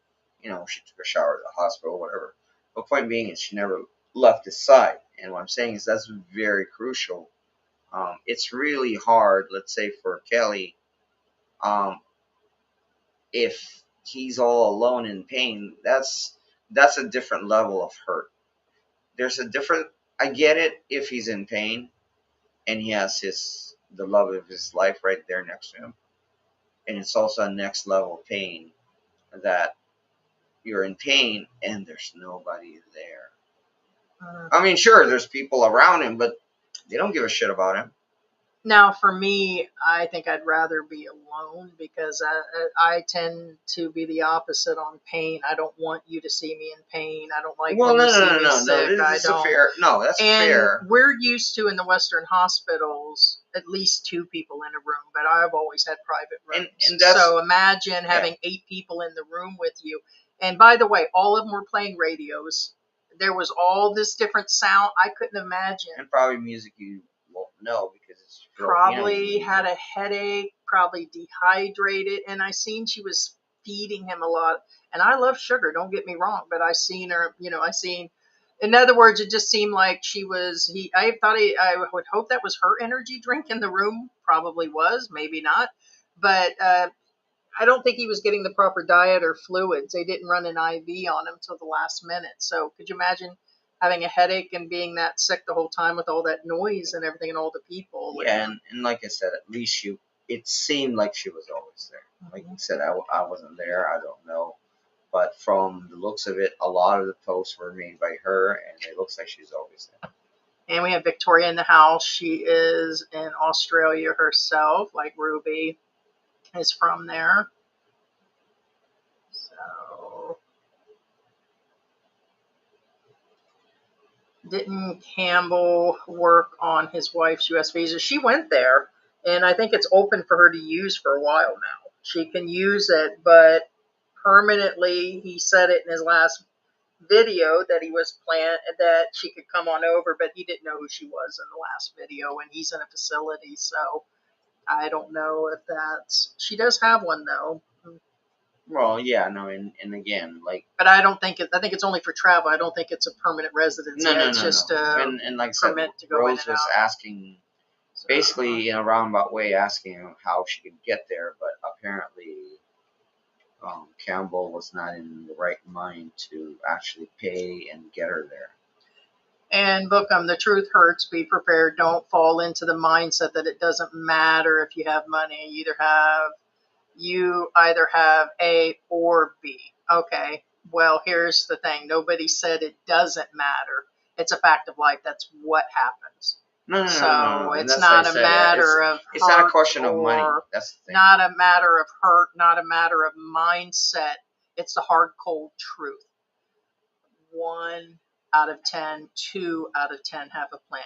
Speaker 5: she took a shower at the hospital, whatever. The point being is she never left his side. And what I'm saying is that's very crucial. It's really hard, let's say for Kelly, um, if he's all alone in pain. That's a different level of hurt. There's a different. I get it if he's in pain and he has the love of his life right there next to him, and it's also a next level of pain that you're in pain and there's nobody there. I mean, sure, there's people around him, but they don't give a shit about him.
Speaker 2: Now, for me, I think I'd rather be alone because I tend to be the opposite on pain. I don't want you to see me in pain. I don't like
Speaker 5: Well,
Speaker 2: when
Speaker 5: no,
Speaker 2: you see
Speaker 5: no, no,
Speaker 2: me
Speaker 5: no, no.
Speaker 2: sick.
Speaker 5: This
Speaker 2: I
Speaker 5: is a
Speaker 2: don't.
Speaker 5: fair. No, that's
Speaker 2: And
Speaker 5: fair.
Speaker 2: we're used to in the Western hospitals at least 2 people in a room, but I've always had private rooms.
Speaker 5: And that's
Speaker 2: So imagine having 8 people in the room with you. And by the way, all of them were playing radios. There was all this different sound. I couldn't imagine.
Speaker 5: and probably music you won't know because it's
Speaker 2: Probably had a headache, probably dehydrated, and I seen she was feeding him a lot. And I love sugar, don't get me wrong, but I seen her, in other words, it just seemed like I would hope that was her energy drink in the room. Probably was, maybe not. But I don't think he was getting the proper diet or fluids. They didn't run an IV on him till the last minute. So could you imagine having a headache and being that sick the whole time with all that noise and everything and all the people?
Speaker 5: Yeah, and like I said, at least it seemed like she was always there. Like you said, I wasn't there. I don't know. But from the looks of it, a lot of the posts were made by her, and it looks like she's always there.
Speaker 2: And we have Victoria in the house. She is in Australia herself, like Ruby is from there. So, didn't Campbell work on his wife's U.S. visa? She went there, and I think it's open for her to use for a while now. She can use it, but permanently, he said it in his last video that he was that she could come on over, but he didn't know who she was in the last video, and he's in a facility, so I don't know if she does have one though.
Speaker 5: Well, yeah, no, and again, like,
Speaker 2: But I don't think I think it's only for travel. I don't think it's a permanent residence.
Speaker 5: no,
Speaker 2: It's just
Speaker 5: and like I said,
Speaker 2: permit to go in
Speaker 5: Rose
Speaker 2: and
Speaker 5: was
Speaker 2: out.
Speaker 5: asking, basically in a roundabout way, asking how she could get there, but apparently Campbell was not in the right mind to actually pay and get her there.
Speaker 2: And Bookham, the truth hurts. Be prepared. Don't fall into the mindset that it doesn't matter if you have money. You either have A or B. Okay. Well, here's the thing. Nobody said it doesn't matter. It's a fact of life. That's what happens.
Speaker 5: No,
Speaker 2: So
Speaker 5: and
Speaker 2: it's
Speaker 5: that's
Speaker 2: not
Speaker 5: why I
Speaker 2: a
Speaker 5: said
Speaker 2: matter of
Speaker 5: it's not a
Speaker 2: hurt
Speaker 5: question of money.
Speaker 2: or
Speaker 5: That's the thing.
Speaker 2: not a matter of hurt, not a matter of mindset. It's the hard, cold truth. 1 out of 10, 2 out of 10 have a plan.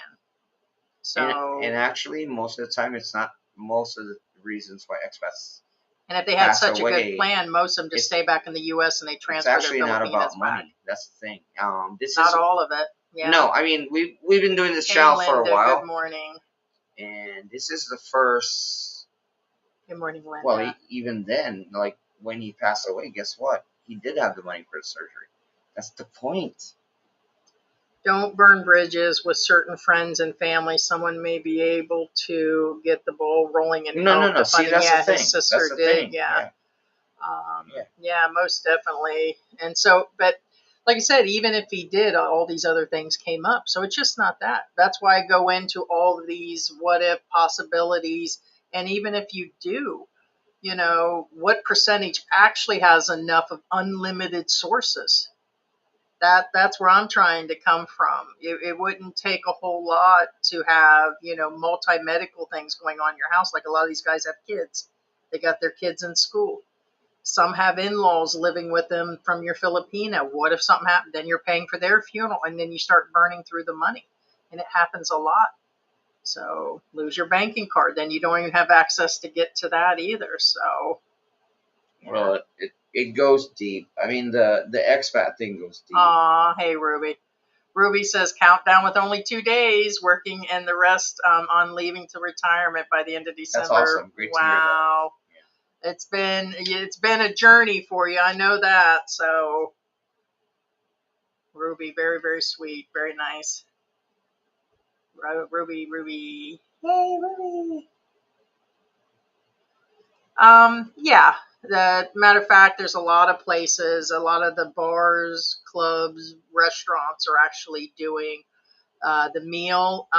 Speaker 2: So,
Speaker 5: and actually, most of the time, it's not most of the reasons why expats.
Speaker 2: and if they had
Speaker 5: pass
Speaker 2: such a
Speaker 5: away,
Speaker 2: good plan, most of them just stay back in the U.S. and they
Speaker 5: It's
Speaker 2: transfer their
Speaker 5: actually not
Speaker 2: Filipinos
Speaker 5: about
Speaker 2: back.
Speaker 5: money. That's the thing. This
Speaker 2: Not
Speaker 5: is
Speaker 2: all of it. Yeah.
Speaker 5: no. I mean, we've been doing this
Speaker 2: Hey,
Speaker 5: channel for a
Speaker 2: Linda,
Speaker 5: while,
Speaker 2: good morning.
Speaker 5: and this is the first.
Speaker 2: Good morning, Linda.
Speaker 5: Well, even then, like when he passed away, guess what? He did have the money for the surgery. That's the point.
Speaker 2: Don't burn bridges with certain friends and family. Someone may be able to get the ball rolling and
Speaker 5: No.
Speaker 2: help the
Speaker 5: See,
Speaker 2: funding.
Speaker 5: that's
Speaker 2: Yeah,
Speaker 5: the thing.
Speaker 2: his sister
Speaker 5: That's the
Speaker 2: did.
Speaker 5: thing.
Speaker 2: Yeah.
Speaker 5: Yeah.
Speaker 2: Yeah, most definitely. And so, but like I said, even if he did, all these other things came up. So it's just not that. That's why I go into all of these what if possibilities. And even if you do, what percentage actually has enough of unlimited sources? That's where I'm trying to come from. It wouldn't take a whole lot to have, multi-medical things going on in your house. Like a lot of these guys have kids. They got their kids in school. Some have in-laws living with them from your Filipino. What if something happened? Then you're paying for their funeral, and then you start burning through the money. And it happens a lot. So lose your banking card. Then you don't even have access to get to that either. So.
Speaker 5: Well, it goes deep. I mean, the expat thing goes deep.
Speaker 2: Aw, hey, Ruby. Ruby says countdown with only 2 days, working and the rest on leaving to retirement by the end of December.
Speaker 5: That's awesome. Great to hear that.
Speaker 2: Wow. It's been a journey for you. I know that. So, Ruby, very, very sweet. Very nice. Ruby. Yay, Ruby. Yeah. Matter of fact, there's a lot of places, a lot of the bars, clubs, restaurants are actually doing the meal.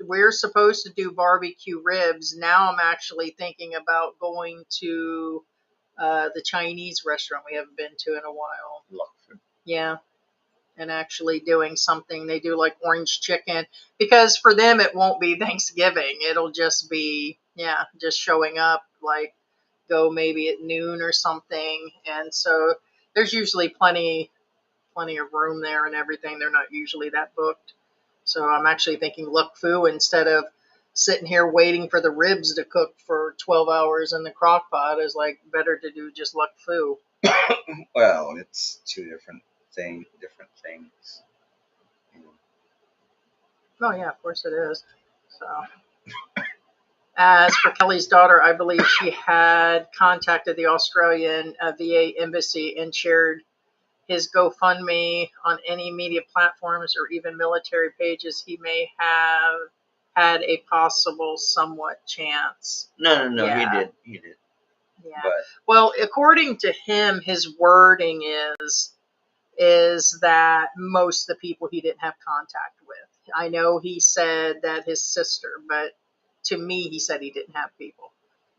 Speaker 2: We're supposed to do barbecue ribs. Now I'm actually thinking about going to the Chinese restaurant we haven't been to in a while. Yeah. And actually doing something. They do like orange chicken, because for them it won't be Thanksgiving. It'll just be, just showing up, like go maybe at noon or something. And so there's usually plenty of room there and everything. They're not usually that booked. So I'm actually thinking luk fu, instead of sitting here waiting for the ribs to cook for 12 hours in the crock pot, is like better to do just luk fu.
Speaker 5: Well, it's two different things.
Speaker 2: Oh yeah, of course it is. So, as for Kelly's daughter, I believe she had contacted the Australian VA embassy and shared his GoFundMe on any media platforms or even military pages. He may have had a possible somewhat chance.
Speaker 5: No,
Speaker 2: Yeah.
Speaker 5: he did.
Speaker 2: Yeah.
Speaker 5: But
Speaker 2: well, according to him, his wording is that most of the people he didn't have contact with. I know he said that his sister, but to me, he said he didn't have people.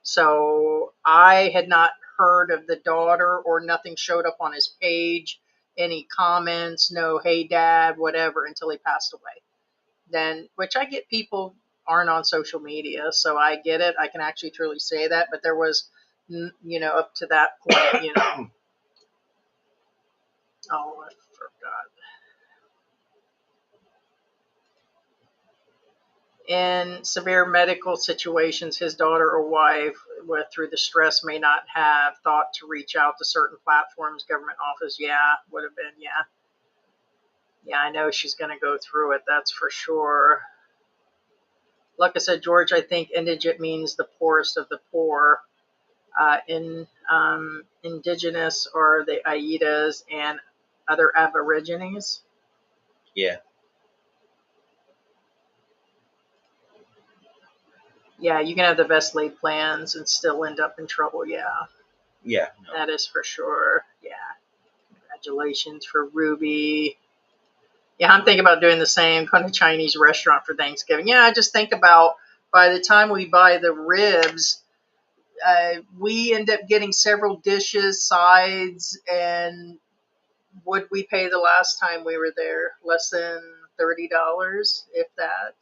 Speaker 2: So I had not heard of the daughter, or nothing showed up on his page, any comments, no, hey dad, whatever, until he passed away. Then, which I get, people aren't on social media, so I get it. I can actually truly say that, but there was, up to that point, Oh, I forgot. In severe medical situations, his daughter or wife, through the stress, may not have thought to reach out to certain platforms, government office. Yeah, would have been, yeah. Yeah, I know she's going to go through it, that's for sure. Like I said, George, I think indigent means the poorest of the poor. Indigenous are the Aidas and other Aborigines.
Speaker 5: yeah.
Speaker 2: Yeah, you can have the best laid plans and still end up in trouble. Yeah,
Speaker 5: No.
Speaker 2: that is for sure. Yeah. Congratulations for Ruby. Yeah, I'm thinking about doing the same, going to a Chinese restaurant for Thanksgiving. Yeah, I just think about, by the time we buy the ribs, we end up getting several dishes, sides, and what we pay the last time we were there? Less than $30, if that.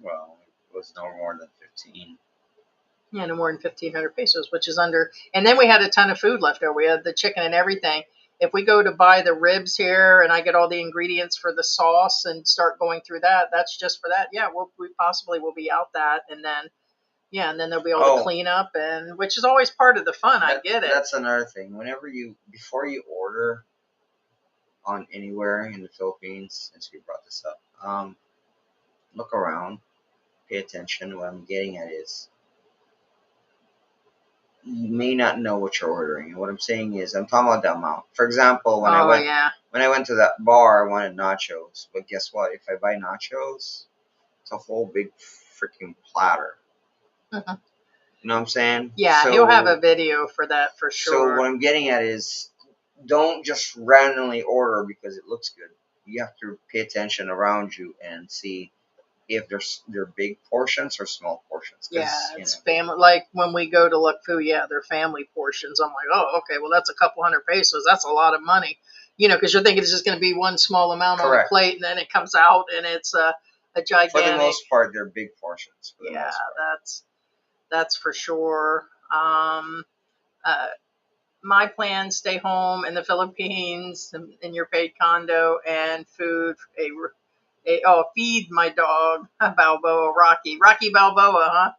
Speaker 5: Well, it was no more than 15.
Speaker 2: Yeah, no more than 1,500 pesos, which is under. And then we had a ton of food left over. We had the chicken and everything. If we go to buy the ribs here and I get all the ingredients for the sauce and start going through that, that's just for that. Yeah, we possibly will be out that, and then there'll be all the cleanup, and which is always part of the fun. I get it.
Speaker 5: That's another thing. Before you order on anywhere in the Philippines, since we brought this up, look around, pay attention. What I'm getting at is, you may not know what you're ordering. And what I'm saying is, I'm talking about the amount. For example, when I went to that bar, I wanted nachos. But guess what? If I buy nachos, it's a whole big freaking platter.
Speaker 2: Mhm.
Speaker 5: You know what I'm saying?
Speaker 2: Yeah,
Speaker 5: So,
Speaker 2: he'll have a video for that for
Speaker 5: So
Speaker 2: sure.
Speaker 5: what I'm getting at is, don't just randomly order because it looks good. You have to pay attention around you and see if they're big portions or small portions.
Speaker 2: Yeah, it's family. Like when we go to Luk Fu, they're family portions. I'm like, oh, okay, well, that's a couple hundred pesos. That's a lot of money. you know, because you're thinking it's just going to be one small amount on a
Speaker 5: Correct.
Speaker 2: plate, and then it comes out and it's a gigantic.
Speaker 5: For the most part, they're big portions. For the
Speaker 2: Yeah,
Speaker 5: most part.
Speaker 2: that's for sure. My plan: stay home in the Philippines in your paid condo and food. Feed my dog Balboa, Rocky Balboa, huh?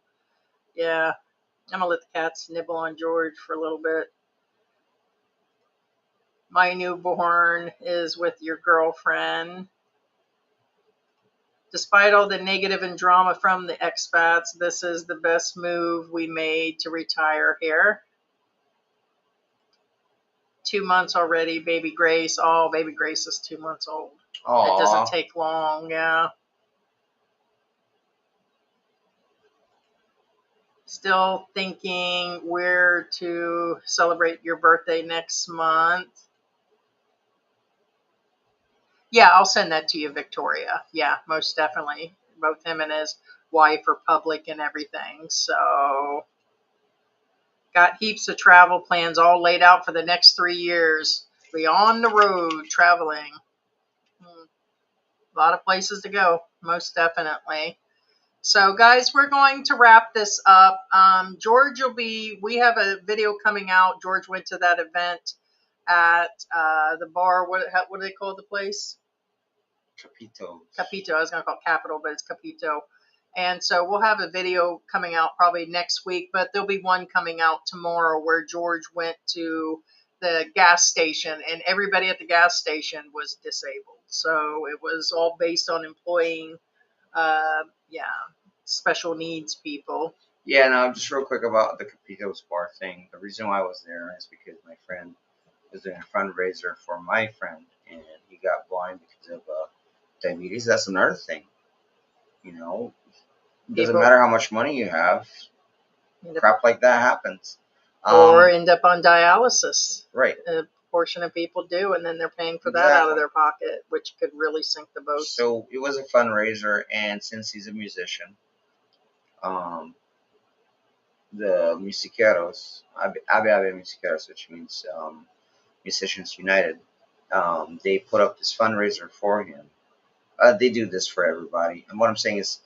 Speaker 2: Yeah, I'm gonna let the cats nibble on George for a little bit. My newborn is with your girlfriend. Despite all the negative and drama from the expats, this is the best move we made to retire here. 2 months already, baby Grace. Oh, baby Grace is 2 months old.
Speaker 5: Aww.
Speaker 2: It doesn't take long, yeah. Still thinking where to celebrate your birthday next month. Yeah, I'll send that to you, Victoria. Yeah, most definitely. Both him and his wife are public and everything. So, got heaps of travel plans all laid out for the next 3 years. Be on the road traveling. A lot of places to go, most definitely. So, guys, we're going to wrap this up. George we have a video coming out. George went to that event at the bar. What do they call the place?
Speaker 5: Capito.
Speaker 2: Capito. I was going to call it Capital, but it's Capito. And so we'll have a video coming out probably next week, but there'll be one coming out tomorrow where George went to the gas station and everybody at the gas station was disabled. So it was all based on employing, special needs people.
Speaker 5: Yeah, now just real quick about the Capito's bar thing. The reason why I was there is because my friend was doing a fundraiser for my friend, and he got blind because of diabetes. That's another thing. You know, it doesn't
Speaker 2: People-
Speaker 5: matter how much money you have, crap like that happens.
Speaker 2: Or end up on dialysis.
Speaker 5: Right.
Speaker 2: A portion of people do, and then they're paying for that out of their pocket, which could really sink the boat.
Speaker 5: So it was a fundraiser, and since he's a musician, the Musiqueros, Abe Musiqueros, which means Musicians United, they put up this fundraiser for him. They do this for everybody, and what I'm saying is,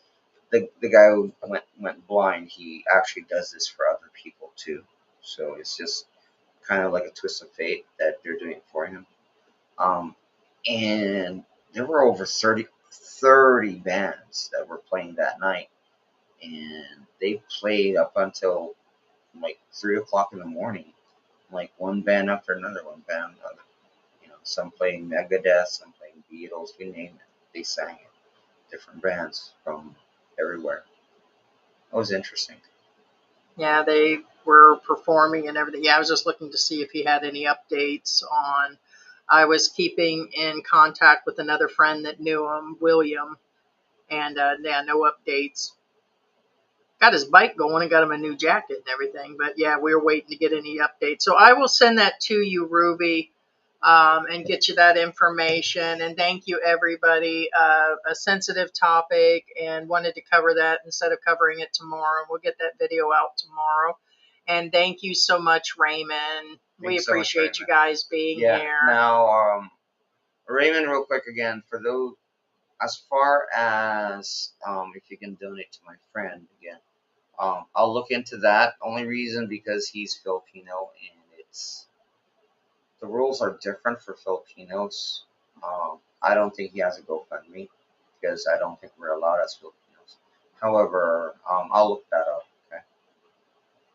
Speaker 5: the guy who went blind, he actually does this for other people too. So it's just kind of like a twist of fate that they're doing it for him. And there were over 30 bands that were playing that night, and they played up until like 3 o'clock in the morning, like one band after another, one band after another. You know, some playing Megadeth, some playing Beatles, you name it. They sang it. Different bands from everywhere. That was interesting.
Speaker 2: Yeah, they were performing and everything. Yeah, I was just looking to see if he had any updates on. I was keeping in contact with another friend that knew him, William, and no updates. Got his bike going and got him a new jacket and everything, but yeah, we were waiting to get any updates. So I will send that to you, Ruby, and get you that information. And thank you, everybody. A sensitive topic, and wanted to cover that instead of covering it tomorrow. We'll get that video out tomorrow. And thank you so much, Raymond. We appreciate you guys being here.
Speaker 5: Now, Raymond, real quick again, for those, as far as if you can donate to my friend again, I'll look into that. Only reason because he's Filipino, and the rules are different for Filipinos. I don't think he has a GoFundMe because I don't think we're allowed as Filipinos. However, I'll look that up. Okay.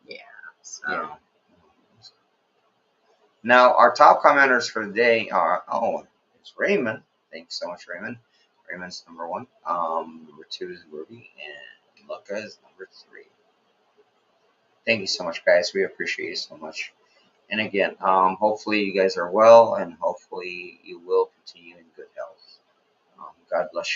Speaker 2: Yeah. So.
Speaker 5: Yeah. Now, our top commenters for the day are, it's Raymond. Thanks so much, Raymond. Raymond's number 1. Number 2 is Ruby, and Luca is number 3. Thank you so much, guys. We appreciate you so much. And again, hopefully you guys are well, and hopefully you will continue in good health. God bless you.